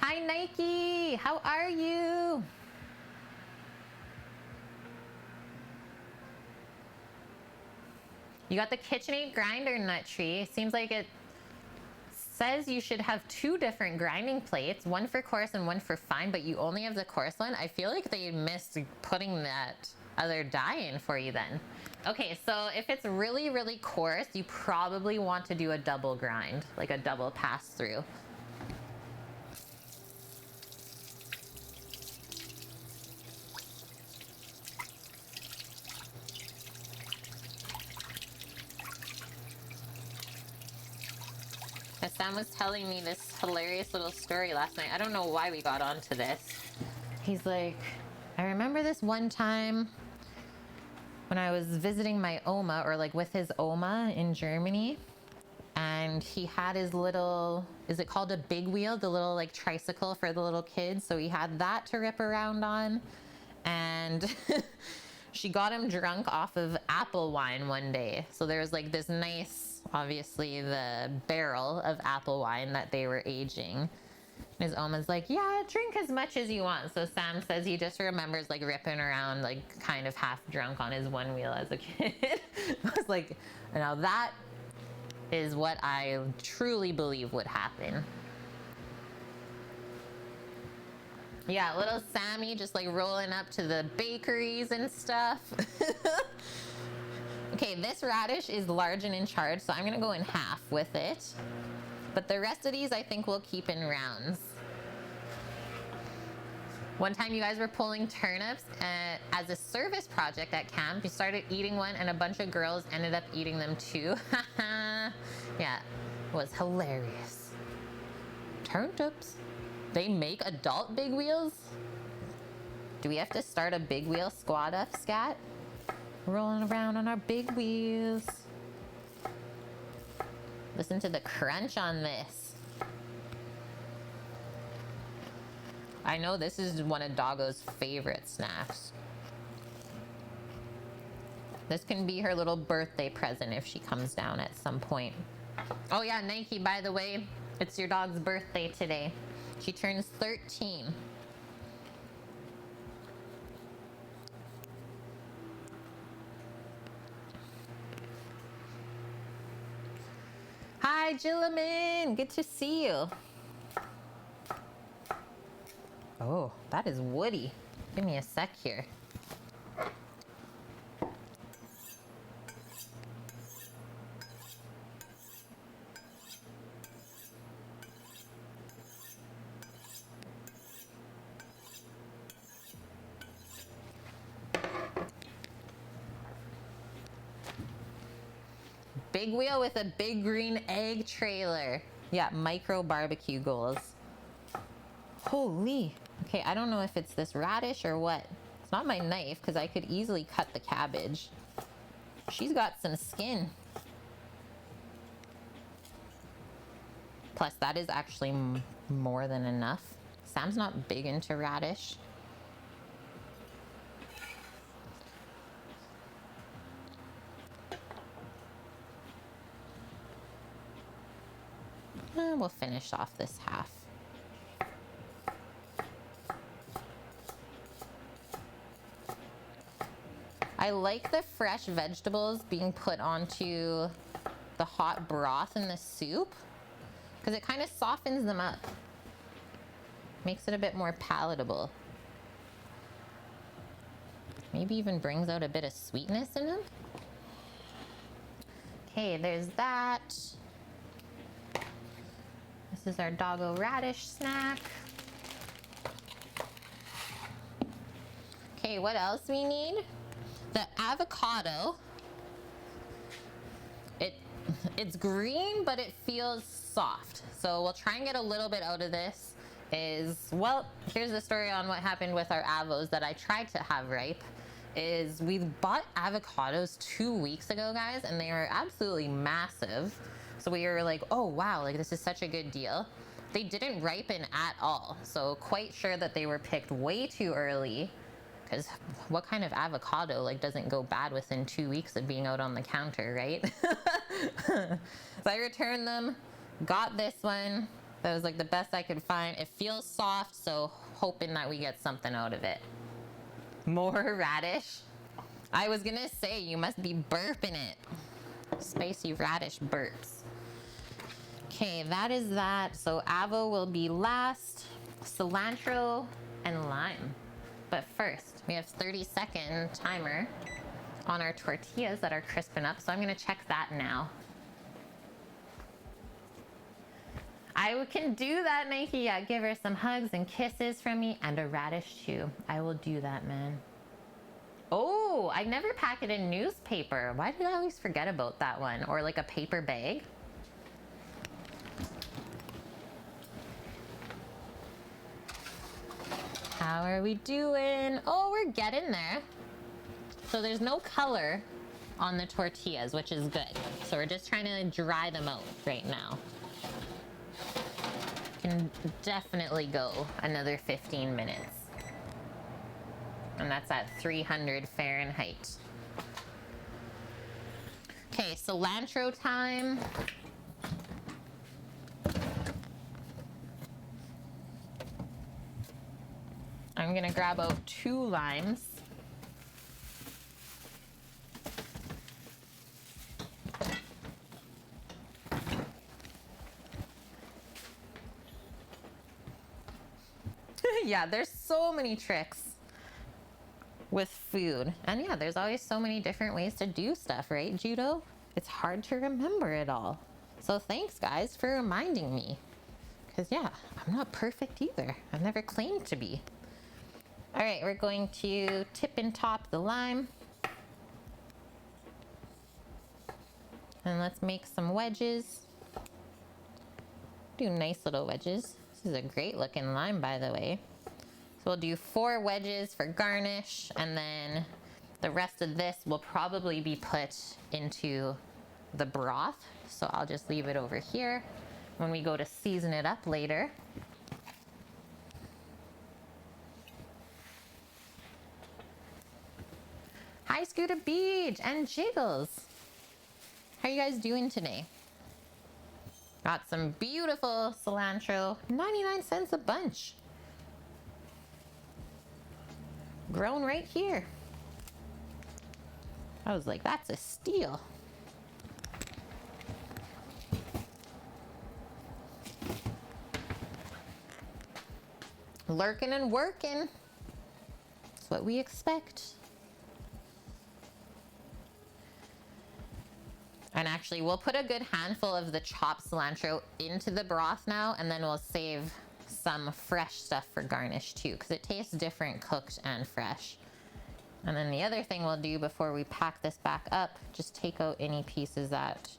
Speaker 1: Hi Nike, how are you? You got the KitchenAid grinder, Nut Tree. Seems like it says you should have 2 different grinding plates, one for coarse and one for fine, but you only have the coarse one. I feel like they missed putting that other dye in for you then. Okay, so if it's really, really coarse, you probably want to do a double grind, like a double pass through. Sam was telling me this hilarious little story last night. I don't know why we got onto this. He's like, I remember this one time when I was visiting my Oma, or like with his Oma in Germany, and he had his little, is it called a big wheel? The little like tricycle for the little kids. So he had that to rip around on. And she got him drunk off of apple wine one day. So there was like this nice, obviously the barrel of apple wine that they were aging. His Oma's like, yeah, drink as much as you want. So Sam says he just remembers like ripping around, like kind of half drunk on his one wheel as a kid. I was like, now that is what I truly believe would happen. Yeah, little Sammy just like rolling up to the bakeries and stuff. Okay, this radish is large and in charge, so I'm gonna go in half with it. But the rest of these I think we'll keep in rounds. One time you guys were pulling turnips as a service project at camp. You started eating one and a bunch of girls ended up eating them too. Yeah, it was hilarious. Turnips. They make adult big wheels? Do we have to start a big wheel squad up, scat? Rolling around on our big wheels. Listen to the crunch on this. I know this is one of Doggo's favorite snacks. This can be her little birthday present if she comes down at some point. Oh yeah, Nike, by the way, it's your dog's birthday today. She turns 13. Hi, Jillaman. Good to see you. Oh, that is woody. Give me a sec here. Big wheel with a big green egg trailer. Yeah, micro barbecue goals. Holy. Okay, I don't know if it's this radish or what. It's not my knife because I could easily cut the cabbage. She's got some skin. Plus, that is actually more than enough. Sam's not big into radish. We'll finish off this half. I like the fresh vegetables being put onto the hot broth in the soup because it kind of softens them up. Makes it a bit more palatable. Maybe even brings out a bit of sweetness in them. Okay, there's that. This is our doggo radish snack. Okay, what else we need? The avocado. It's green, but it feels soft. So we'll try and get a little bit out of this. Well, here's the story on what happened with our avos that I tried to have ripe. We bought avocados 2 weeks ago, guys, and they are absolutely massive. So we were like, oh wow, like this is such a good deal. they didn't ripen at all. So quite sure that they were picked way too early, because what kind of avocado like doesn't go bad within 2 weeks of being out on the counter, right? So I returned them, got this one. That was like the best I could find. It feels soft, so hoping that we get something out of it. More radish. I was gonna say, you must be burping it. Spicy radish burps. Okay, that is that. So avo will be last, cilantro and lime. But first, we have 30-second timer on our tortillas that are crisping up, so I'm gonna check that now. I can do that, Nike. Yeah, give her some hugs and kisses from me, and a radish too. I will do that, man. Oh, I never pack it in newspaper. Why did I always forget about that one? Or like a paper bag. How are we doing? Oh, we're getting there. So there's no color on the tortillas, which is good. So we're just trying to dry them out right now. Can definitely go another 15 minutes. And that's at 300 Fahrenheit. Okay, cilantro time. I'm gonna grab out 2 limes. Yeah, there's so many tricks with food. And yeah, there's always so many different ways to do stuff, right, Judo? It's hard to remember it all. So thanks, guys, for reminding me. Because yeah, I'm not perfect either. I've never claimed to be. All right, we're going to tip and top the lime. And let's make some wedges. Do nice little wedges. This is a great looking lime, by the way. So we'll do 4 wedges for garnish, and then the rest of this will probably be put into the broth. So I'll just leave it over here when we go to season it up later. Hi, Scooter Beach and Jiggles. How are you guys doing today? Got some beautiful cilantro, 99 cents a bunch. Grown right here. I was like, that's a steal. Lurking and working. That's what we expect. And actually, we'll put a good handful of the chopped cilantro into the broth now, and then we'll save some fresh stuff for garnish too, because it tastes different cooked and fresh. And then the other thing we'll do before we pack this back up, just take out any pieces that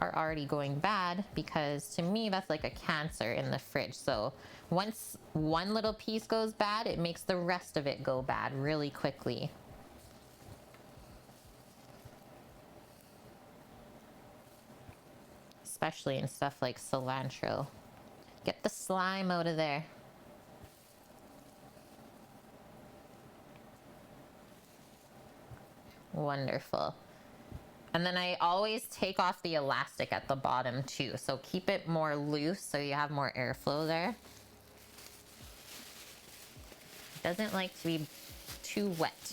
Speaker 1: are already going bad, because to me, that's like a cancer in the fridge. So once one little piece goes bad, it makes the rest of it go bad really quickly. Especially in stuff like cilantro. Get the slime out of there. Wonderful. And then I always take off the elastic at the bottom too. So keep it more loose so you have more airflow there. It doesn't like to be too wet.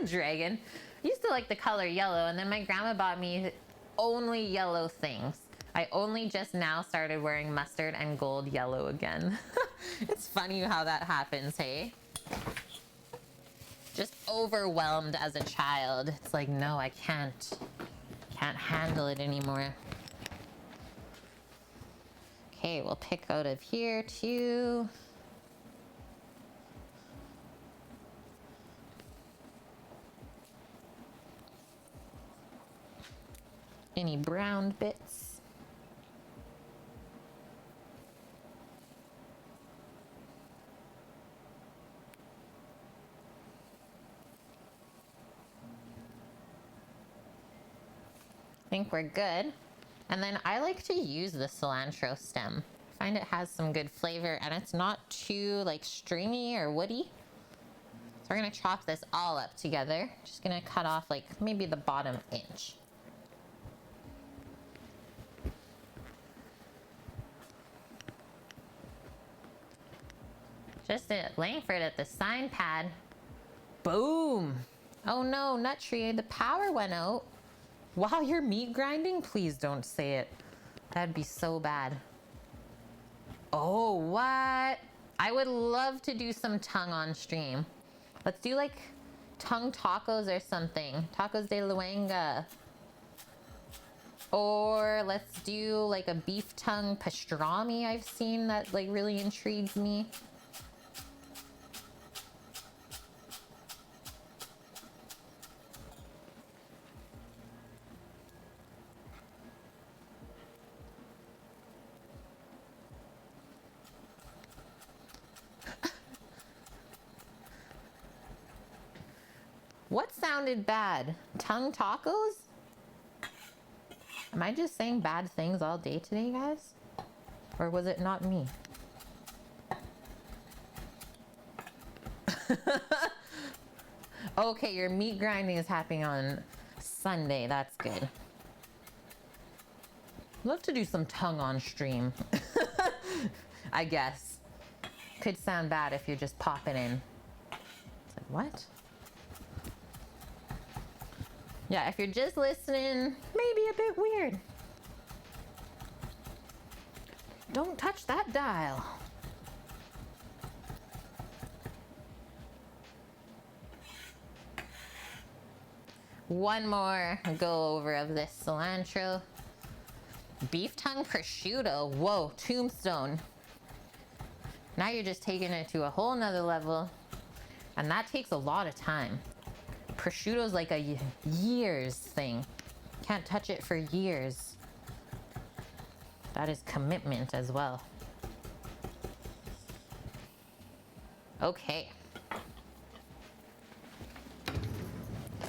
Speaker 1: Dragon. I used to like the color yellow, and then my grandma bought me only yellow things. I only just now started wearing mustard and gold yellow again. It's funny how that happens, hey? Just overwhelmed as a child. It's like, no, I can't handle it anymore. Okay, we'll pick out of here too. Any brown bits. I think we're good. And then I like to use the cilantro stem. I find it has some good flavor and it's not too like stringy or woody. So we're gonna chop this all up together. Just gonna cut off like maybe the bottom inch. Just laying for it at the sign pad. Boom! Oh no, nut tree, the power went out. While you're meat grinding? Please don't say it. That'd be so bad. Oh, what? I would love to do some tongue on stream. Let's do like tongue tacos or something. Tacos de luenga. Or let's do like a beef tongue pastrami I've seen that like really intrigues me. What sounded bad? Tongue tacos? Am I just saying bad things all day today, guys? Or was it not me? Okay, your meat grinding is happening on Sunday. That's good. Love to do some tongue on stream. I guess. Could sound bad if you're just popping in. It's like, what? Yeah, if you're just listening, maybe a bit weird. Don't touch that dial. One more go over of this cilantro. Beef tongue prosciutto. Whoa, tombstone. Now you're just taking it to a whole nother level. And that takes a lot of time. Prosciutto's like a years thing. Can't touch it for years. That is commitment as well. Okay.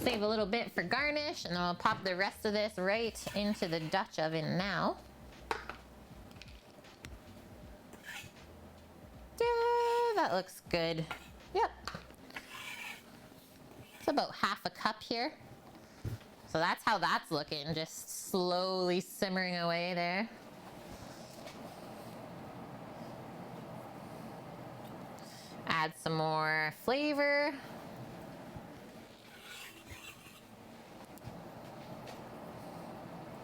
Speaker 1: Save a little bit for garnish and then I'll pop the rest of this right into the Dutch oven now. Yeah, that looks good. Yep. It's about half a cup here. So that's how that's looking, just slowly simmering away there. Add some more flavor.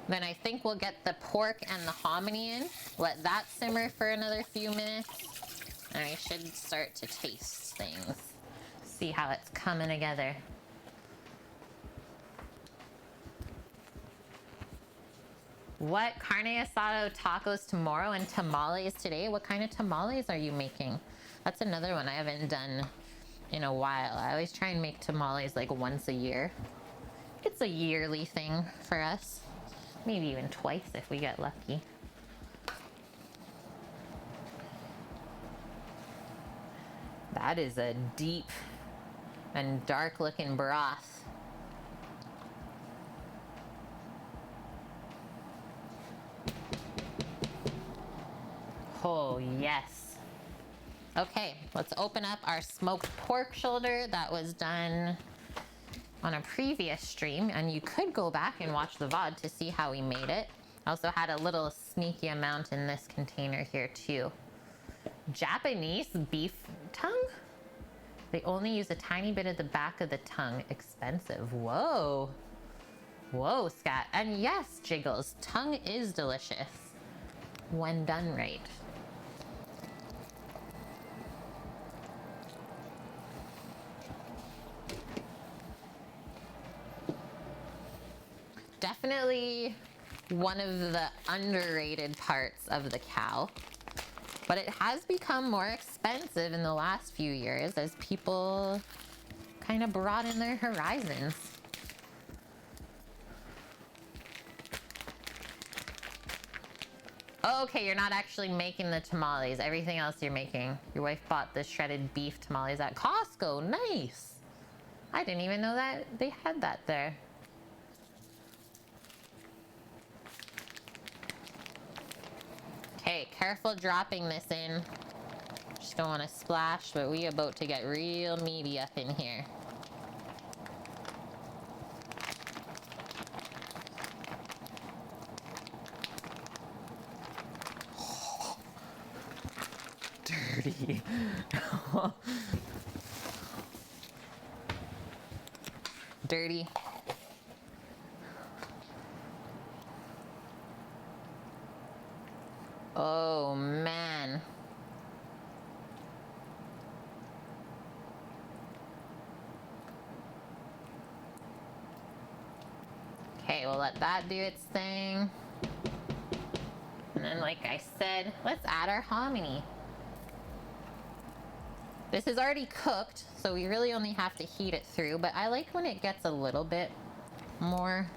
Speaker 1: Then I think we'll get the pork and the hominy in. Let that simmer for another few minutes. And I should start to taste things. See how it's coming together. What? Carne asado tacos tomorrow and tamales today? What kind of tamales are you making? That's another one I haven't done in a while. I always try and make tamales like once a year. It's a yearly thing for us. Maybe even twice if we get lucky. That is a deep and dark looking broth. Oh, yes. Okay, let's open up our smoked pork shoulder that was done on a previous stream, and you could go back and watch the VOD to see how we made it. I also had a little sneaky amount in this container here too. Japanese beef tongue? They only use a tiny bit of the back of the tongue. Expensive. Whoa. Whoa, Scat. And yes, Jiggles, tongue is delicious when done right. Definitely one of the underrated parts of the cow, but it has become more expensive in the last few years as people kind of broaden their horizons. Okay, you're not actually making the tamales. Everything else you're making. Your wife bought the shredded beef tamales at Costco. Nice. I didn't even know that they had that there. Okay, careful dropping this in. Just don't want to splash, but we about to get real meaty up in here. Dirty. Dirty. Oh man. Okay, we'll let that do its thing. And then, like I said, let's add our hominy. This is already cooked, so we really only have to heat it through, but I like when it gets a little bit more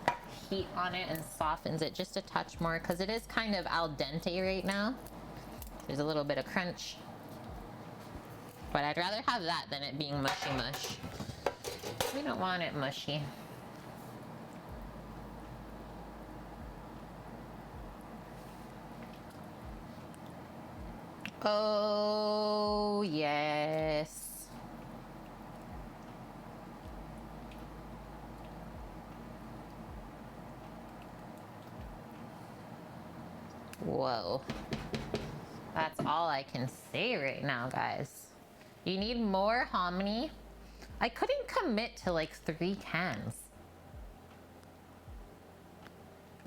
Speaker 1: heat on it and softens it just a touch more, because it is kind of al dente right now. There's a little bit of crunch. But I'd rather have that than it being mushy mush. We don't want it mushy. Oh, yes. Whoa. That's all I can say right now, guys. You need more hominy. I couldn't commit to like 3 cans.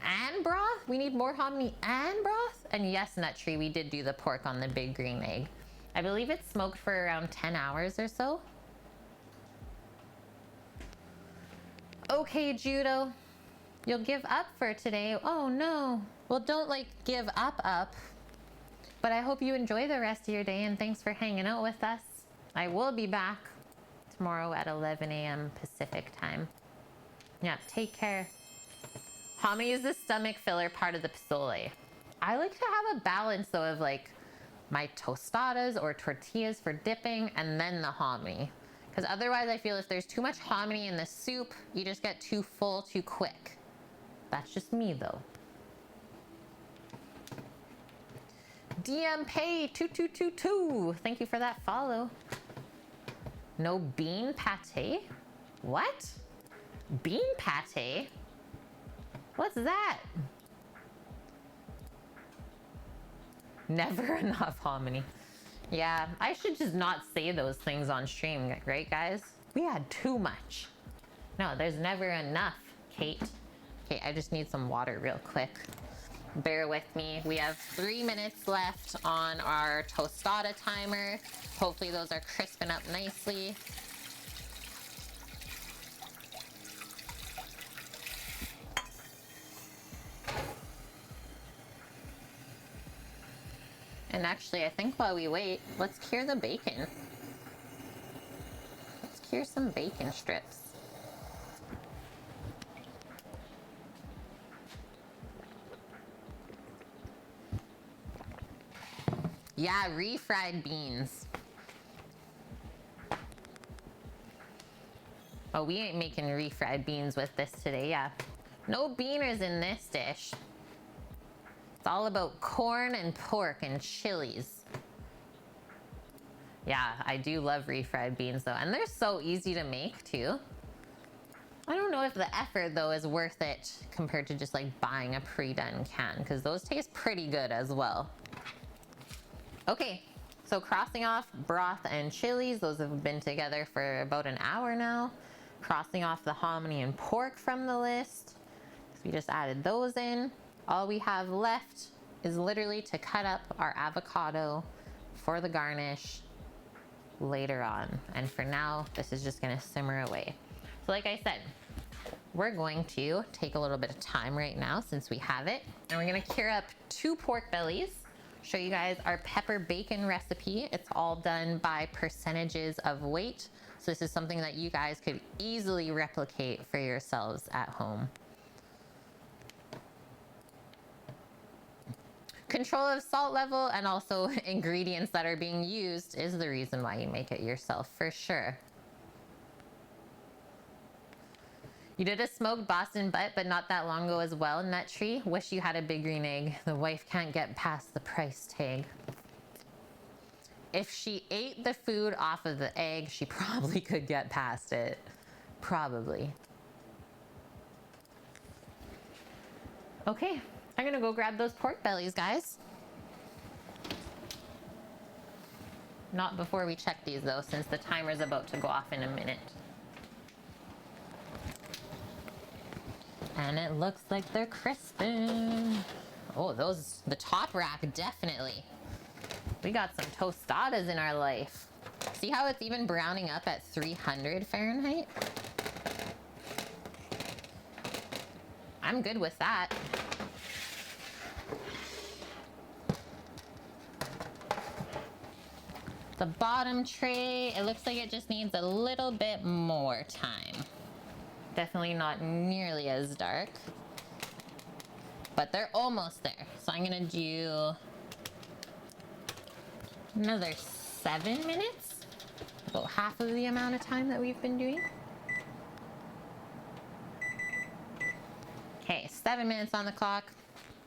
Speaker 1: And broth? We need more hominy and broth? And yes, Nut Tree, we did do the pork on the big green egg. I believe it's smoked for around 10 hours or so. Okay, Judo. You'll give up for today. Oh no. Well, don't like give up. But I hope you enjoy the rest of your day, and thanks for hanging out with us. I will be back tomorrow at 11 a.m. Pacific time. Yeah, take care. Hominy is the stomach filler part of the posole. I like to have a balance though of like my tostadas or tortillas for dipping and then the hominy. Because otherwise I feel if there's too much hominy in the soup, you just get too full too quick. That's just me though. DM Pay 2222. Thank you for that follow. No bean pate? What? Bean pate? What's that? Never enough hominy. Yeah, I should just not say those things on stream, right guys? We had too much. No, there's never enough, Kate. Okay, I just need some water real quick. Bear with me. We have 3 minutes left on our tostada timer. Hopefully those are crisping up nicely. And actually, I think while we wait, let's cure the bacon. Let's cure some bacon strips. Yeah, refried beans. Oh, we ain't making refried beans with this today, yeah. No beaners in this dish. It's all about corn and pork and chilies. Yeah, I do love refried beans though, and they're so easy to make too. I don't know if the effort though is worth it compared to just like buying a pre-done can, because those taste pretty good as well. Okay, so crossing off broth and chilies, those have been together for about an hour now. Crossing off the hominy and pork from the list. So we just added those in. All we have left is literally to cut up our avocado for the garnish later on. And for now, this is just gonna simmer away. So like I said, we're going to take a little bit of time right now since we have it. And we're gonna cure up 2 pork bellies. Show you guys our pepper bacon recipe. It's all done by percentages of weight. So this is something that you guys could easily replicate for yourselves at home. Control of salt level and also ingredients that are being used is the reason why you make it yourself, for sure. You did a smoked Boston butt, but not that long ago as well, Nut Tree. Wish you had a big green egg. The wife can't get past the price tag. If she ate the food off of the egg, she probably could get past it. Probably. Okay, I'm gonna go grab those pork bellies, guys. Not before we check these though, since the timer's about to go off in a minute. And it looks like they're crisping. Oh, those, the top rack, definitely. We got some tostadas in our life. See how it's even browning up at 300 Fahrenheit? I'm good with that. The bottom tray, it looks like it just needs a little bit more time. Definitely not nearly as dark, but they're almost there. So I'm gonna do another 7 minutes, about half of the amount of time that we've been doing. Okay, 7 minutes on the clock.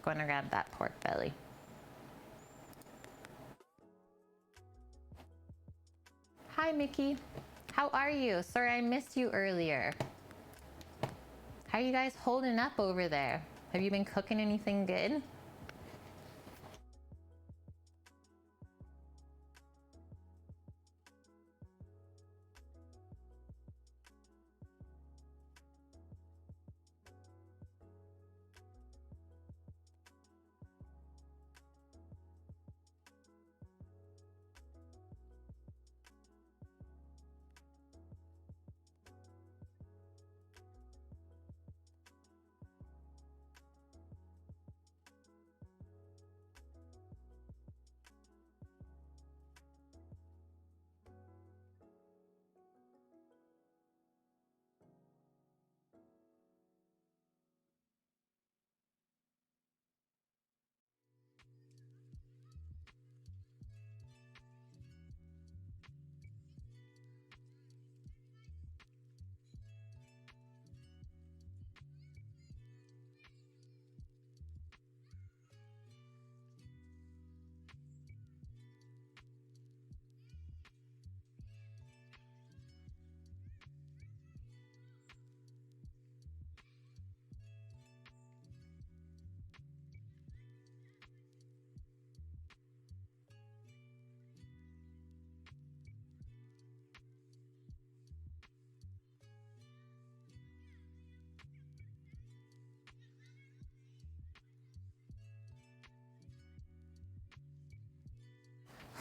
Speaker 1: Going to grab that pork belly. Hi, Mickey. How are you? Sorry I missed you earlier. How are you guys holding up over there? Have you been cooking anything good?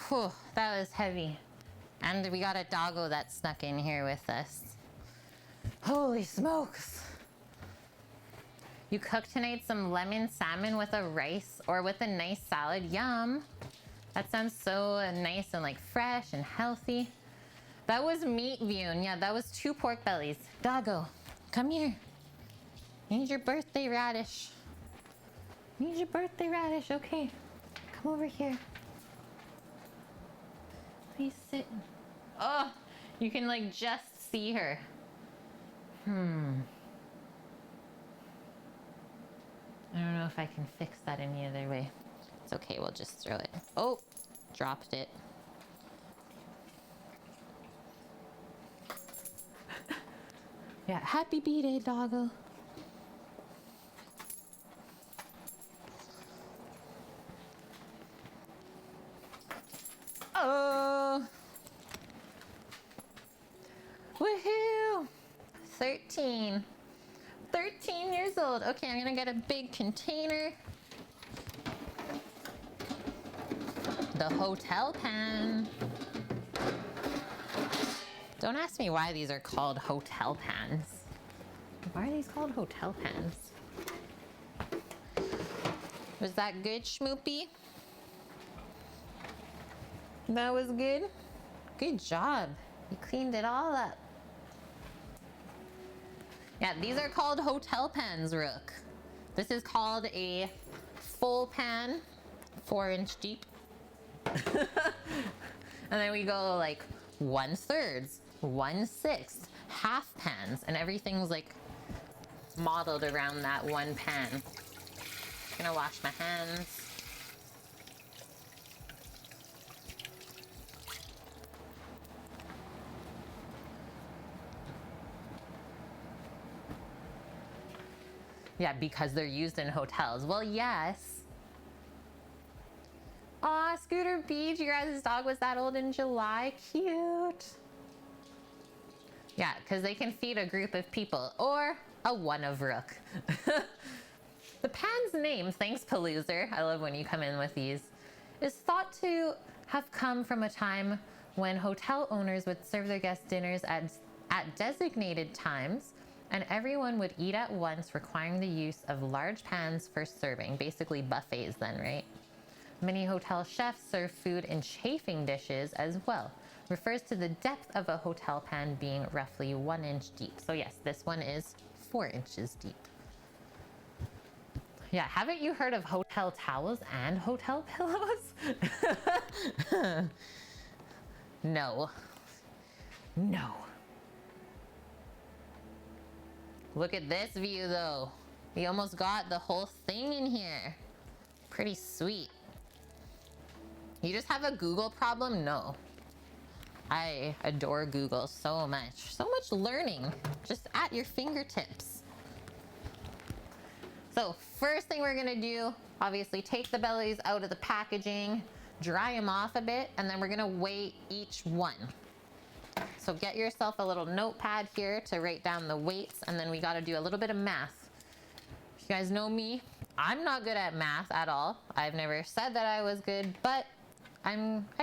Speaker 1: Whew, that was heavy. And we got a doggo that snuck in here with us. Holy smokes. You cooked tonight some lemon salmon with a rice or with a nice salad. Yum. That sounds so nice and like fresh and healthy. That was meat Vune. Yeah, that was 2 pork bellies. Doggo, come here. Need your birthday radish. Need your birthday radish. Okay, come over here. Please sit. Oh, you can like just see her. I don't know if I can fix that any other way. It's okay, we'll just throw it. Oh, dropped it. Yeah, happy B-Day, doggo. Oh. Woohoo. 13 years old. Okay, I'm gonna get a big container. The hotel pan. Don't ask me why these are called hotel pans. Why are these called hotel pans? Was that good, Schmoopy? That was good? Good job. You cleaned it all up. Yeah, these are called hotel pans, Rook. This is called a full pan, 4-inch deep. And then we go like 1/3, 1/6, half pans, and everything's like modeled around that one pan. Gonna wash my hands. Yeah, because they're used in hotels. Well, yes. Aw, Scooter Beach, your guys' dog was that old in July. Cute. Yeah, because they can feed a group of people or a one of rook. The pan's name, thanks Paloozer, I love when you come in with these, is thought to have come from a time when hotel owners would serve their guests dinners at designated times, and everyone would eat at once, requiring the use of large pans for serving. Basically buffets then, right? Many hotel chefs serve food in chafing dishes as well. Refers to the depth of a hotel pan being roughly 1 inch deep. So yes, this one is 4 inches deep. Yeah, haven't you heard of hotel towels and hotel pillows? No. No. Look at this view though. We almost got the whole thing in here. Pretty sweet. You just have a Google problem? No. I adore Google so much. So much learning just at your fingertips. So first thing we're gonna do, obviously take the bellies out of the packaging, dry them off a bit, and then we're gonna weigh each one. So get yourself a little notepad here to write down the weights, and then we gotta do a little bit of math. You guys know me, I'm not good at math at all. I've never said that I was good, but I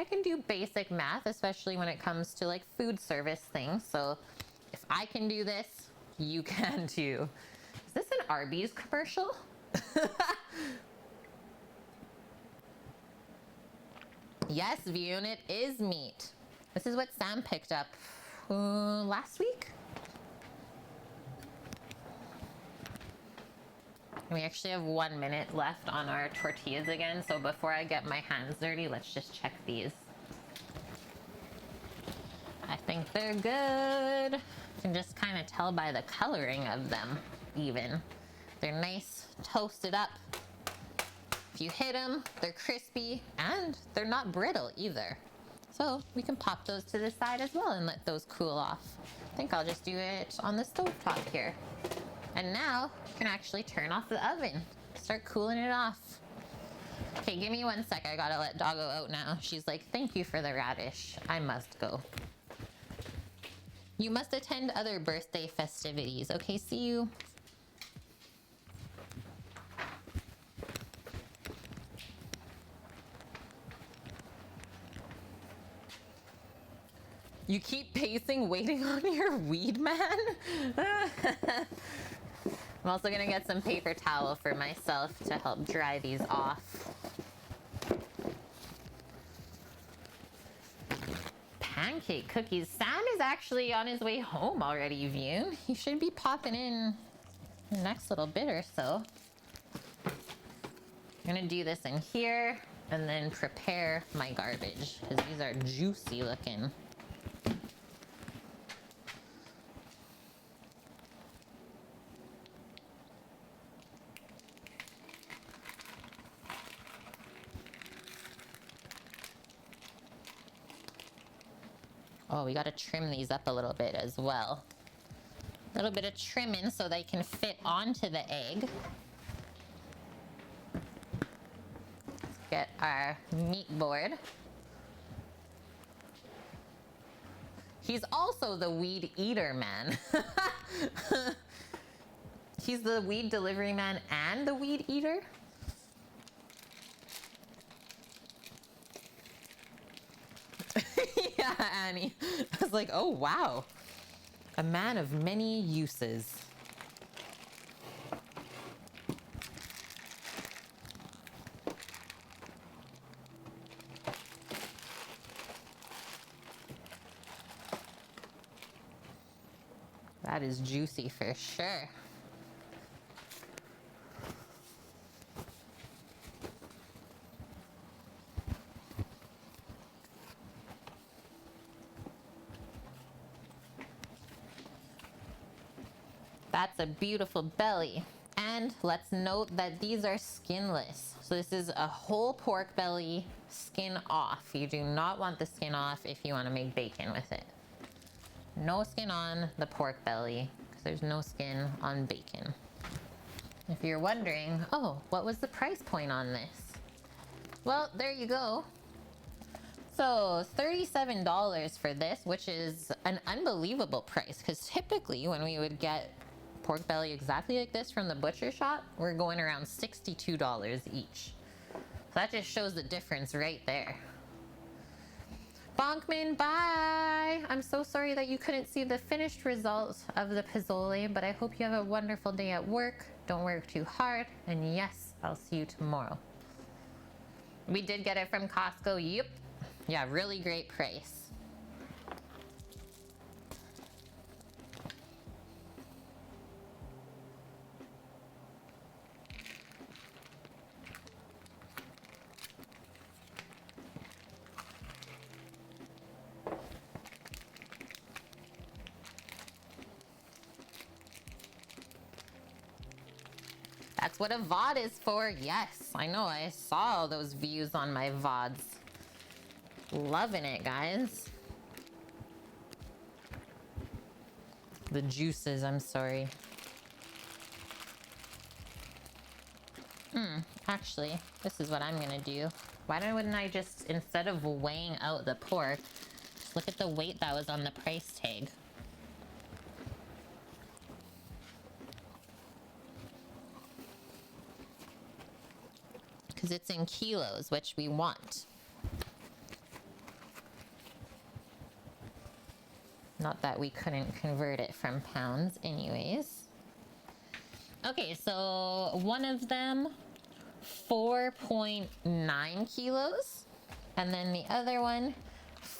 Speaker 1: can do basic math, especially when it comes to like food service things. So if I can do this, you can too. Is this an Arby's commercial? Yes, Vune, it is meat. This is what Sam picked up last week. We actually have 1 minute left on our tortillas again, so before I get my hands dirty, let's just check these. I think they're good. You can just kind of tell by the coloring of them, even. They're nice, toasted up. If you hit them, they're crispy, and they're not brittle either. So we can pop those to the side as well and let those cool off. I think I'll just do it on the stove top here. And now you can actually turn off the oven. Start cooling it off. Okay, give me 1 sec. I gotta let Doggo out now. She's like, thank you for the radish. I must go. You must attend other birthday festivities. Okay, see you. You keep pacing, waiting on your weed man? I'm also gonna get some paper towel for myself to help dry these off. Pancake cookies. Sam is actually on his way home already, Vune. He should be popping in the next little bit or so. I'm gonna do this in here and then prepare my garbage because these are juicy looking. Oh, we gotta trim these up a little bit as well. A little bit of trimming so they can fit onto the egg. Let's get our meat board. He's also the weed eater man. He's the weed delivery man and the weed eater. Yeah, Annie. I was like, oh, wow. A man of many uses. That is juicy for sure. That's a beautiful belly. And let's note that these are skinless. So this is a whole pork belly, skin off. You do not want the skin off if you want to make bacon with it. No skin on the pork belly, because there's no skin on bacon. If you're wondering, oh, what was the price point on this? Well, there you go. So $37 for this, which is an unbelievable price, because typically when we would get pork belly exactly like this from the butcher shop, we're going around $62 each. So that just shows the difference right there. Bonkman, bye! I'm so sorry that you couldn't see the finished result of the pozole, but I hope you have a wonderful day at work. Don't work too hard, and yes, I'll see you tomorrow. We did get it from Costco, yep. Yeah, really great price. That's what a VOD is for. Yes, I know. I saw all those views on my VODs. Loving it, guys. The juices, I'm sorry. Actually, this is what I'm gonna do. Why wouldn't I just, instead of weighing out the pork, just look at the weight that was on the price tag. Because it's in kilos, which we want. Not that we couldn't convert it from pounds anyways. Okay, so one of them, 4.9 kilos. And then the other one,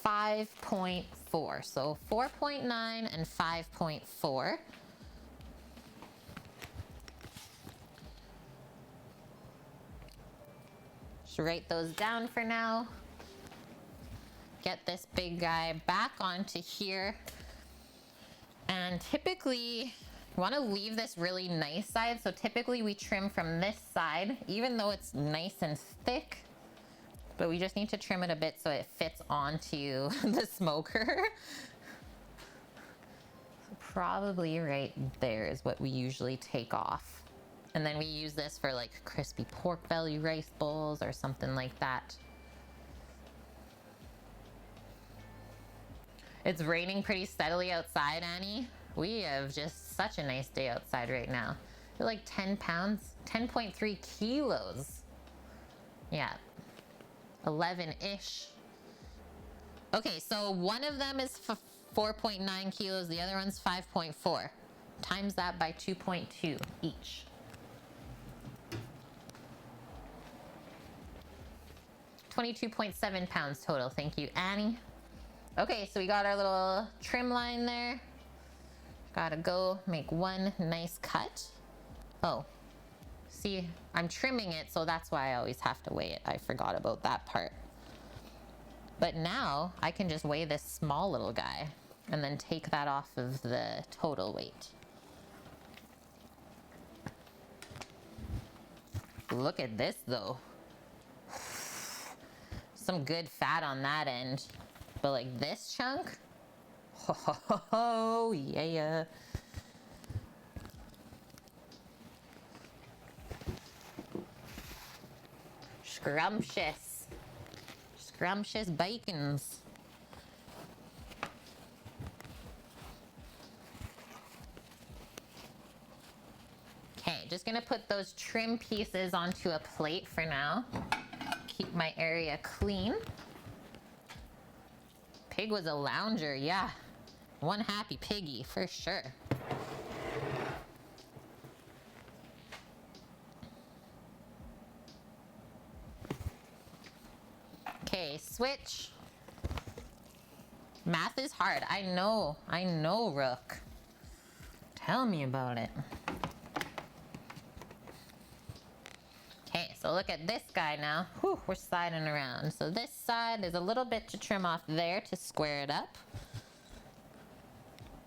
Speaker 1: 5.4. So 4.9 and 5.4. Just write those down for now. Get this big guy back onto here. And typically, you want to leave this really nice side. So typically we trim from this side, even though it's nice and thick, but we just need to trim it a bit so it fits onto the smoker. So probably right there is what we usually take off. And then we use this for like crispy pork belly rice bowls or something like that. It's raining pretty steadily outside, Annie. We have just such a nice day outside right now. They're like 10 pounds, 10.3 kilos. Yeah, 11-ish. Okay, so one of them is 4.9 kilos, the other one's 5.4. Times that by 2.2 each. $22.7 pounds total. Thank you, Annie. Okay, so we got our little trim line there. Gotta go make one nice cut. Oh, see, I'm trimming it, so that's why I always have to weigh it. I forgot about that part. But now I can just weigh this small little guy and then take that off of the total weight. Look at this though. Some good fat on that end. But like this chunk, oh yeah. Scrumptious. Scrumptious bacons. Okay, just gonna put those trim pieces onto a plate for now. Keep my area clean. Pig was a lounger, yeah. One happy piggy, for sure. Okay, switch. Math is hard. I know, Rook. Tell me about it. Okay, so look at this guy now. Whew, we're sliding around. So this side, there's a little bit to trim off there to square it up.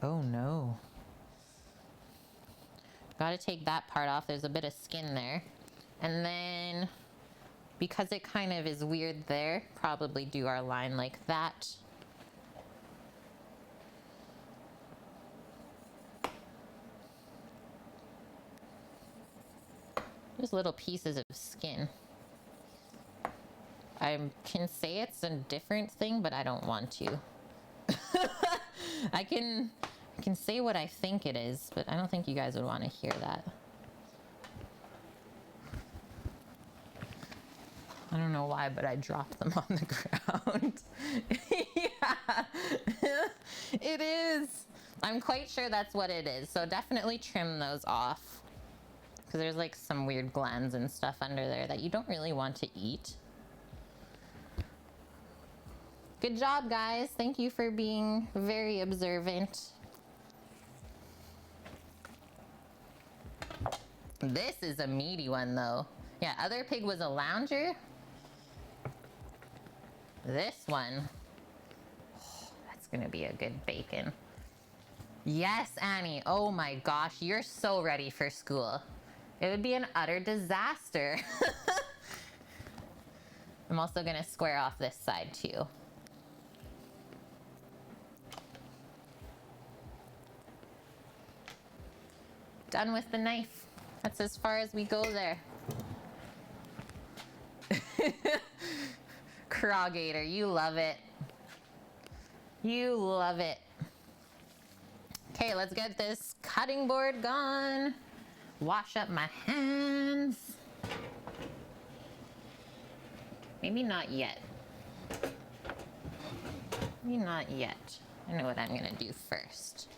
Speaker 1: Oh no. Gotta take that part off. There's a bit of skin there. And then, because it kind of is weird there, probably do our line like that. Just little pieces of skin. I can say it's a different thing, but I don't want to. I can say what I think it is, but I don't think you guys would want to hear that. I don't know why, but I dropped them on the ground. Yeah, it is. I'm quite sure that's what it is. So definitely trim those off, because there's like some weird glands and stuff under there that you don't really want to eat. Good job, guys. Thank you for being very observant. This is a meaty one, though. Yeah, other pig was a lounger. This one, that's gonna be a good bacon. Yes, Annie. Oh my gosh, you're so ready for school. It would be an utter disaster. I'm also gonna square off this side too. Done with the knife. That's as far as we go there. Crogator, you love it. You love it. Okay, let's get this cutting board gone. Wash up my hands. Maybe not yet. Maybe not yet. I know what I'm gonna do first.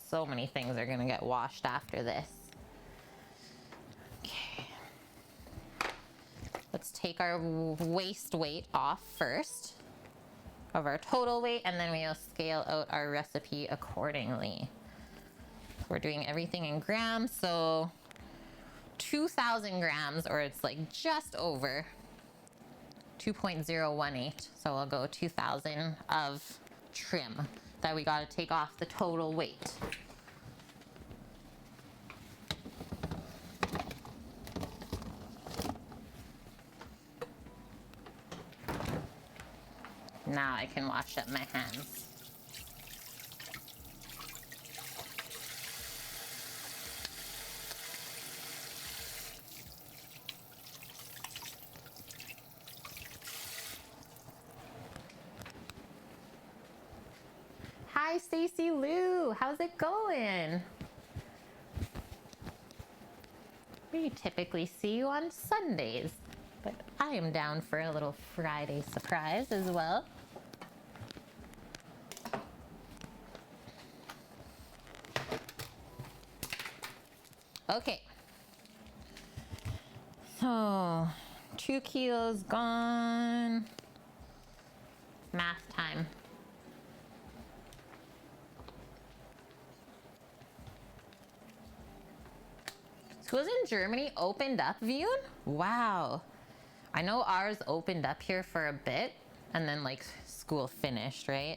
Speaker 1: So many things are gonna get washed after this. Okay. Let's take our waist weight off first of our total weight, and then we'll scale out our recipe accordingly. We're doing everything in grams, so 2,000 grams, or it's like just over 2.018. So we'll go 2,000 of trim that we gotta take off the total weight. Now I can wash up my hands. Hi, Stacy Lou. How's it going? We typically see you on Sundays, but I am down for a little Friday surprise as well. Okay. So, 2 kilos gone. Math time. Schools in Germany opened up, Vune? Wow. I know ours opened up here for a bit, and then like school finished, right?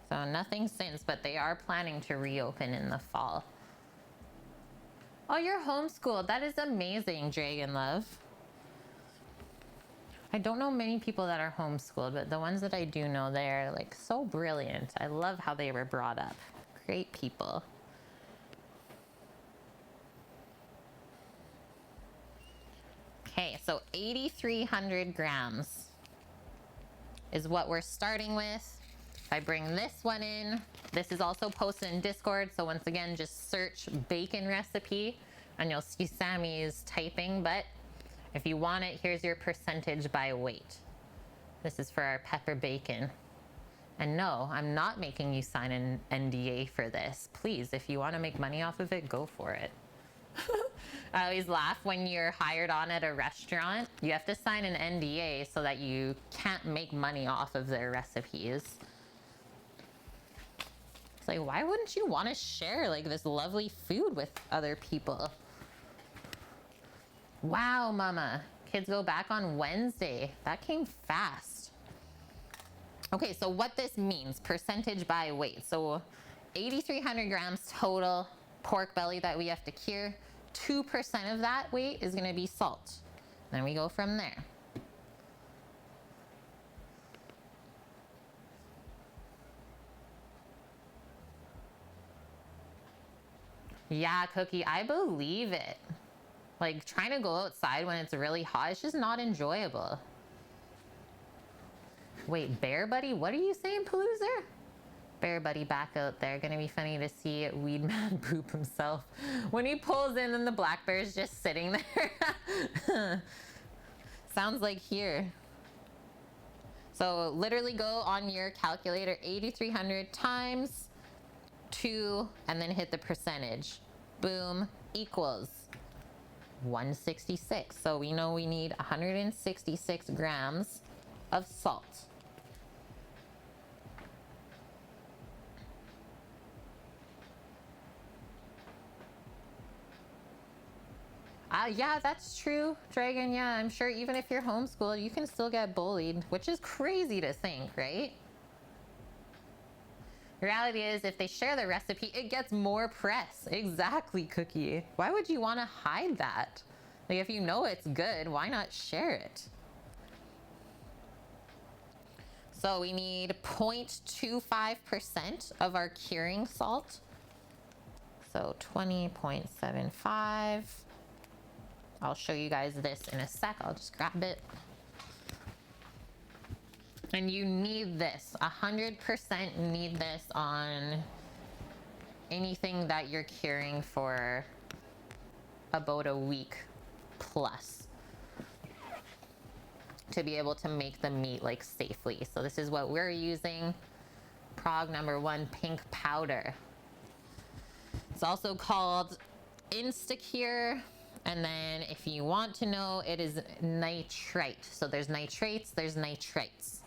Speaker 1: So nothing since, but they are planning to reopen in the fall. Oh, you're homeschooled. That is amazing, Dragon Love. I don't know many people that are homeschooled, but the ones that I do know, they're like so brilliant. I love how they were brought up. Great people. Okay, so 8,300 grams is what we're starting with. If I bring this one in, this is also posted in Discord. So once again, just search bacon recipe and you'll see Sammy's typing. But if you want it, here's your percentage by weight. This is for our pepper bacon. And no, I'm not making you sign an NDA for this. Please, if you want to make money off of it, go for it. I always laugh when you're hired on at a restaurant. You have to sign an NDA so that you can't make money off of their recipes. It's like, why wouldn't you want to share like this lovely food with other people? Wow, Mama. Kids go back on Wednesday. That came fast. Okay, so what this means, percentage by weight. So 8,300 grams total pork belly that we have to cure. 2% of that weight is gonna be salt. Then we go from there. Yeah, Cookie, I believe it. Like, trying to go outside when it's really hot, it's just not enjoyable. Wait, Bear Buddy? What are you saying, Paloozer? Bear Buddy back out there. Gonna be funny to see Weed Man poop himself. When he pulls in and the black bear's just sitting there. Sounds like here. So literally go on your calculator, 8,300 times 2, and then hit the percentage. Boom, equals 166. So we know we need 166 grams of salt. Yeah, that's true, Dragon. Yeah, I'm sure even if you're homeschooled, you can still get bullied, which is crazy to think, right? The reality is, if they share the recipe, it gets more press. Exactly, Cookie. Why would you want to hide that? Like, if you know it's good, why not share it? So we need 0.25% of our curing salt. So 20.75. I'll show you guys this in a sec. I'll just grab it. And you need this, 100% need this on anything that you're curing for about a week plus to be able to make the meat like safely. So this is what we're using. Prog number 1 pink powder. It's also called Instacure. And then if you want to know, it is nitrite. So there's nitrates, there's nitrites.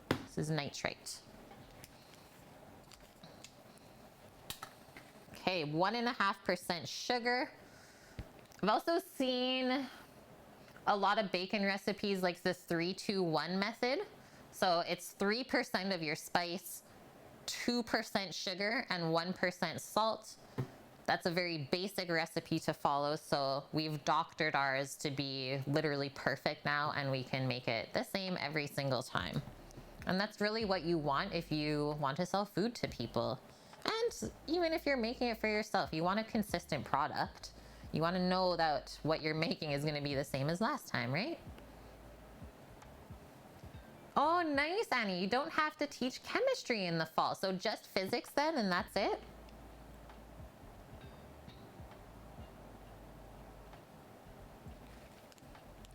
Speaker 1: This is nitrite. Okay, 1.5% sugar. I've also seen a lot of bacon recipes like this 3-2-1 method. So it's 3% of your spice, 2% sugar, and 1% salt. That's a very basic recipe to follow, so we've doctored ours to be literally perfect now, and we can make it the same every single time. And that's really what you want if you want to sell food to people. And even if you're making it for yourself, you want a consistent product. You want to know that what you're making is going to be the same as last time, right? Oh, nice, Annie. You don't have to teach chemistry in the fall, so just physics then, and that's it?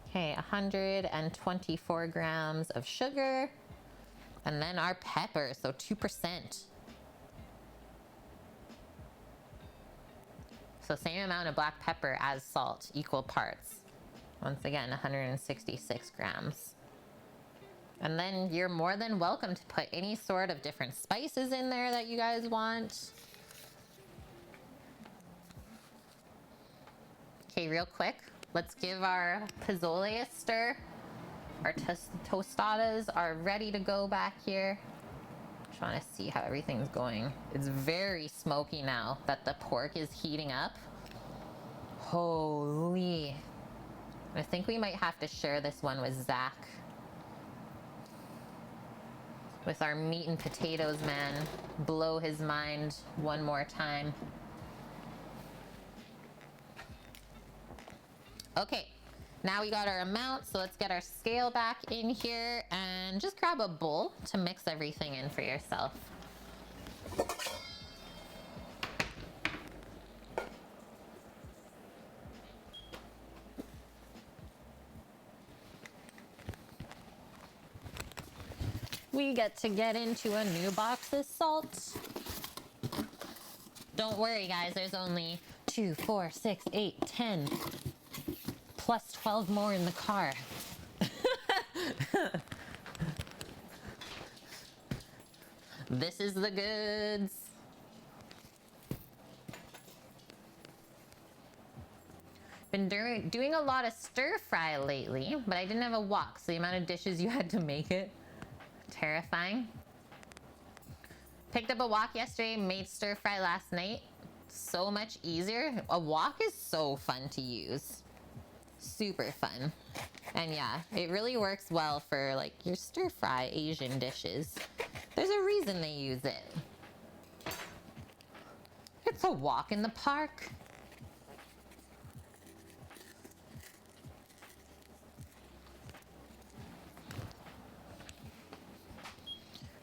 Speaker 1: Okay, 124 grams of sugar. And then our pepper, so 2%. So same amount of black pepper as salt, equal parts. Once again, 166 grams. And then you're more than welcome to put any sort of different spices in there that you guys want. Okay, real quick, let's give our pozole a stir. Our tostadas are ready to go back here. Just want to see how everything's going. It's very smoky now that the pork is heating up. Holy. I think we might have to share this one with Zach. With our meat and potatoes, man. Blow his mind one more time. Okay. Now we got our amount, so let's get our scale back in here and just grab a bowl to mix everything in for yourself. We get to get into a new box of salt. Don't worry, guys, there's only 2, 4, 6, 8, 10. Plus 12 more in the car. This is the goods. Been doing a lot of stir fry lately, but I didn't have a wok, so the amount of dishes you had to make it terrifying. Picked up a wok yesterday, made stir fry last night. So much easier. A wok is so fun to use. Super fun. And yeah, it really works well for like your stir fry Asian dishes. There's a reason they use it. It's a walk in the park.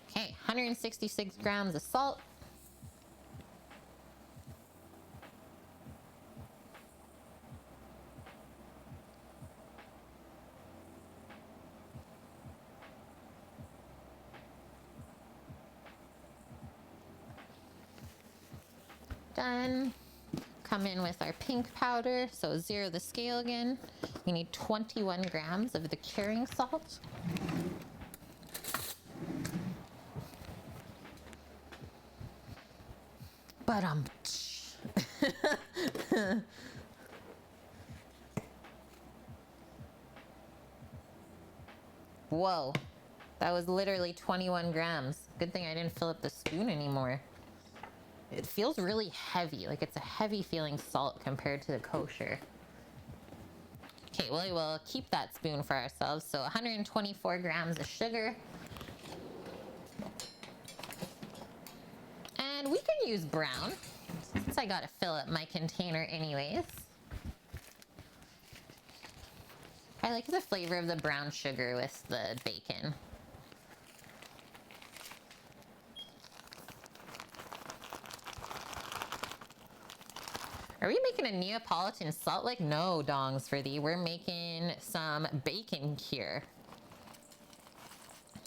Speaker 1: Okay, 166 grams of salt. Done. Come in with our pink powder, so zero the scale again. We need 21 grams of the curing salt. But whoa, that was literally 21 grams. Good thing I didn't fill up the spoon anymore. It feels really heavy, like it's a heavy feeling salt compared to the kosher. Okay, well, we'll keep that spoon for ourselves. So 124 grams of sugar. And we can use brown, since I gotta fill up my container anyways. I like the flavor of the brown sugar with the bacon. Are we making a Neapolitan salt lick? No, dongs for thee. We're making some bacon cure.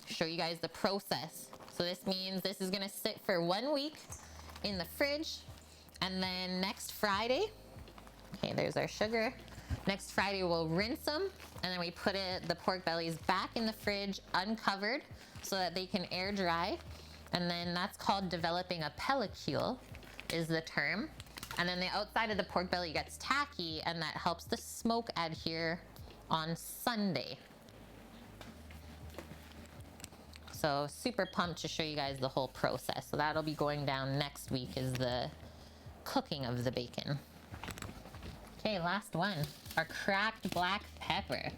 Speaker 1: Show you guys the process. So this means this is gonna sit for 1 week in the fridge. And then next Friday, okay, there's our sugar. Next Friday we'll rinse them. And then we put the pork bellies back in the fridge uncovered so that they can air dry. And then that's called developing a pellicule is the term. And then the outside of the pork belly gets tacky, and that helps the smoke adhere on Sunday. So super pumped to show you guys the whole process. So that'll be going down next week is the cooking of the bacon. Okay, last one, our cracked black pepper.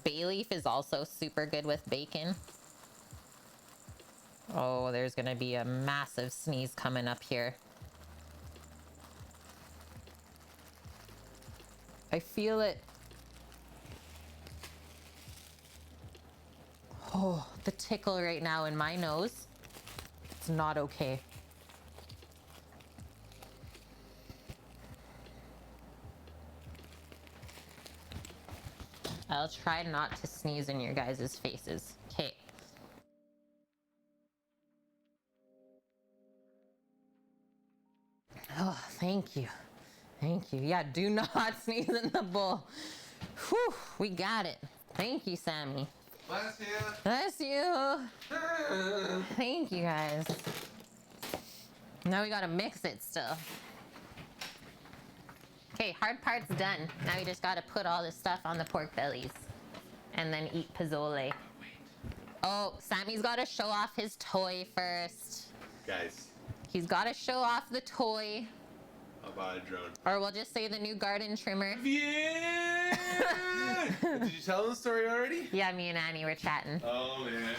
Speaker 1: Bay leaf is also super good with bacon. Oh, there's gonna be a massive sneeze coming up here. I feel it. Oh, the tickle right now in my nose. It's not okay. I'll try not to sneeze in your guys' faces. Okay. Oh, thank you. Thank you. Yeah, do not sneeze in the bowl. Whew, we got it. Thank you, Sammy.
Speaker 3: Bless you.
Speaker 1: Bless you. Thank you, guys. Now we gotta mix it still. Okay, hard part's done. Now we just gotta put all this stuff on the pork bellies and then eat pozole. Oh, Sammy's gotta show off his toy first.
Speaker 3: Guys,
Speaker 1: He's gotta show off the toy.
Speaker 3: I'll buy a drone.
Speaker 1: Or we'll just say the new garden trimmer.
Speaker 3: Yeah! Did you tell them the story already?
Speaker 1: Yeah, me and Annie were chatting.
Speaker 3: Oh, man.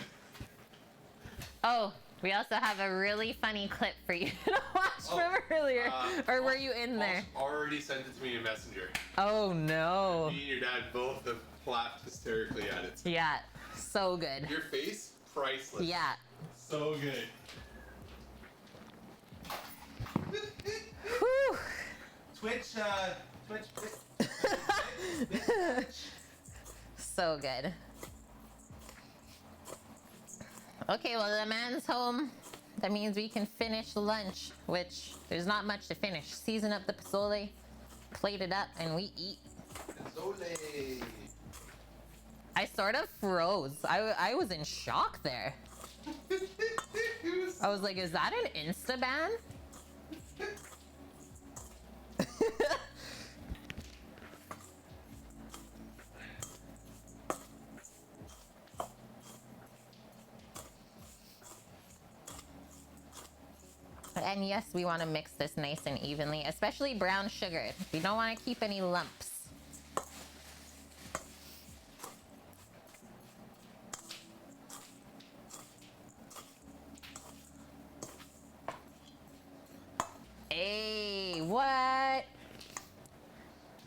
Speaker 1: Oh, we also have a really funny clip for you to watch from earlier. Or were you in there?
Speaker 3: Already sent it to me in Messenger.
Speaker 1: Oh, no.
Speaker 3: Me and your dad both have clapped hysterically at it.
Speaker 1: Yeah, so good.
Speaker 3: Your face, priceless.
Speaker 1: Yeah.
Speaker 3: So good.
Speaker 1: Whew.
Speaker 3: Twitch.
Speaker 1: So good. Okay, well, the man's home. That means we can finish lunch, which there's not much to finish. Season up the pozole, plate it up, and we eat.
Speaker 3: Pozole.
Speaker 1: I sort of froze. I was in shock there. I was like, is that an Insta ban? And yes, we want to mix this nice and evenly, especially brown sugar. We don't want to keep any lumps. Hey, what?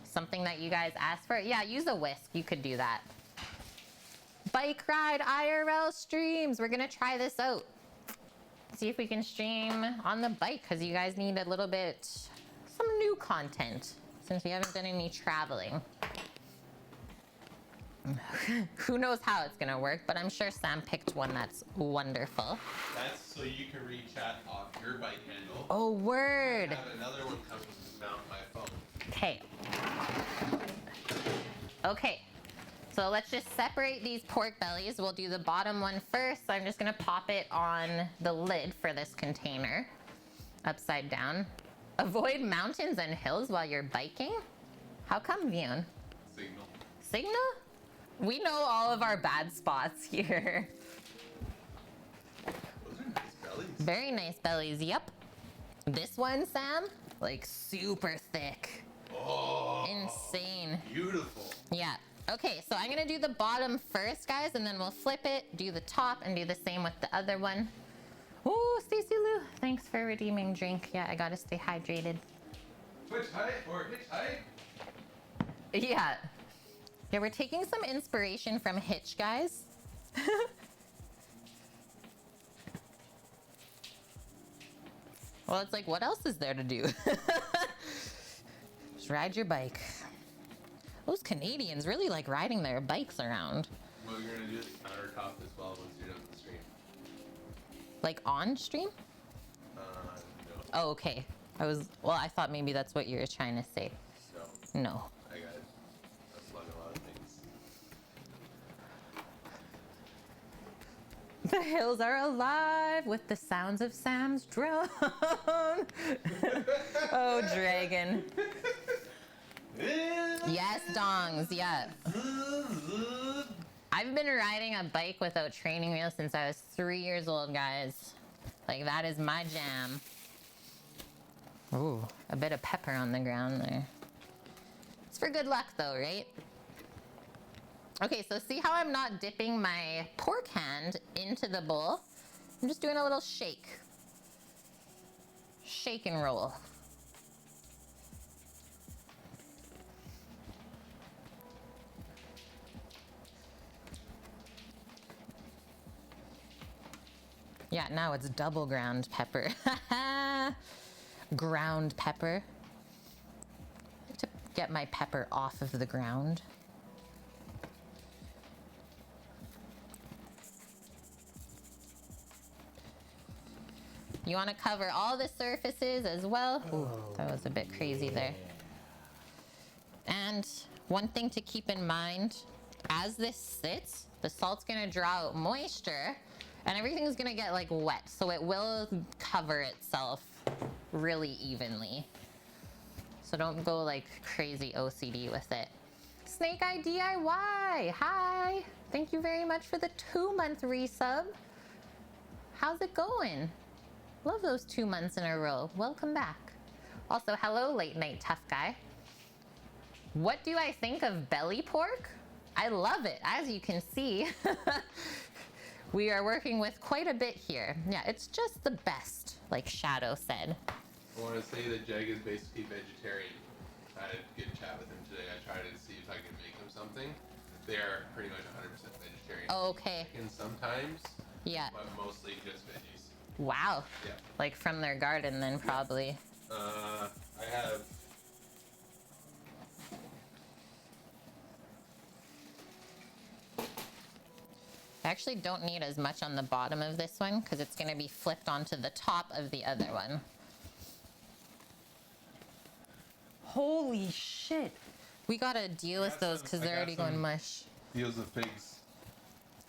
Speaker 1: Something that you guys asked for? Yeah, use a whisk. You could do that. Bike ride IRL streams. We're gonna try this out. See if we can stream on the bike because you guys need a little bit, some new content since we haven't done any traveling. Who knows how it's gonna work, but I'm sure Sam picked one that's wonderful.
Speaker 3: That's so you can reach chat off your bike handle.
Speaker 1: Oh, word.
Speaker 3: I have another one comes to mount my phone.
Speaker 1: Okay. Okay. So let's just separate these pork bellies. We'll do the bottom one first. I'm just gonna pop it on the lid for this container, upside down. Avoid mountains and hills while you're biking? How come, Vion?
Speaker 3: Signal.
Speaker 1: Signal? We know all of our bad spots here.
Speaker 3: Those are nice bellies.
Speaker 1: Very nice bellies, yep. This one, Sam, like super thick.
Speaker 3: Oh.
Speaker 1: Insane.
Speaker 3: Beautiful.
Speaker 1: Yeah. Okay, so I'm gonna do the bottom first, guys, and then we'll flip it, do the top, and do the same with the other one. Ooh, Stacey Lou, thanks for redeeming drink. Yeah, I gotta stay hydrated.
Speaker 3: Twitch height or hitch height?
Speaker 1: Yeah. Yeah, we're taking some inspiration from Hitch, guys. Well, it's like, what else is there to do? Just ride your bike. Those Canadians really like riding their bikes around.
Speaker 3: Well, you're gonna do the countertop as well once you're done with the stream.
Speaker 1: Like on stream?
Speaker 3: No.
Speaker 1: Oh, okay. Well, I thought maybe that's what you were trying to say.
Speaker 3: No.
Speaker 1: No.
Speaker 3: I got a lot of things.
Speaker 1: The hills are alive with the sounds of Sam's drone. Oh, dragon. Yes, dongs, yeah. I've been riding a bike without training wheels since I was 3 years old, guys. Like, that is my jam. Ooh, a bit of pepper on the ground there. It's for good luck, though, right? Okay, so see how I'm not dipping my pork hand into the bowl? I'm just doing a little shake. Shake and roll. Yeah, now it's double ground pepper. Ground pepper. To get my pepper off of the ground. You want to cover all the surfaces as well. Ooh, that was a bit crazy there. And one thing to keep in mind, as this sits, the salt's gonna draw out moisture and everything's gonna get like wet. So it will cover itself really evenly. So don't go like crazy OCD with it. Snake Eye DIY, hi. Thank you very much for the 2-month resub. How's it going? Love those 2 months in a row. Welcome back. Also, hello, late night tough guy. What do I think of belly pork? I love it, as you can see. We are working with quite a bit here. Yeah, it's just the best, like Shadow said.
Speaker 3: I want to say that Jeg is basically vegetarian. I had a good chat with him today. I tried to see if I could make him something. They're pretty much 100% vegetarian.
Speaker 1: Oh, okay.
Speaker 3: And sometimes,
Speaker 1: Yeah.
Speaker 3: but mostly just veggies.
Speaker 1: Wow.
Speaker 3: Yeah.
Speaker 1: Like from their garden then probably.
Speaker 3: I have.
Speaker 1: I actually don't need as much on the bottom of this one because it's going to be flipped onto the top of the other one. Holy shit. We got to deal with those because they're already going mush.
Speaker 3: Deals with figs.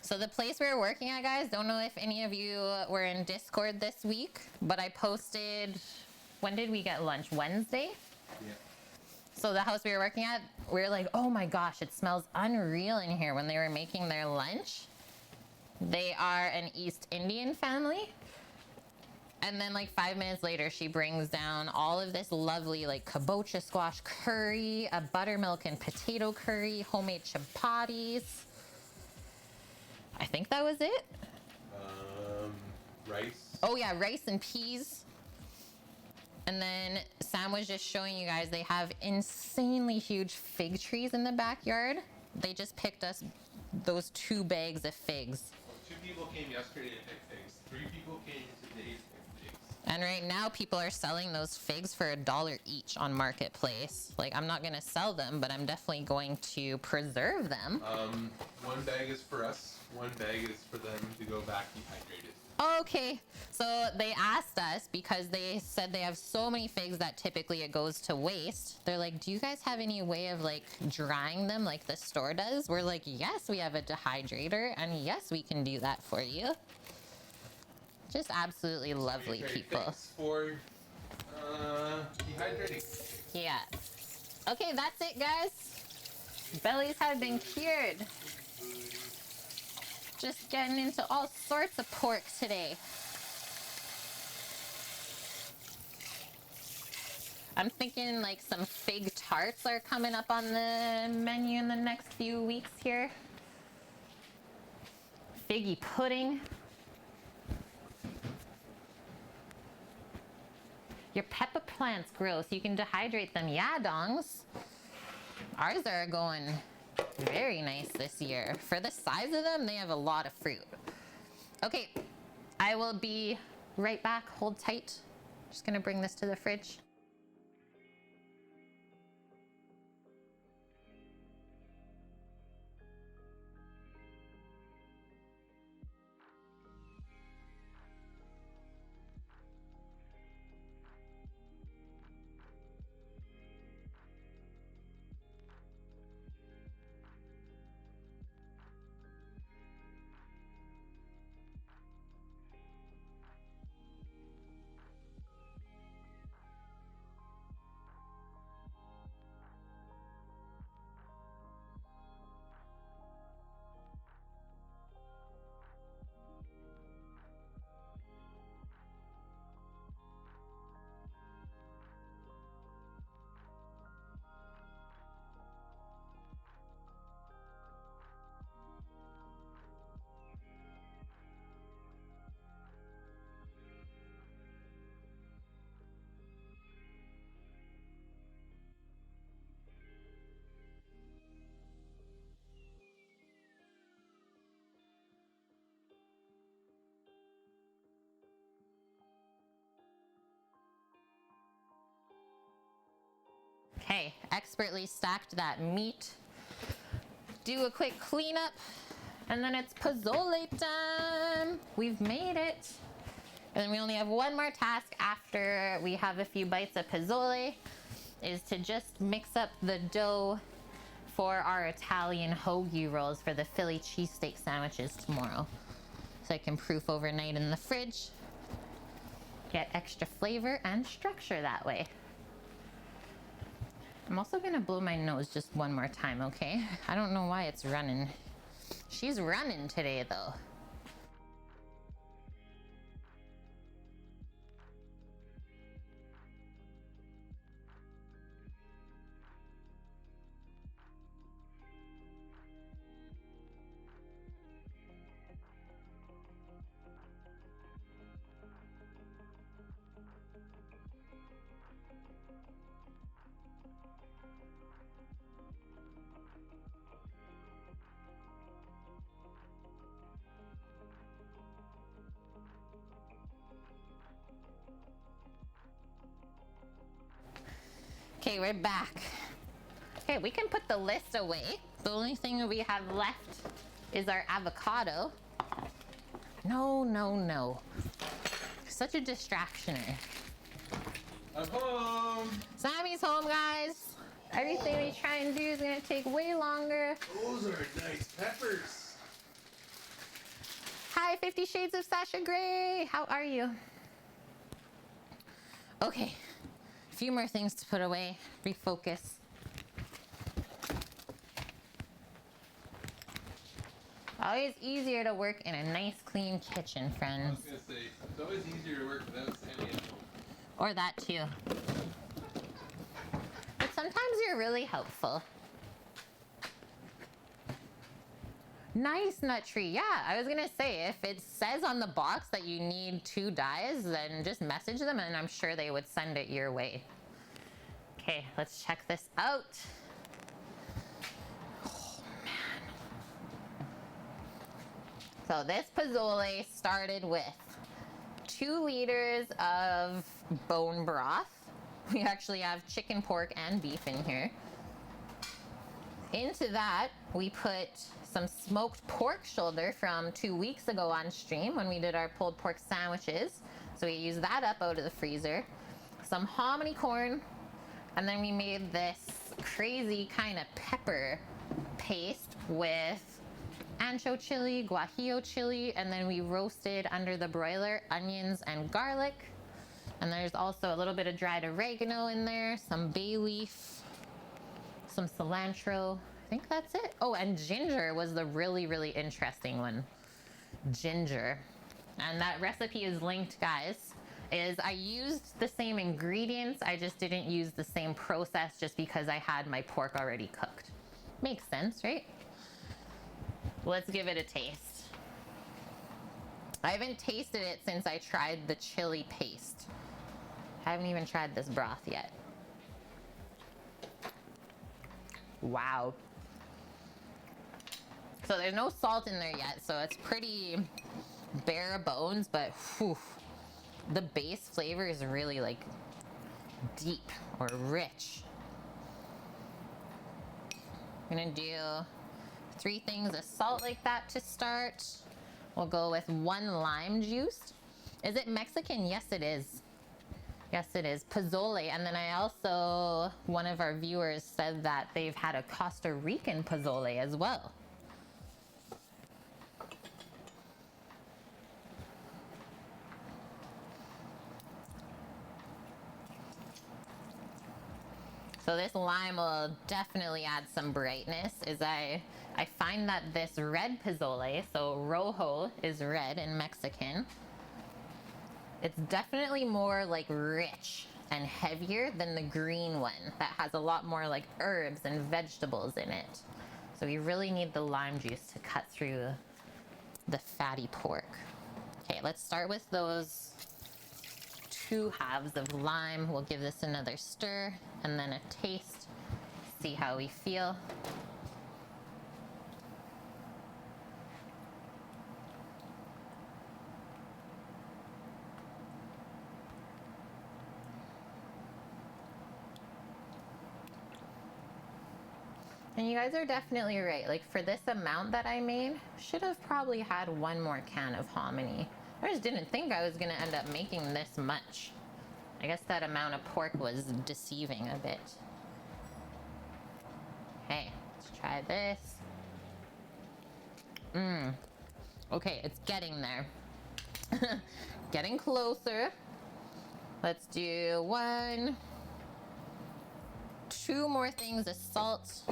Speaker 1: So the place we were working at, guys, don't know if any of you were in Discord this week, but I posted, when did we get lunch? Wednesday?
Speaker 3: Yeah.
Speaker 1: So the house we were working at, we were like, oh my gosh, it smells unreal in here when they were making their lunch. They are an East Indian family. And then like 5 minutes later, she brings down all of this lovely like kabocha squash curry, a buttermilk and potato curry, homemade chapatis. I think that was it.
Speaker 3: Rice.
Speaker 1: Oh yeah, rice and peas. And then Sam was just showing you guys they have insanely huge fig trees in the backyard. They just picked us those 2 bags of figs.
Speaker 3: Well, 2 people came yesterday to pick figs. 3 people came today to pick figs.
Speaker 1: And right now people are selling those figs for $1 each on Marketplace. Like, I'm not gonna sell them, but I'm definitely going to preserve them.
Speaker 3: 1 bag is for us. 1 bag is for them to go back dehydrated.
Speaker 1: Okay, so they asked us because they said they have so many figs that typically it goes to waste. They're like, do you guys have any way of like drying them like the store does? We're like, yes, we have a dehydrator, and yes, we can do that for you. Just absolutely lovely people.
Speaker 3: Figs for dehydrating.
Speaker 1: Yeah. Okay, that's it, guys. Bellies have been cured. Just getting into all sorts of pork today. I'm thinking like some fig tarts are coming up on the menu in the next few weeks here. Figgy pudding. Your pepper plants grow so you can dehydrate them. Yeah, dongs. Ours are going very nice this year. For the size of them, they have a lot of fruit. Okay, I will be right back. Hold tight. Just gonna bring this to the fridge. Okay, expertly stacked that meat. Do a quick cleanup, and then it's pozole time. We've made it. And then we only have one more task after we have a few bites of pozole, is to just mix up the dough for our Italian hoagie rolls for the Philly cheesesteak sandwiches tomorrow. So I can proof overnight in the fridge, get extra flavor and structure that way. I'm also gonna blow my nose just one more time, okay? I don't know why it's running. She's running today though. Okay, we're back. Okay, we can put the list away. The only thing we have left is our avocado. No, no, no. Such a distractioner.
Speaker 3: I'm home.
Speaker 1: Sammy's home, guys. Everything we try and do is gonna take way longer.
Speaker 3: Those are nice peppers.
Speaker 1: Hi, 50 Shades of Sasha Grey. How are you? Okay, a few more things to put away, refocus. Always easier to work in a nice, clean kitchen,
Speaker 3: I was
Speaker 1: friends.
Speaker 3: gonna say, it's always easier to work without Sammy at home.
Speaker 1: Or that too. But sometimes you're really helpful. Nice, Nut Tree. Yeah, I was gonna say, if it says on the box that you need 2 dyes, then just message them and I'm sure they would send it your way. Okay, let's check this out. Oh, man. So this pozole started with 2 liters of bone broth. We actually have chicken, pork, and beef in here. Into that, we put some smoked pork shoulder from 2 weeks ago on stream when we did our pulled pork sandwiches. So we used that up out of the freezer. Some hominy corn, and then we made this crazy kind of pepper paste with ancho chili, guajillo chili, and then we roasted under the broiler onions and garlic. And there's also a little bit of dried oregano in there, some bay leaf, some cilantro. I think that's it. Oh, and ginger was the really, really interesting one. Ginger. And that recipe is linked, guys. I used the same ingredients, I just didn't use the same process just because I had my pork already cooked. Makes sense, right? Let's give it a taste. I haven't tasted it since I tried the chili paste. I haven't even tried this broth yet. Wow. So there's no salt in there yet, so it's pretty bare bones, but whew, the base flavor is really like deep or rich. I'm gonna do 3 things of salt like that to start. We'll go with 1 lime juice. Is it Mexican? Yes, it is. Yes, it is. Pozole. And then I also, one of our viewers said that they've had a Costa Rican pozole as well. So this lime will definitely add some brightness. I find that this red pozole, so rojo is red in Mexican, it's definitely more like rich and heavier than the green one that has a lot more like herbs and vegetables in it. So we really need the lime juice to cut through the fatty pork. Okay, let's start with those 2 halves of lime. We'll give this another stir and then a taste, see how we feel. And you guys are definitely right. Like for this amount that I made, should have probably had 1 more can of hominy. I just didn't think I was gonna end up making this much. I guess that amount of pork was deceiving a bit. Okay, let's try this. Okay, it's getting there. Getting closer. Let's do 1, 2 more things of salt.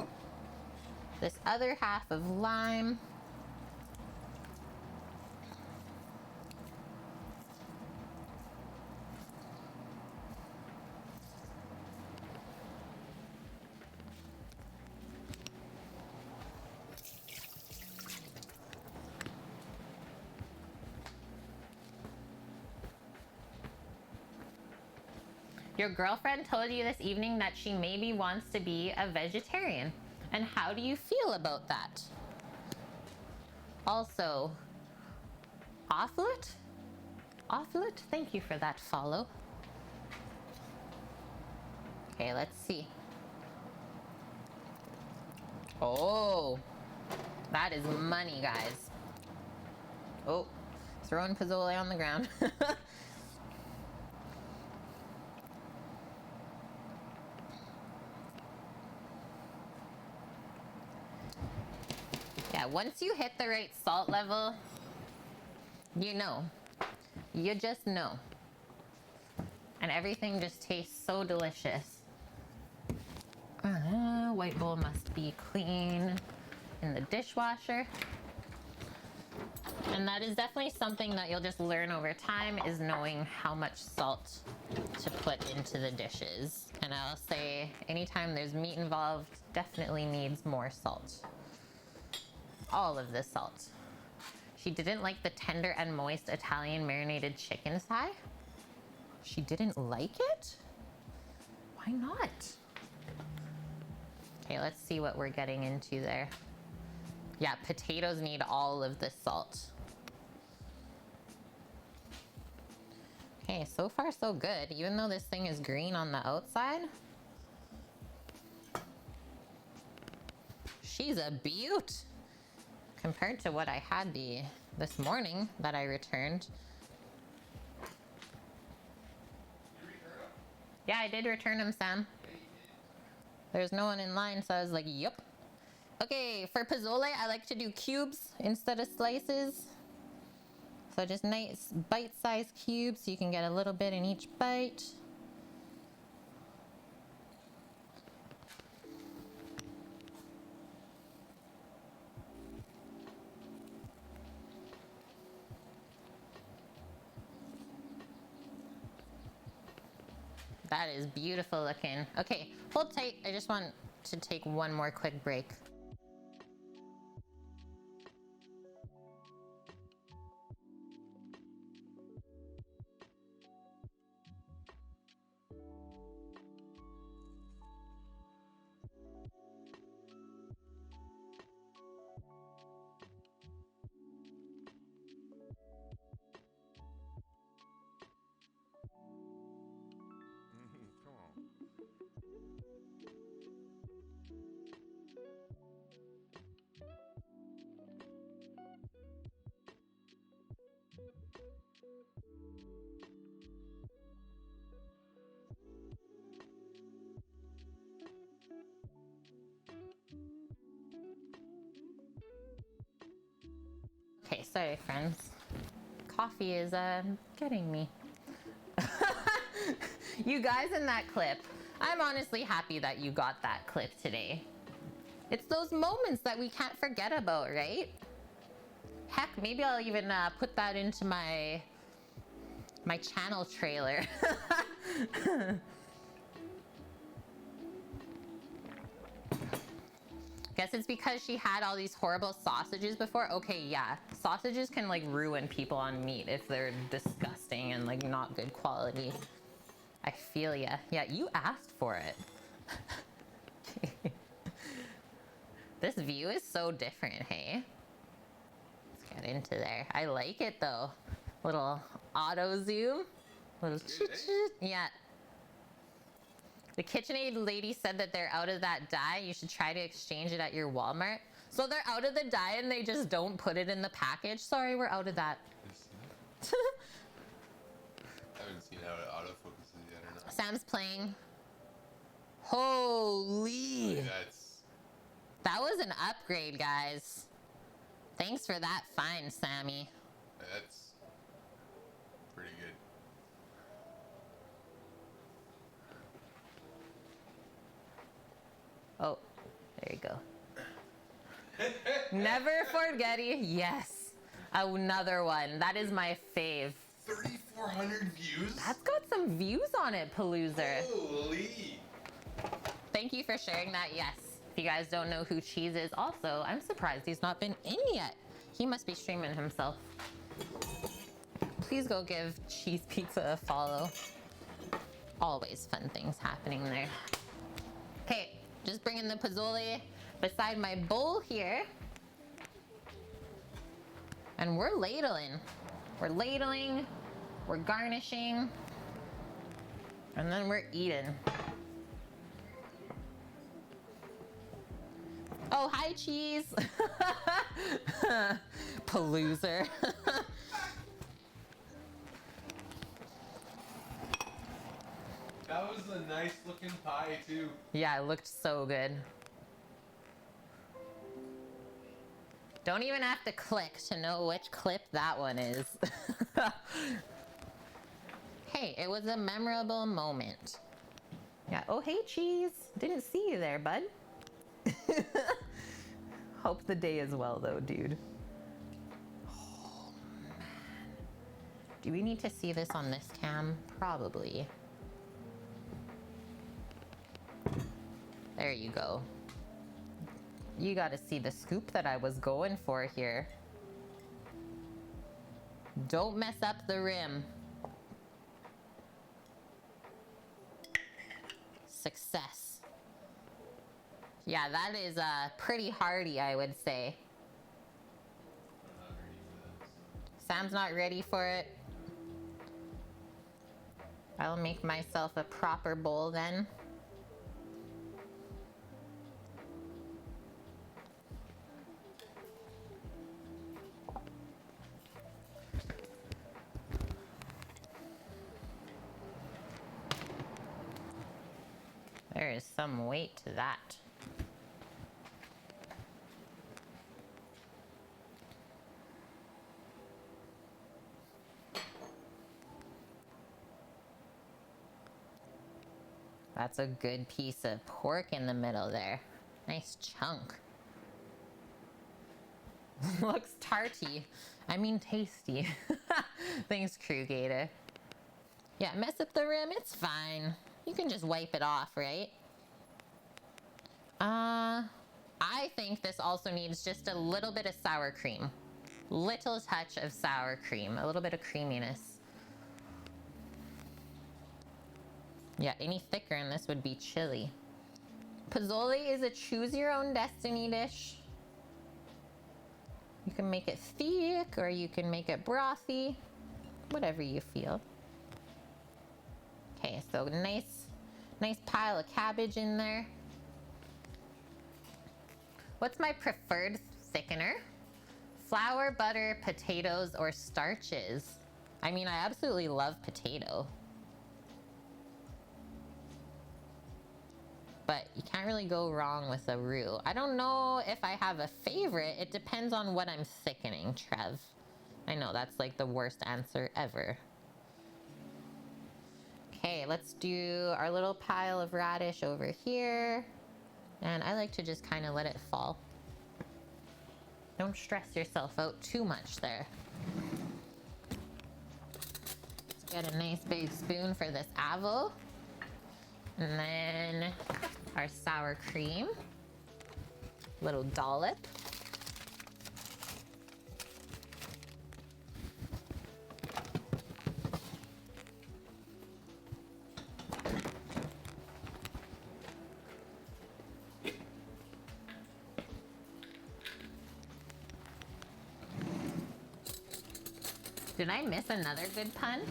Speaker 1: This other half of lime. Your girlfriend told you this evening that she maybe wants to be a vegetarian. And how do you feel about that? Also, Offlet? Offlet? Thank you for that follow. Okay, let's see. Oh, that is money, guys. Oh, throwing pozole on the ground. Yeah, once you hit the right salt level, You know. You just know. And everything just tastes so delicious. White bowl must be clean in the dishwasher. And that is definitely something that you'll just learn over time, is knowing how much salt to put into the dishes. And I'll say anytime there's meat involved, definitely needs more salt. All of the salt. She didn't like the tender and moist Italian marinated chicken thigh. She didn't like it? Why not? Okay, let's see what we're getting into there. Yeah, potatoes need all of the salt. Okay, so far so good. Even though this thing is green on the outside, she's a beaut compared to what I had this morning that I returned. Yeah, I did return them, Sam. There's no one in line, so I was like, yep. Okay, for pozole, I like to do cubes instead of slices. So just nice bite-sized cubes so you can get a little bit in each bite. That is beautiful looking. Okay, hold tight. I just want to take one more quick break. Okay, sorry friends. Coffee is getting me. You guys in that clip, I'm honestly happy that you got that clip today. It's those moments that we can't forget about, right? Heck, maybe I'll even put that into my channel trailer. Guess it's because she had all these horrible sausages before. Okay, yeah. Sausages can like ruin people on meat if they're disgusting and like not good quality. I feel ya. Yeah, you asked for it. This view is so different, hey? Let's get into there. I like it though. Little auto zoom. Little yeah. The KitchenAid lady said that they're out of that dye. You should try to exchange it at your Walmart. So they're out of the dye and they just don't put it in the package? Sorry, we're out of that.
Speaker 3: I haven't seen how it autofocuses yet or not.
Speaker 1: Sam's playing. Holy. That was an upgrade, guys. Thanks for that find, Sammy.
Speaker 3: That's pretty good.
Speaker 1: Oh, there you go. Never forget it. Yes. Another one. That is my fave.
Speaker 3: 3,400 views?
Speaker 1: That's got some views on it, Paloozer.
Speaker 3: Holy.
Speaker 1: Thank you for sharing that. Yes. If you guys don't know who Cheese is, also, I'm surprised he's not been in yet. He must be streaming himself. Please go give Cheese Pizza a follow. Always fun things happening there. Okay. Just bringing the pozole beside my bowl here. And we're ladling. We're ladling, we're garnishing, and then we're eating. Oh, hi, Cheese. Paloozer.
Speaker 3: That was a nice looking pie too.
Speaker 1: Yeah, it looked so good. Don't even have to click to know which clip that one is. Hey, it was a memorable moment. Yeah. Oh, hey, cheese. Didn't see you there, bud. Hope the day is well, though, dude. Oh, man. Do we need to see this on this cam? Probably. There you go. You got to see the scoop that I was going for here. Don't mess up the rim. Success. Yeah, that is pretty hearty, I would say. Sam's not ready for it. I'll make myself a proper bowl then. There is some weight to that. That's a good piece of pork in the middle there. Nice chunk. Looks tarty. I mean tasty. Thanks, Crew Gator. Yeah, mess up the rim, it's fine. You can just wipe it off, right? I think this also needs just a little bit of sour cream. Little touch of sour cream, a little bit of creaminess. Yeah, any thicker and this would be chili. Posole is a choose your own destiny dish. You can make it thick or you can make it brothy, whatever you feel. Okay, so nice pile of cabbage in there. What's my preferred thickener? Flour, butter, potatoes, or starches. I mean, I absolutely love potato. But you can't really go wrong with a roux. I don't know if I have a favorite. It depends on what I'm thickening, Trev. I know, that's like the worst answer ever. Okay, let's do our little pile of radish over here. And I like to just kind of let it fall. Don't stress yourself out too much there. Let's get a nice big spoon for this avo. And then our sour cream. Little dollop. Did I miss another good pun?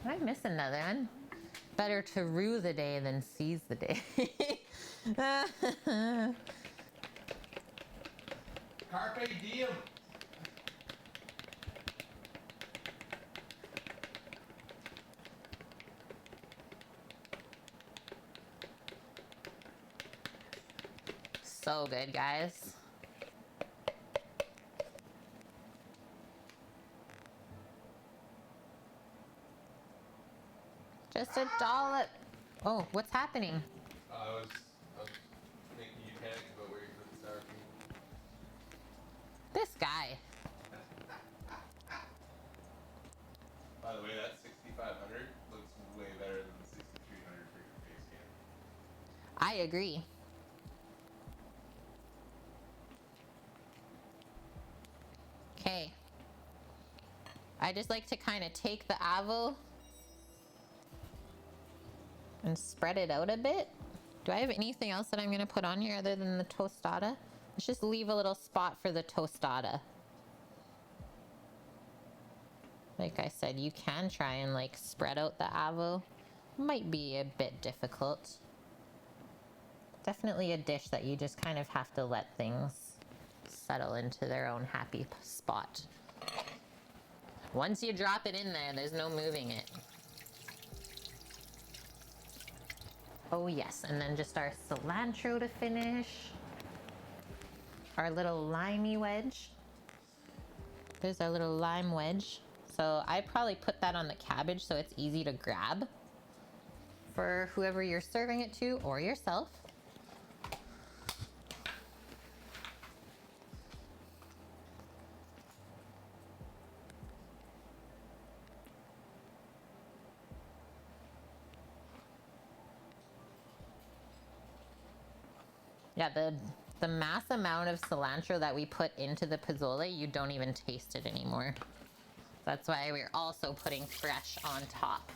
Speaker 1: Did I miss another one? Better to rue the day than seize the day.
Speaker 3: Carpe diem.
Speaker 1: So good, guys. Just a dollop. Oh, what's happening?
Speaker 3: I was making you panic about where you put the sour cream.
Speaker 1: This guy.
Speaker 3: By the way, that 6500 looks way better than the 6300 for your face cam.
Speaker 1: I agree. Okay. I just like to kind of take the avo and spread it out a bit. Do I have anything else that I'm going to put on here other than the tostada? Let's just leave a little spot for the tostada. Like I said, you can try and like spread out the avo. Might be a bit difficult. Definitely a dish that you just kind of have to let things settle into their own happy spot. Once you drop it in there, there's no moving it. Oh yes, and then just our cilantro to finish. our little limey wedge. There's our little lime wedge. So I probably put that on the cabbage so it's easy to grab for whoever you're serving it to or yourself. Yeah, the mass amount of cilantro that we put into the pozole, you don't even taste it anymore. That's why we're also putting fresh on top.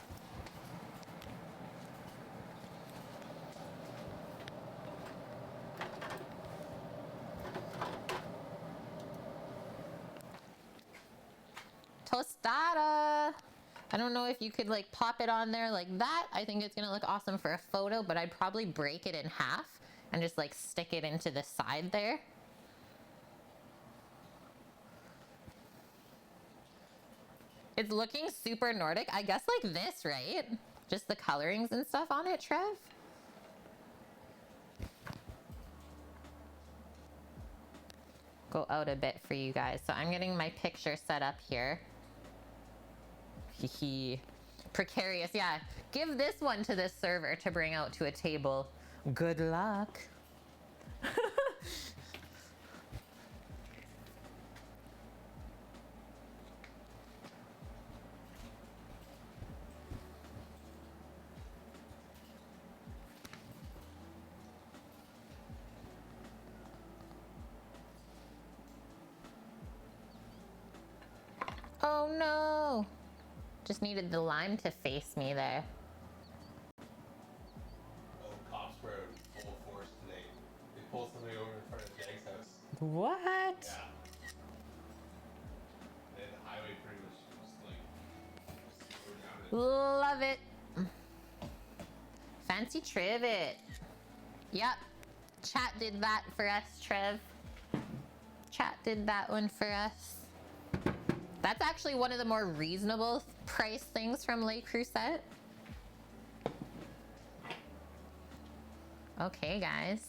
Speaker 1: Tostada! I don't know if you could like pop it on there like that. I think it's gonna look awesome for a photo, but I'd probably break it in half and just like stick it into the side there. It's looking super Nordic. I guess like this, right? Just the colorings and stuff on it, Trev. Go out a bit for you guys. So I'm getting my picture set up here. Hee. Precarious, yeah. Give this one to this server to bring out to a table. Good luck. Oh no. Just needed the lime to face me there.
Speaker 3: Oh, cops were in full force today. They pulled somebody over in front of Jag's house.
Speaker 1: What?
Speaker 3: Yeah. And the highway pretty much just like slowed down.
Speaker 1: Love it. Fancy trivet. Yep. Chat did that for us, Trev. Chat did that one for us. That's actually one of the more reasonable price things from Le Creuset. Okay, guys.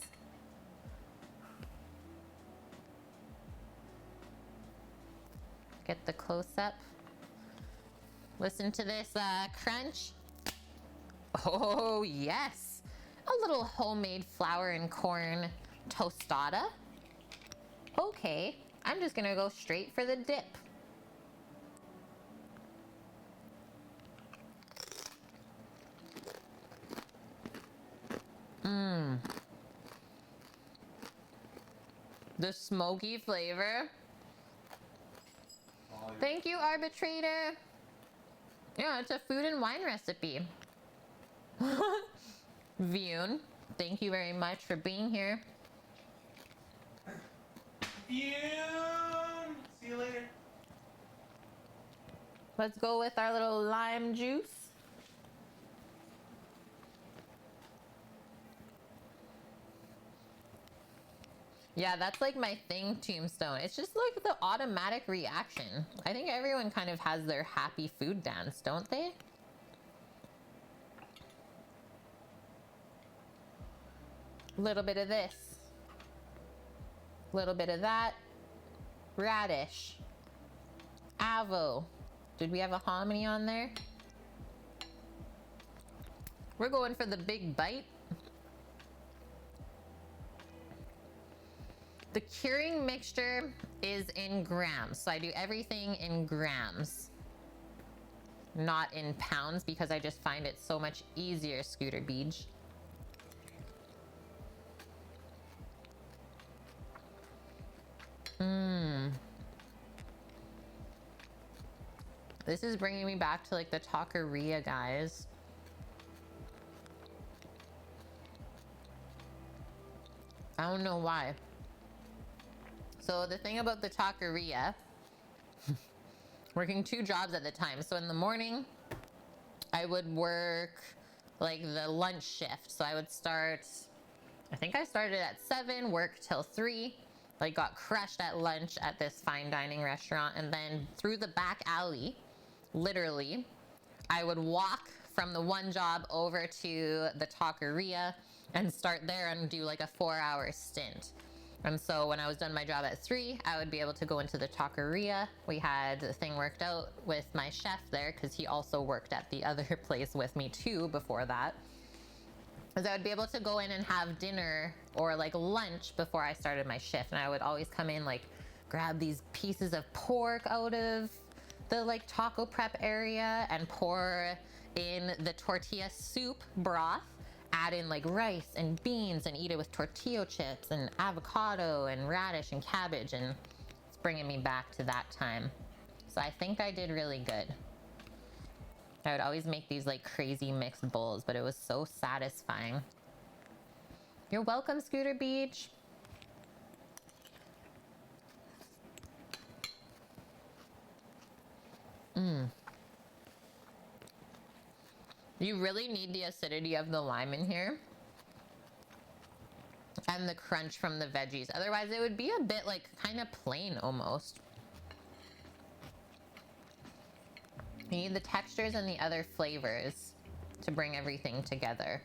Speaker 1: Get the close-up. Listen to this crunch. Oh, yes. A little homemade flour and corn tostada. Okay, I'm just gonna go straight for the dip. Mmm. The smoky flavor. Thank you, arbitrator. Yeah, it's a food and wine recipe. Vune, thank you very much for being here.
Speaker 3: See you later.
Speaker 1: Let's go with our little lime juice. Yeah, that's like my thing, Tombstone. It's just like the automatic reaction. I think everyone kind of has their happy food dance, don't they? Little bit of this. Little bit of that. Radish. Avo. Did we have a hominy on there? We're going for the big bite. The curing mixture is in grams, so I do everything in grams, not in pounds, because I just find it so much easier, Scooter Beach. This is bringing me back to like the taqueria, guys. I don't know why. So the thing about the taqueria, working 2 jobs at the time. So in the morning, I would work like the lunch shift. So I would start, I think I started at 7, work till 3, like got crushed at lunch at this fine dining restaurant. And then through the back alley, literally, I would walk from the one job over to the taqueria and start there and do like a 4-hour stint. And so when I was done my job at 3, I would be able to go into the taqueria. We had the thing worked out with my chef there because he also worked at the other place with me too before that. Because I would be able to go in and have dinner or like lunch before I started my shift. And I would always come in, like grab these pieces of pork out of the like taco prep area and pour in the tortilla soup broth, add in like rice and beans and eat it with tortilla chips and avocado and radish and cabbage. And it's bringing me back to that time. So I think I did really good. I would always make these like crazy mixed bowls, but it was so satisfying. You're welcome, Scooter Beach. You really need the acidity of the lime in here and the crunch from the veggies. Otherwise, it would be a bit like kind of plain almost. You need the textures and the other flavors to bring everything together.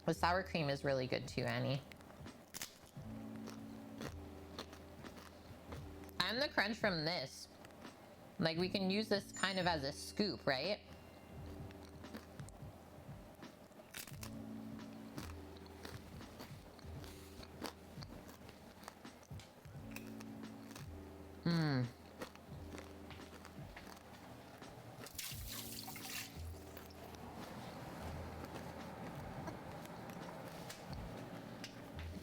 Speaker 1: The sour cream is really good too, Annie. And the crunch from this. Like, we can use this kind of as a scoop, right?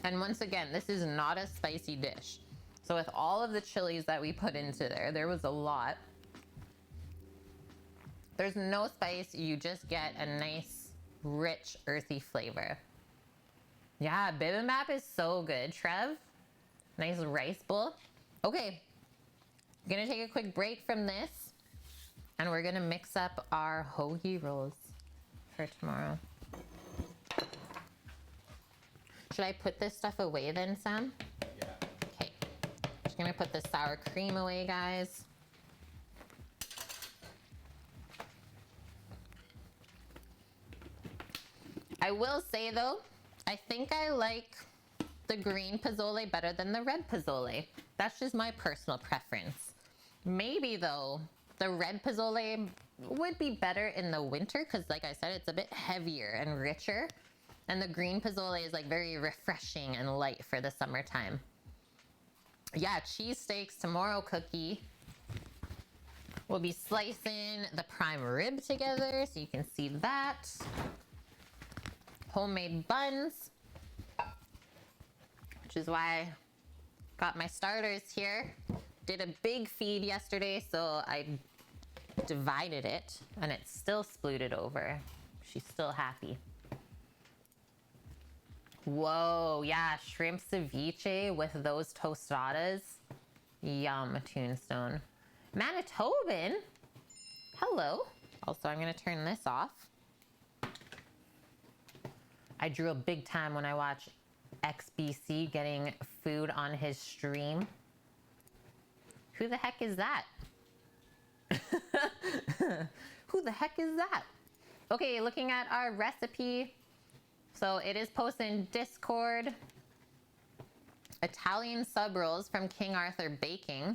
Speaker 1: And once again, this is not a spicy dish. So with all of the chilies that we put into there, there was a lot. There's no spice, you just get a nice, rich, earthy flavor. Yeah, bibimbap is so good, Trev. Nice rice bowl. Okay, gonna take a quick break from this, and we're gonna mix up our hoagie rolls for tomorrow. Should I put this stuff away then, Sam?
Speaker 3: Yeah.
Speaker 1: Okay. Just gonna put the sour cream away, guys. I will say though, I think I like the green pozole better than the red pozole. That's just my personal preference. Maybe though, the red pozole would be better in the winter because like I said, it's a bit heavier and richer. And the green pozole is like very refreshing and light for the summertime. Yeah, cheesesteaks tomorrow, Cookie. We'll be slicing the prime rib together so you can see that. Homemade buns, which is why I got my starters here. Did a big feed yesterday, so I divided it and it's still spluted over. She's still happy. Whoa, yeah, shrimp ceviche with those tostadas. Yum, Tombstone. Manitoban? Hello. Also, I'm gonna turn this off. I drew a big time when I watched XBC getting food on his stream. Who the heck is that? Who the heck is that? Okay, looking at our recipe. So it is posted in Discord. Italian sub rolls from King Arthur Baking.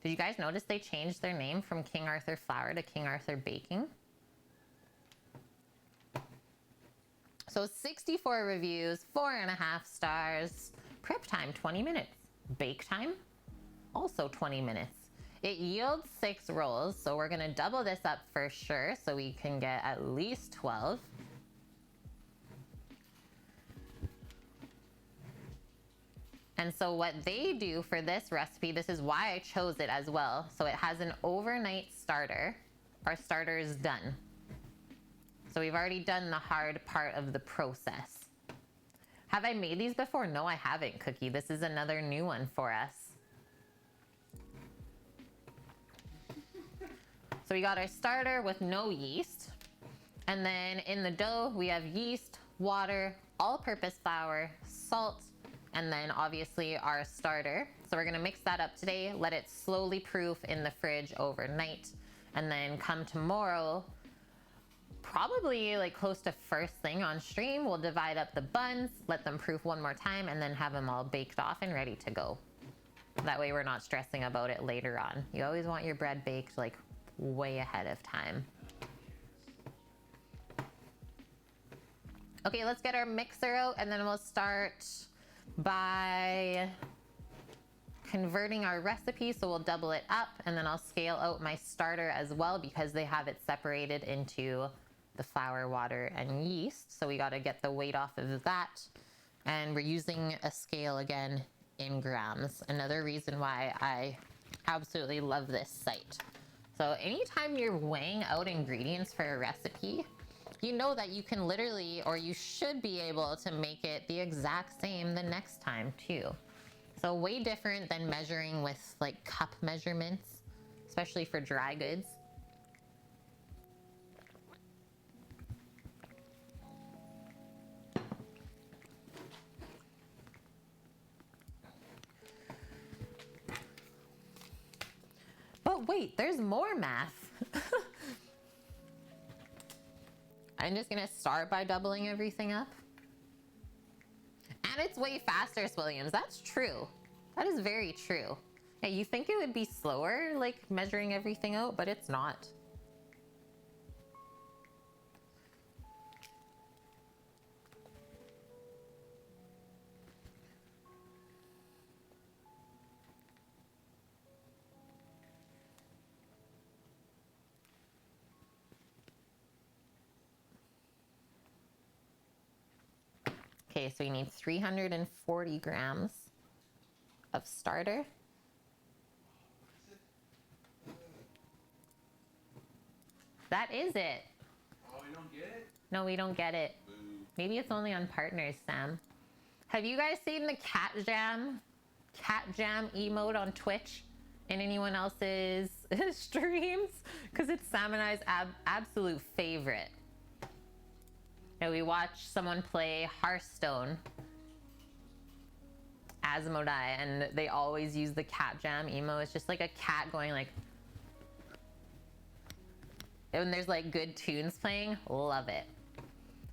Speaker 1: Did you guys notice they changed their name from King Arthur Flour to King Arthur Baking? So 64 reviews, 4.5 stars. Prep time, 20 minutes. Bake time, also 20 minutes. It yields 6 rolls, so we're gonna double this up for sure so we can get at least 12. And so what they do for this recipe, this is why I chose it as well. So it has an overnight starter. Our starter is done. So we've already done the hard part of the process. Have I made these before? No, I haven't, Cookie. This is another new one for us. So we got our starter with no yeast. And then in the dough, we have yeast, water, all-purpose flour, salt, and then obviously our starter. So we're gonna mix that up today, let it slowly proof in the fridge overnight, and then come tomorrow, probably like close to first thing on stream. We'll divide up the buns, let them proof one more time, and then have them all baked off and ready to go. That way we're not stressing about it later on. You always want your bread baked like way ahead of time. Okay, let's get our mixer out and then we'll start by converting our recipe. So we'll double it up and then I'll scale out my starter as well because they have it separated into the flour, water, and yeast. So we got to get the weight off of that. And we're using a scale again in grams. Another reason why I absolutely love this site. So anytime you're weighing out ingredients for a recipe, you know that you can literally, or you should be able to make it the exact same the next time too. So way different than measuring with like cup measurements, especially for dry goods. But wait, there's more math. I'm just gonna start by doubling everything up. And it's way faster, Williams. That's true. That is very true. Yeah, you think it would be slower, like measuring everything out, but it's not. Okay, so we need 340 grams of starter. That is it.
Speaker 3: Oh, we don't get it?
Speaker 1: No, we don't get it.
Speaker 3: Boo.
Speaker 1: Maybe it's only on partners, Sam. Have you guys seen the cat jam emote on Twitch in anyone else's streams? Because it's Sam and I's absolute favorite. And we watched someone play Hearthstone, Asmodai, and they always use the cat jam emo. It's just like a cat going like, and there's like good tunes playing. Love it.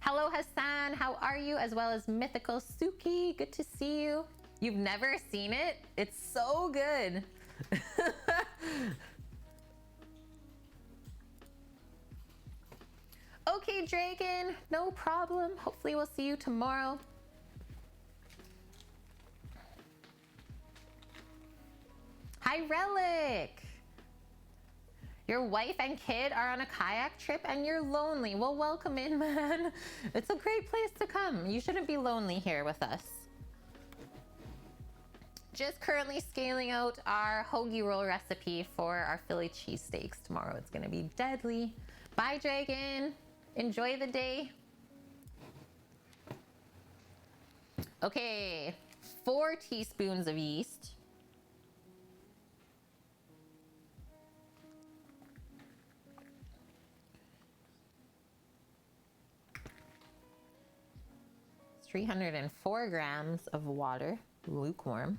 Speaker 1: Hello Hassan, how are you? As well as Mythical Suki, good to see you. You've never seen it? It's so good. Okay, Dragon, no problem. Hopefully we'll see you tomorrow. Hi, Relic. Your wife and kid are on a kayak trip and you're lonely. Well, welcome in, man. It's a great place to come. You shouldn't be lonely here with us. Just currently scaling out our hoagie roll recipe for our Philly cheesesteaks tomorrow. It's gonna be deadly. Bye, Dragon. Enjoy the day. Okay, 4 teaspoons of yeast. It's 304 grams of water, lukewarm.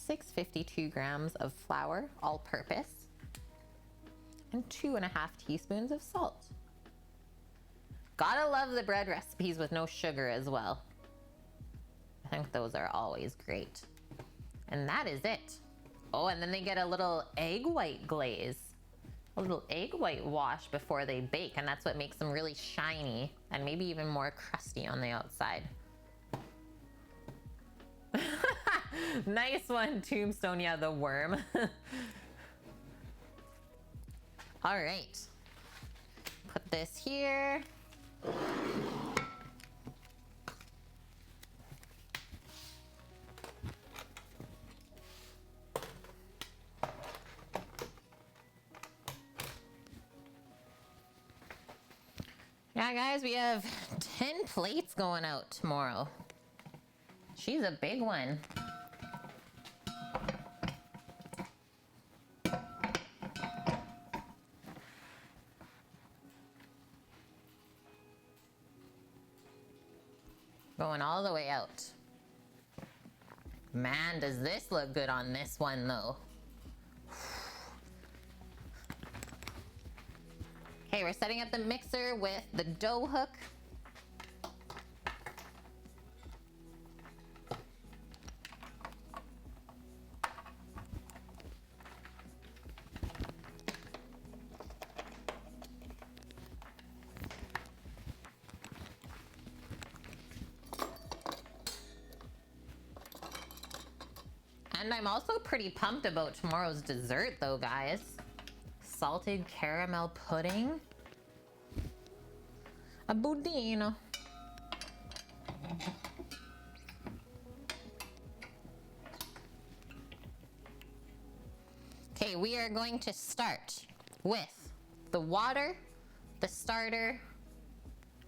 Speaker 1: $652 grams of flour, all-purpose, and 2.5 teaspoons of salt. Gotta love the bread recipes with no sugar as well. I think those are always great. And that is it. Oh, and then they get a little egg white glaze, a little egg white wash before they bake, and that's what makes them really shiny and maybe even more crusty on the outside. Nice one, Tombstone. Yeah, the worm. All right. Put this here. Yeah, guys, we have 10 plates going out tomorrow. She's a big one. Going all the way out. Man, does this look good on this one though. Okay, we're setting up the mixer with the dough hook. And I'm also pretty pumped about tomorrow's dessert though, guys. Salted caramel pudding. A budino. Okay, we are going to start with the water, the starter,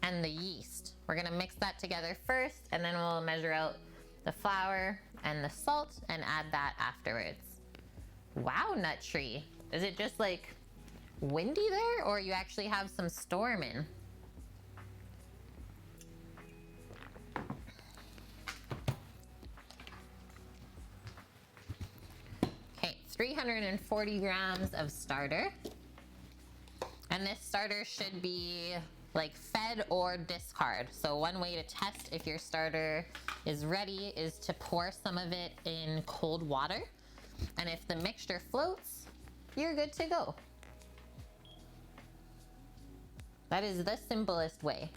Speaker 1: and the yeast. We're gonna mix that together first, and then we'll measure out the flour and the salt and add that afterwards. Wow, Nut Tree. Is it just like windy there, or you actually have some storm in? Okay, 340 grams of starter. And this starter should be like fed or discard. So one way to test if your starter is ready is to pour some of it in cold water. And if the mixture floats, you're good to go. That is the simplest way.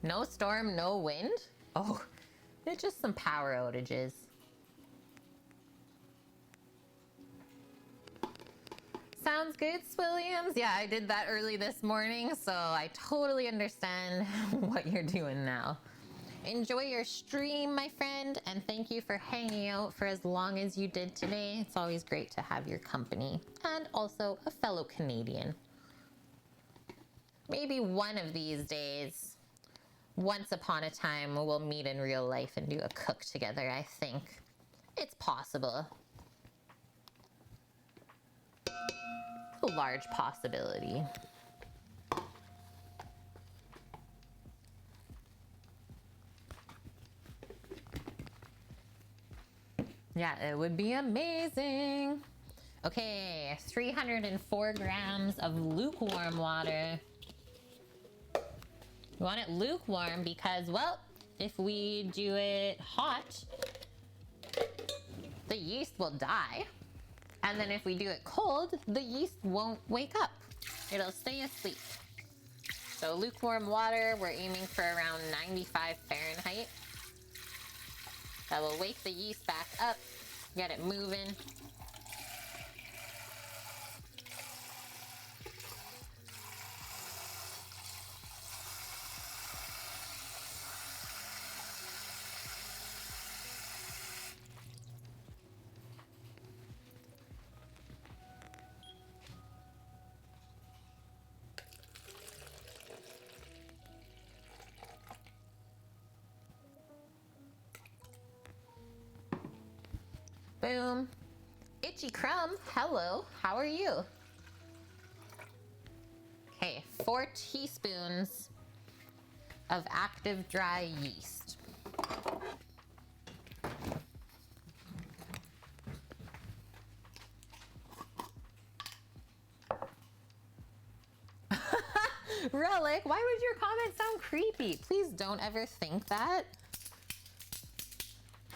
Speaker 1: No storm, no wind? Oh, it's just some power outages. Sounds good, Swilliams. Yeah, I did that early this morning, so I totally understand what you're doing now. Enjoy your stream, my friend, and thank you for hanging out for as long as you did today. It's always great to have your company, and also a fellow Canadian. Maybe one of these days, once upon a time, we'll meet in real life and do a cook together, I think. It's possible. A large possibility. Yeah, it would be amazing. Okay, 304 grams of lukewarm water. We want it lukewarm because, well, if we do it hot, the yeast will die. And then if we do it cold, the yeast won't wake up. It'll stay asleep. So lukewarm water, we're aiming for around 95 Fahrenheit. That will wake the yeast back up, get it moving. Boom. Itchy Crumb, hello, how are you? Okay, 4 teaspoons of active dry yeast. Relic, why would your comment sound creepy? Please don't ever think that.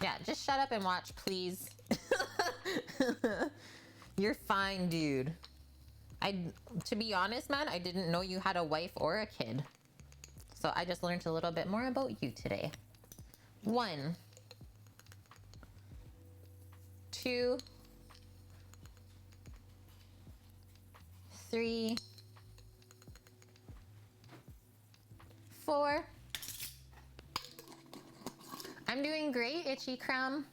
Speaker 1: Yeah, just shut up and watch, please. You're fine, dude. To be honest, man, I didn't know you had a wife or a kid. So I just learned a little bit more about you today. 1, 2, 3, 4. I'm doing great, Itchy Crumb.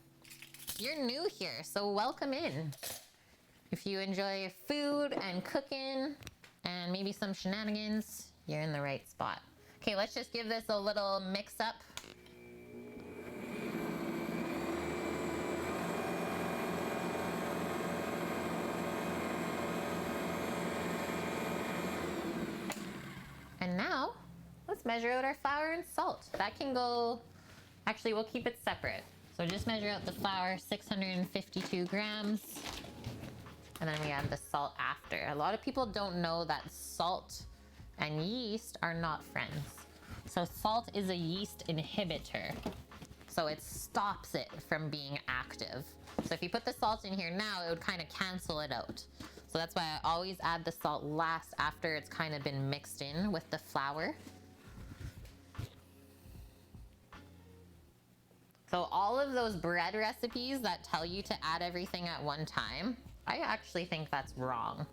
Speaker 1: You're new here, so welcome in. If you enjoy food and cooking and maybe some shenanigans, you're in the right spot. Okay, let's just give this a little mix up. And now, let's measure out our flour and salt. That can go, actually we'll keep it separate. So just measure out the flour, 652 grams. And then we add the salt after. A lot of people don't know that salt and yeast are not friends. So salt is a yeast inhibitor. So it stops it from being active. So if you put the salt in here now, it would kind of cancel it out. So that's why I always add the salt last after it's kind of been mixed in with the flour. So all of those bread recipes that tell you to add everything at one time, I actually think that's wrong.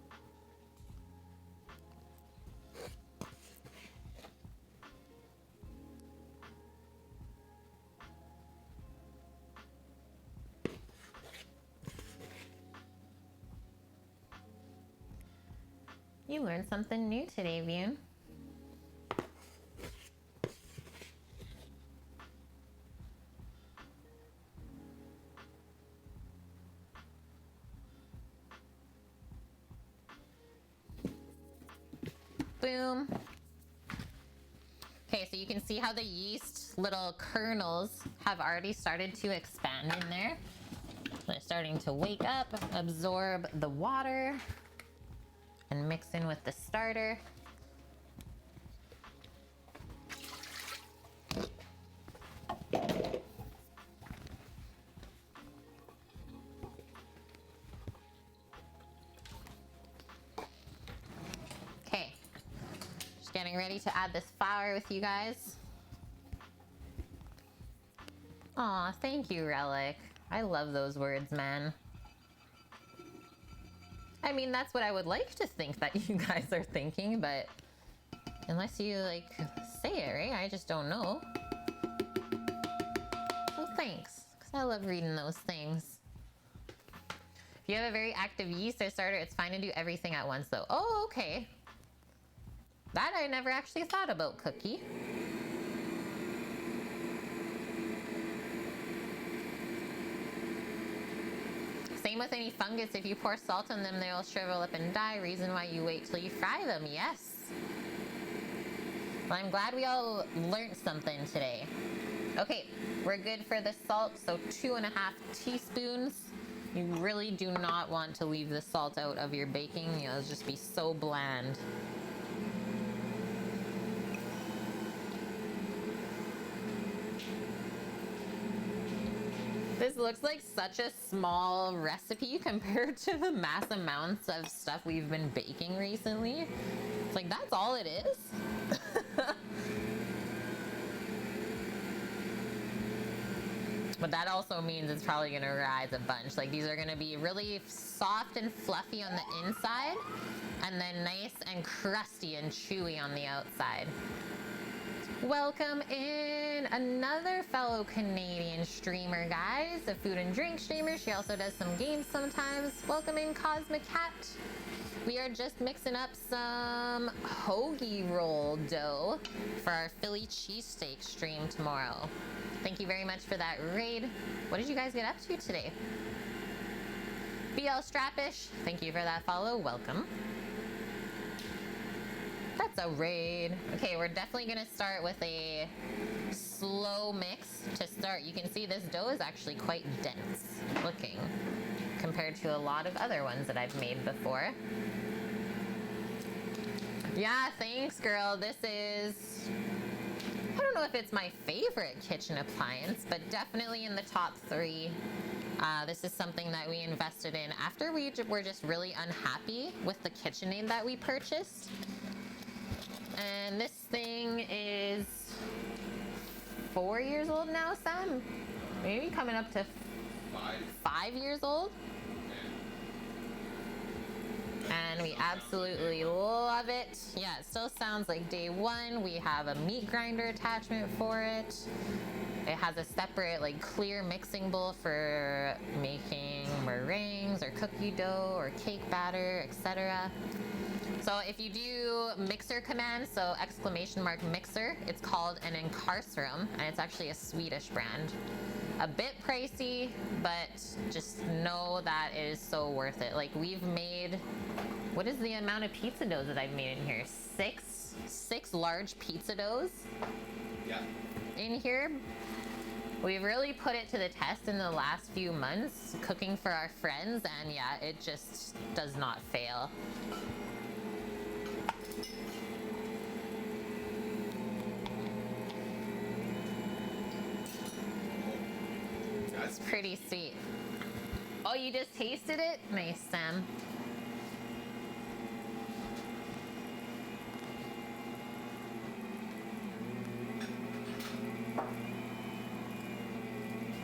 Speaker 1: You learned something new today, Vune. Boom. Okay, so you can see how the yeast little kernels have already started to expand in there. They're starting to wake up, absorb the water, and mix in with the starter. Okay, just getting ready to add this flour with you guys. Aw, thank you, Relic. I love those words, man. I mean, that's what I would like to think that you guys are thinking, but unless you, like, say it, right? I just don't know. Well, thanks, because I love reading those things. If you have a very active yeast or starter, it's fine to do everything at once, though. Oh, okay. That I never actually thought about, Cookie. Same with any fungus. If you pour salt on them, they'll shrivel up and die. Reason why you wait till you fry them. Yes. Well, I'm glad we all learned something today. Okay, we're good for the salt. So 2.5 teaspoons. You really do not want to leave the salt out of your baking. It'll just be so bland. This looks like such a small recipe compared to the mass amounts of stuff we've been baking recently. It's like, that's all it is? But that also means it's probably gonna rise a bunch. Like, these are gonna be really soft and fluffy on the inside, and then nice and crusty and chewy on the outside. Welcome in another fellow Canadian streamer, guys. A food and drink streamer. She also does some games sometimes. Welcome in, Cosmic Cat. We are just mixing up some hoagie roll dough for our Philly cheesesteak stream tomorrow. Thank you very much for that raid. What did you guys get up to today? BL Strappish, thank you for that follow. Welcome. That's a raid. Okay, we're definitely gonna start with a slow mix to start. You can see this dough is actually quite dense looking compared to a lot of other ones that I've made before. Yeah, thanks, girl. This is, I don't know if it's my favorite kitchen appliance, but definitely in the top 3. This is something that we invested in after we were just really unhappy with the KitchenAid that we purchased. And this thing is 4 years old now, Sam? Maybe coming up to 5 years old?
Speaker 3: Yeah.
Speaker 1: and we absolutely love it. Yeah, it still sounds like day one. We have a meat grinder attachment for it. It has a separate, like, clear mixing bowl for making meringues or cookie dough or cake batter, etc. So if you do mixer command, so !mixer, it's called an Incarcerum, and it's actually a Swedish brand. A bit pricey, but just know that it is so worth it. Like, we've made, what is the amount of pizza doughs that I've made in here? Six large pizza doughs
Speaker 3: Yeah.
Speaker 1: in here. We've really put it to the test in the last few months, cooking for our friends, and yeah, it just does not fail. It's pretty sweet. Oh, you just tasted it? Nice, Sam.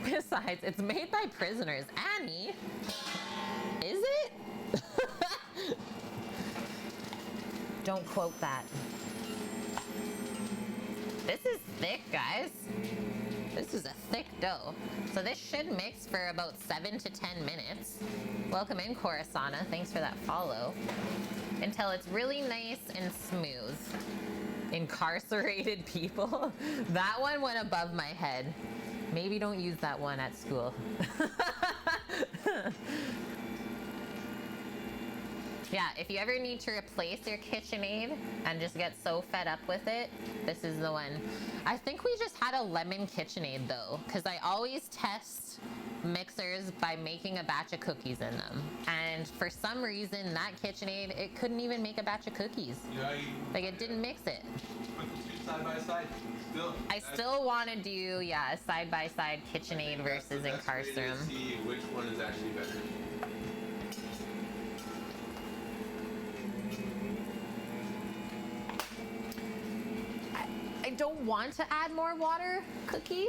Speaker 1: Besides, it's made by prisoners. Annie? Is it? Don't quote that. This is thick, guys. This is a thick dough. So this should mix for about 7 to 10 minutes. Welcome in, Coruscana. Thanks for that follow. Until it's really nice and smooth. Incarcerated people. That one went above my head. Maybe don't use that one at school. Yeah, if you ever need to replace your KitchenAid and just get so fed up with it, this is the one. I think we just had a lemon KitchenAid though, because I always test mixers by making a batch of cookies in them. And for some reason, that KitchenAid, it couldn't even make a batch of cookies.
Speaker 3: Yeah,
Speaker 1: Like, it didn't mix it.
Speaker 3: put the two side by side.
Speaker 1: I still want to do, yeah, a side-by-side KitchenAid versus Incarcerum.
Speaker 3: See which one is actually better.
Speaker 1: I don't want to add more water, Cookie.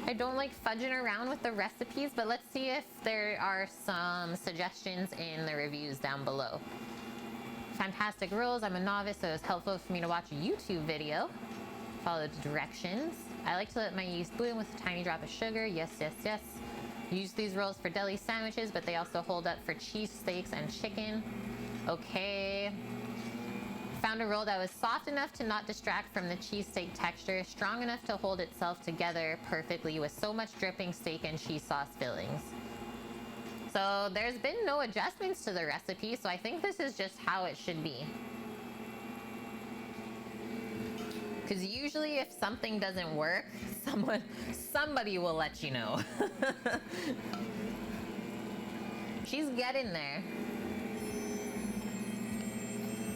Speaker 1: I don't like fudging around with the recipes, but let's see if there are some suggestions in the reviews down below. Fantastic rolls. I'm a novice, so it's helpful for me to watch a YouTube video. Follow the directions. I like to let my yeast bloom with a tiny drop of sugar. Yes, yes, yes. Use these rolls for deli sandwiches, but they also hold up for cheese steaks and chicken. Okay. Found a roll that was soft enough to not distract from the cheesesteak texture, strong enough to hold itself together perfectly with so much dripping steak and cheese sauce fillings. So there's been no adjustments to the recipe, so I think this is just how it should be. Because usually if something doesn't work, somebody will let you know. She's getting there.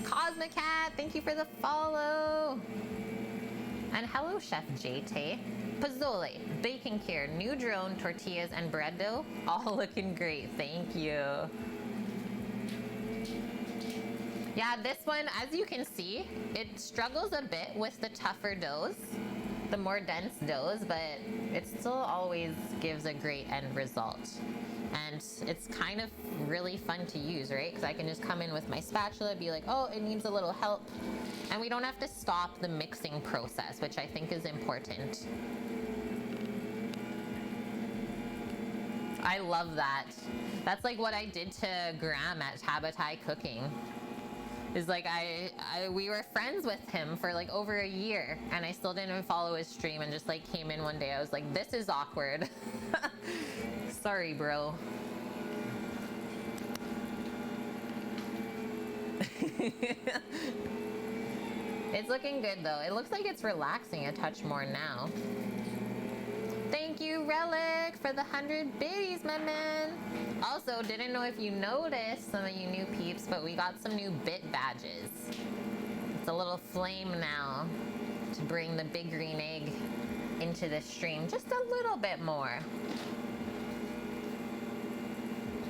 Speaker 1: Cosmicat, thank you for the follow. And hello, Chef JT. Pozole, bacon cure, new drone, tortillas, and bread dough. All looking great, thank you. Yeah, this one, as you can see, it struggles a bit with the tougher doughs, the more dense doughs, but it still always gives a great end result. And it's kind of really fun to use, right? Because I can just come in with my spatula, be like, oh, it needs a little help. And we don't have to stop the mixing process, which I think is important. I love that. That's like what I did to Graham at Tabatai Cooking. Is like we were friends with him for like over a year, and I still didn't follow his stream and just like came in one day. I was like, this is awkward. Sorry, bro. It's looking good though. It looks like it's relaxing a touch more now. Thank you, Relic, for the 100 biddies, my man. Also, didn't know if you noticed, some of you new peeps, but we got some new bit badges. It's a little flame now to bring the big green egg into the stream just a little bit more.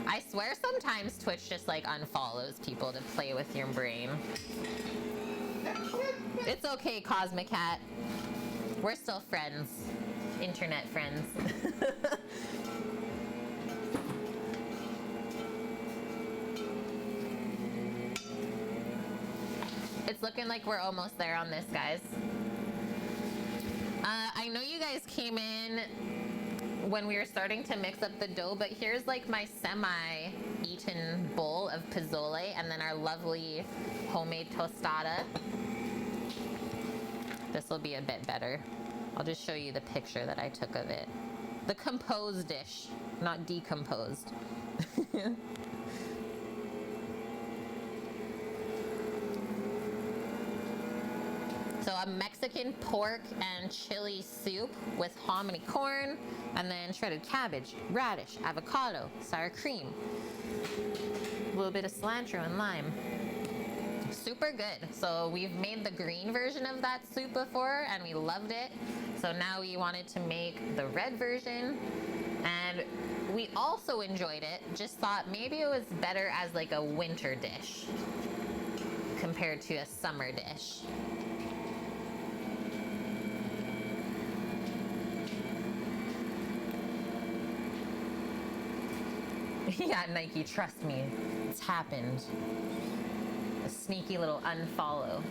Speaker 1: I swear sometimes Twitch just like unfollows people to play with your brain. It's okay, Cosmicat. We're still friends. Internet friends. It's looking like we're almost there on this, guys. I know you guys came in when we were starting to mix up the dough, but here's like my semi-eaten bowl of pozole and then our lovely homemade tostada. This will be a bit better. I'll just show you the picture that I took of it. The composed dish, not decomposed. So a Mexican pork and chili soup with hominy corn, and then shredded cabbage, radish, avocado, sour cream, a little bit of cilantro and lime. Super good. So we've made the green version of that soup before and we loved it. So now we wanted to make the red version and we also enjoyed it. Just thought maybe it was better as like a winter dish compared to a summer dish. Yeah, Nike, trust me, it's happened. A sneaky little unfollow.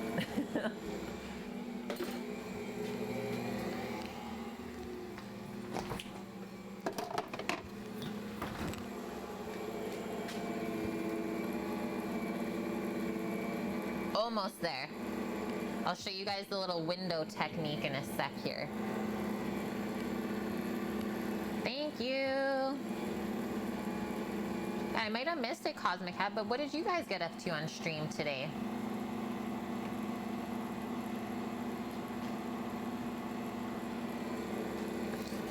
Speaker 1: Almost there. I'll show you guys the little window technique in a sec here. Thank you. I might have missed it, Cosmic Hat, but what did you guys get up to on stream today?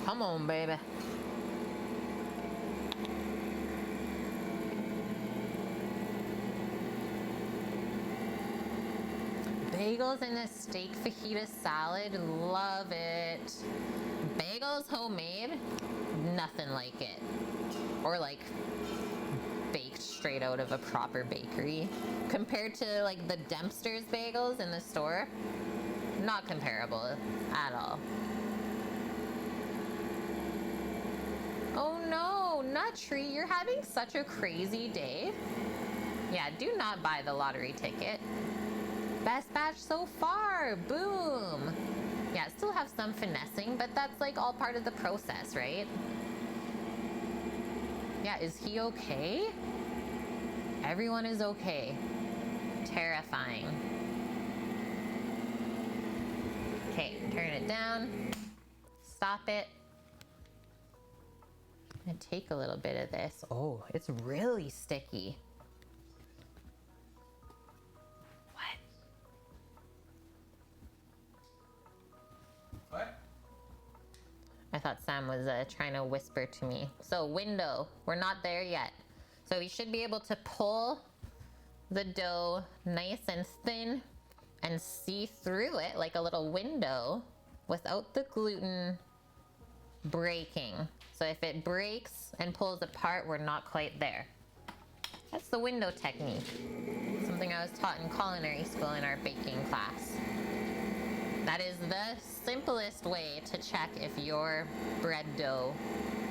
Speaker 1: Come on, baby. Bagels and a steak fajita salad, love it. Bagels homemade, nothing like it. Or like baked straight out of a proper bakery. Compared to like the Dempster's bagels in the store, not comparable at all. Oh no, Nut Tree, you're having such a crazy day. Yeah, do not buy the lottery ticket. Best batch so far, boom. Yeah, still have some finessing, but that's like all part of the process, right? Yeah, is he okay? Everyone is okay. Terrifying. Okay, turn it down. Stop it. I'm gonna take a little bit of this. Oh, it's really sticky.
Speaker 3: What?
Speaker 1: I thought Sam was trying to whisper to me. So window, we're not there yet. So we should be able to pull the dough nice and thin and see through it like a little window without the gluten breaking. So if it breaks and pulls apart, we're not quite there. That's the window technique. Something I was taught in culinary school in our baking class. That is the simplest way to check if your bread dough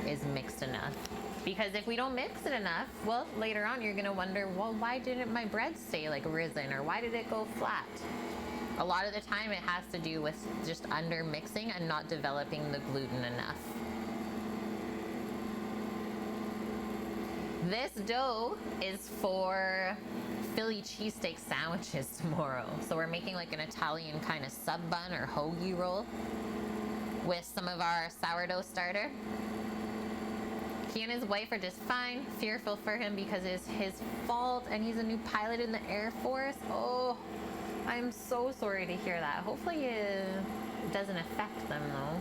Speaker 1: is mixed enough. Because if we don't mix it enough, well, later on you're gonna wonder, well, why didn't my bread stay like risen, or why did it go flat? A lot of the time it has to do with just under mixing and not developing the gluten enough. This dough is for Philly cheesesteak sandwiches tomorrow. So we're making like an Italian kind of sub bun or hoagie roll with some of our sourdough starter. He and his wife are just fine. Fearful for him because it's his fault and he's a new pilot in the Air Force. Oh, I'm so sorry to hear that. Hopefully it doesn't affect them though.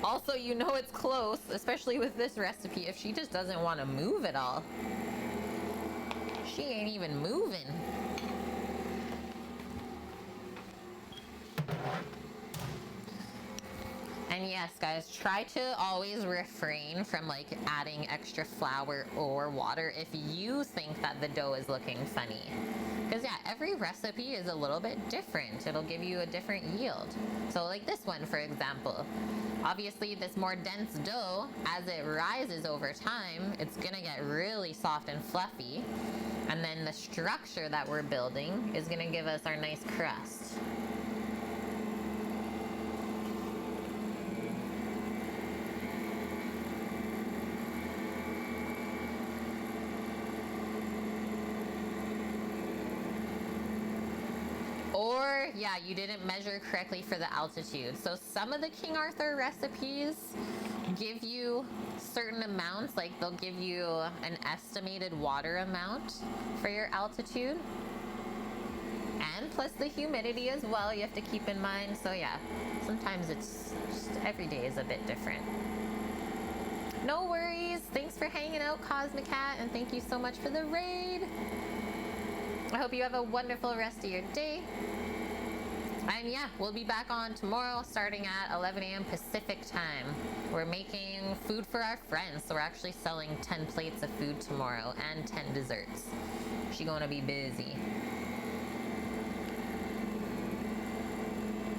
Speaker 1: Also, you know it's close, especially with this recipe, if she just doesn't want to move at all. She ain't even moving. yes, guys, try to always refrain from like adding extra flour or water if you think that the dough is looking funny. Because yeah, every recipe is a little bit different. It'll give you a different yield. So like this one, for example, obviously this more dense dough, as it rises over time, it's gonna get really soft and fluffy. And then the structure that we're building is gonna give us our nice crust. Or, yeah, you didn't measure correctly for the altitude. So some of the King Arthur recipes give you certain amounts, like they'll give you an estimated water amount for your altitude. And plus the humidity as well, you have to keep in mind. So yeah, sometimes it's just every day is a bit different. No worries. Thanks for hanging out, Cosmic Cat, and thank you so much for the raid. I hope you have a wonderful rest of your day. And yeah, we'll be back on tomorrow starting at 11 a.m. Pacific time. We're making food for our friends. So we're actually selling 10 plates of food tomorrow and 10 desserts. She's gonna be busy.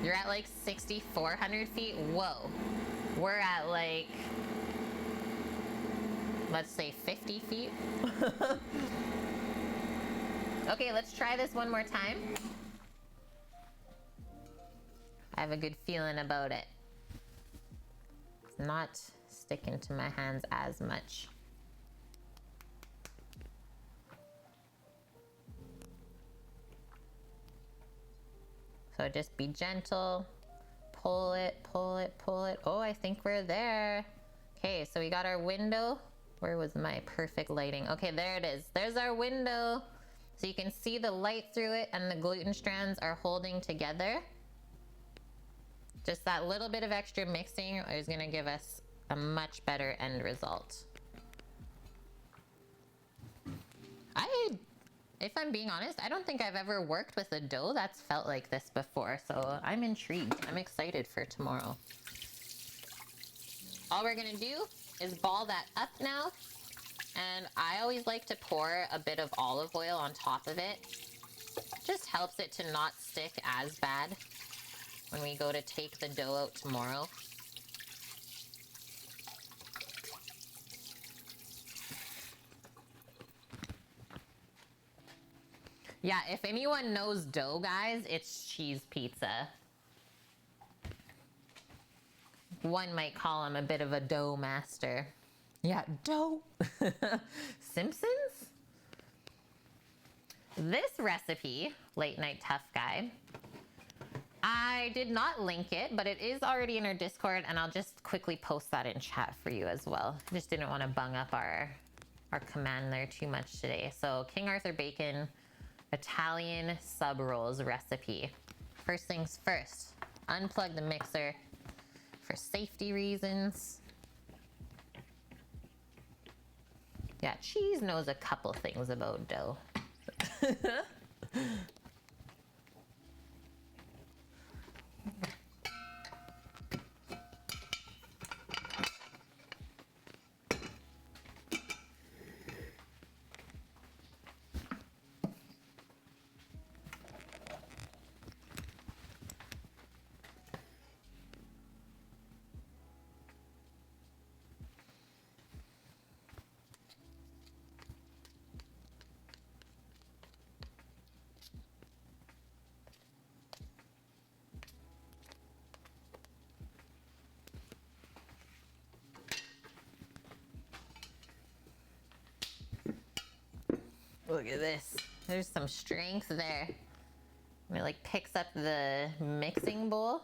Speaker 1: You're at like 6,400 feet? Whoa. We're at like, let's say 50 feet. Okay, let's try this one more time. I have a good feeling about it. It's not sticking to my hands as much. So just be gentle. Pull it, pull it, pull it. Oh, I think we're there. Okay, so we got our window. Where was my perfect lighting? Okay, there it is. There's our window. So you can see the light through it and the gluten strands are holding together. Just that little bit of extra mixing is gonna give us a much better end result. If I'm being honest, I don't think I've ever worked with a dough that's felt like this before, so I'm intrigued. I'm excited for tomorrow. All we're gonna do is ball that up now, and I always like to pour a bit of olive oil on top of it. Just helps it to not stick as bad when we go to take the dough out tomorrow. Yeah, if anyone knows dough, guys, it's cheese pizza. One might call him a bit of a dough master. Yeah, dough. Simpsons? This recipe, Late Night Tough Guy, I did not link it, but it is already in our Discord, and I'll just quickly post that in chat for you as well. I just didn't want to bung up our command there too much today. So King Arthur bacon, Italian sub rolls recipe. First things first, unplug the mixer for safety reasons. Yeah, cheese knows a couple things about dough. Look at this. There's some strength there. And it like picks up the mixing bowl.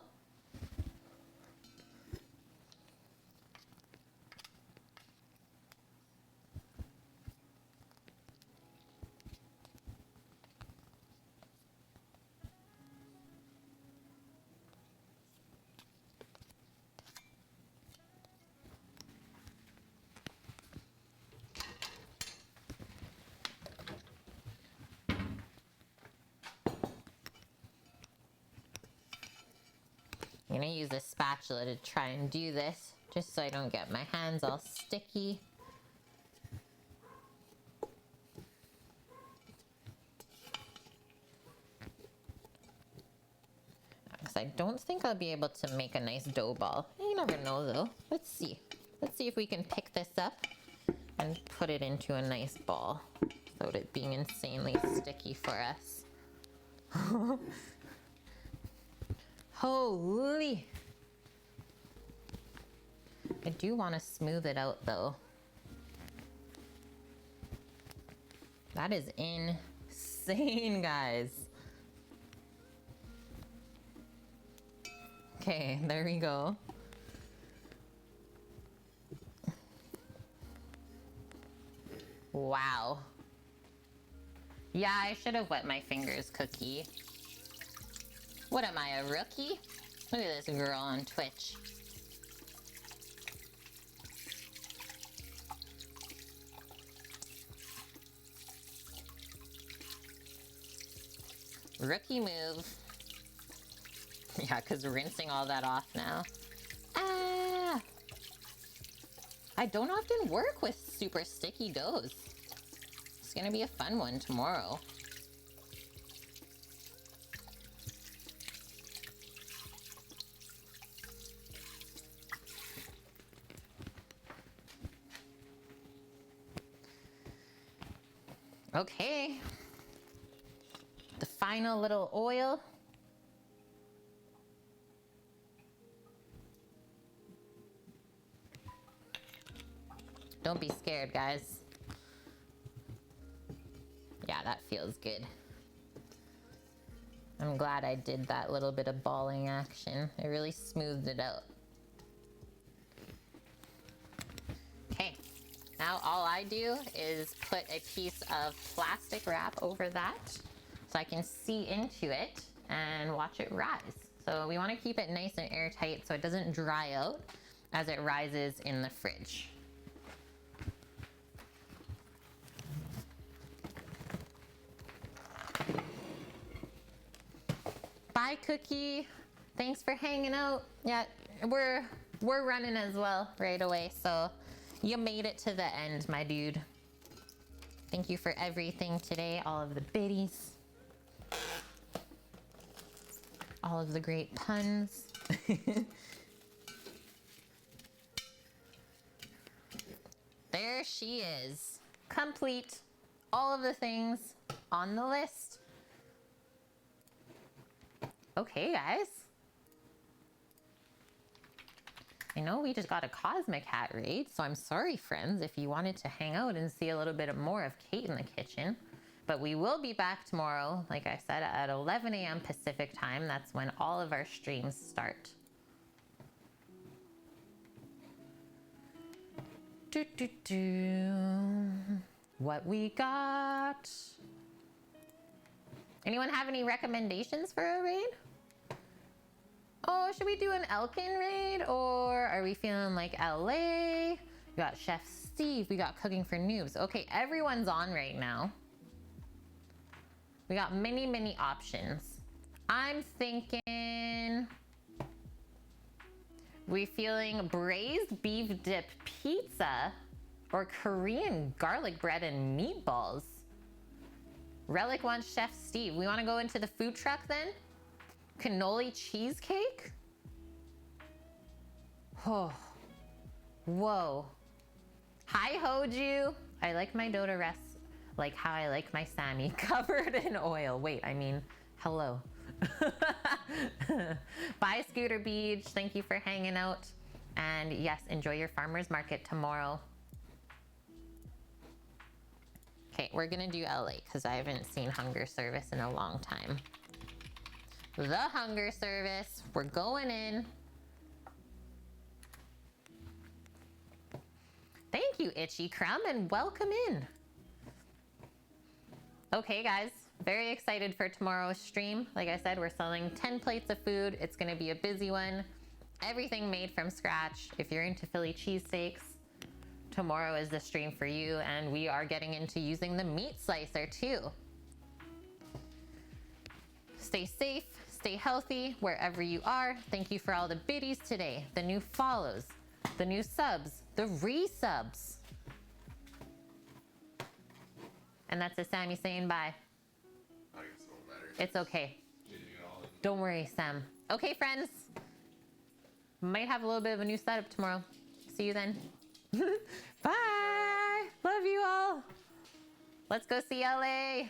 Speaker 1: I'm gonna use a spatula to try and do this, just so I don't get my hands all sticky. Because I don't think I'll be able to make a nice dough ball. You never know though. Let's see. Let's see if we can pick this up and put it into a nice ball without it being insanely sticky for us. Holy! I do want to smooth it out though. That is insane, guys. Okay, there we go. Wow. Yeah, I should have wet my fingers, Cookie. What am I, a rookie? Look at this girl on Twitch. Rookie move. Yeah, because rinsing all that off now. Ah! I don't often work with super sticky doughs. It's gonna be a fun one tomorrow. Okay. The final little oil. Don't be scared, guys. Yeah, that feels good. I'm glad I did that little bit of balling action. It really smoothed it out. Okay, now all I do is put a piece of plastic wrap over that so I can see into it and watch it rise. So we want to keep it nice and airtight so it doesn't dry out as it rises in the fridge. Bye, Cookie. Thanks for hanging out. Yeah, we're running as well right away, so you made it to the end, my dude. Thank you for everything today, all of the biddies, all of the great puns. There she is, complete, all of the things on the list. Okay, guys. I know we just got a Cosmic Hat raid, so I'm sorry, friends, if you wanted to hang out and see a little bit more of Kate in the kitchen. But we will be back tomorrow, like I said, at 11 a.m. Pacific time. That's when all of our streams start. What we got? Anyone have any recommendations for a raid? Oh, should we do an Elkin raid, or are we feeling like LA? We got Chef Steve, we got Cooking for Noobs. Okay, everyone's on right now. We got many options. I'm thinking we feeling braised beef dip pizza or Korean garlic bread and meatballs. Relic wants Chef Steve. We want to go into the food truck then? Cannoli cheesecake? Oh, whoa. Hi, Hoju. I like my dough to rest like how I like my Sammy, covered in oil. Wait, I mean, hello. Bye, Scooter Beach. Thank you for hanging out. And yes, enjoy your farmer's market tomorrow. Okay, we're gonna do LA because I haven't seen Hunger Service in a long time. The Hunger Service, we're going in. Thank you, Itchy Crumb, and welcome in. Okay, guys, very excited for tomorrow's stream. Like I said, we're selling 10 plates of food. It's gonna be a busy one. Everything made from scratch. If you're into Philly cheesesteaks, tomorrow is the stream for you, and we are getting into using the meat slicer too. Stay safe, Stay healthy wherever you are. Thank you for all the biddies today, the new follows, the new subs, the resubs. And that's a Sammy saying bye.
Speaker 3: I guess it won't matter.
Speaker 1: It's okay.
Speaker 3: Changing it all in.
Speaker 1: Don't worry, Sam. Okay, friends. Might have a little bit of a new setup tomorrow. See you then. Bye. Love you all. Let's go see LA.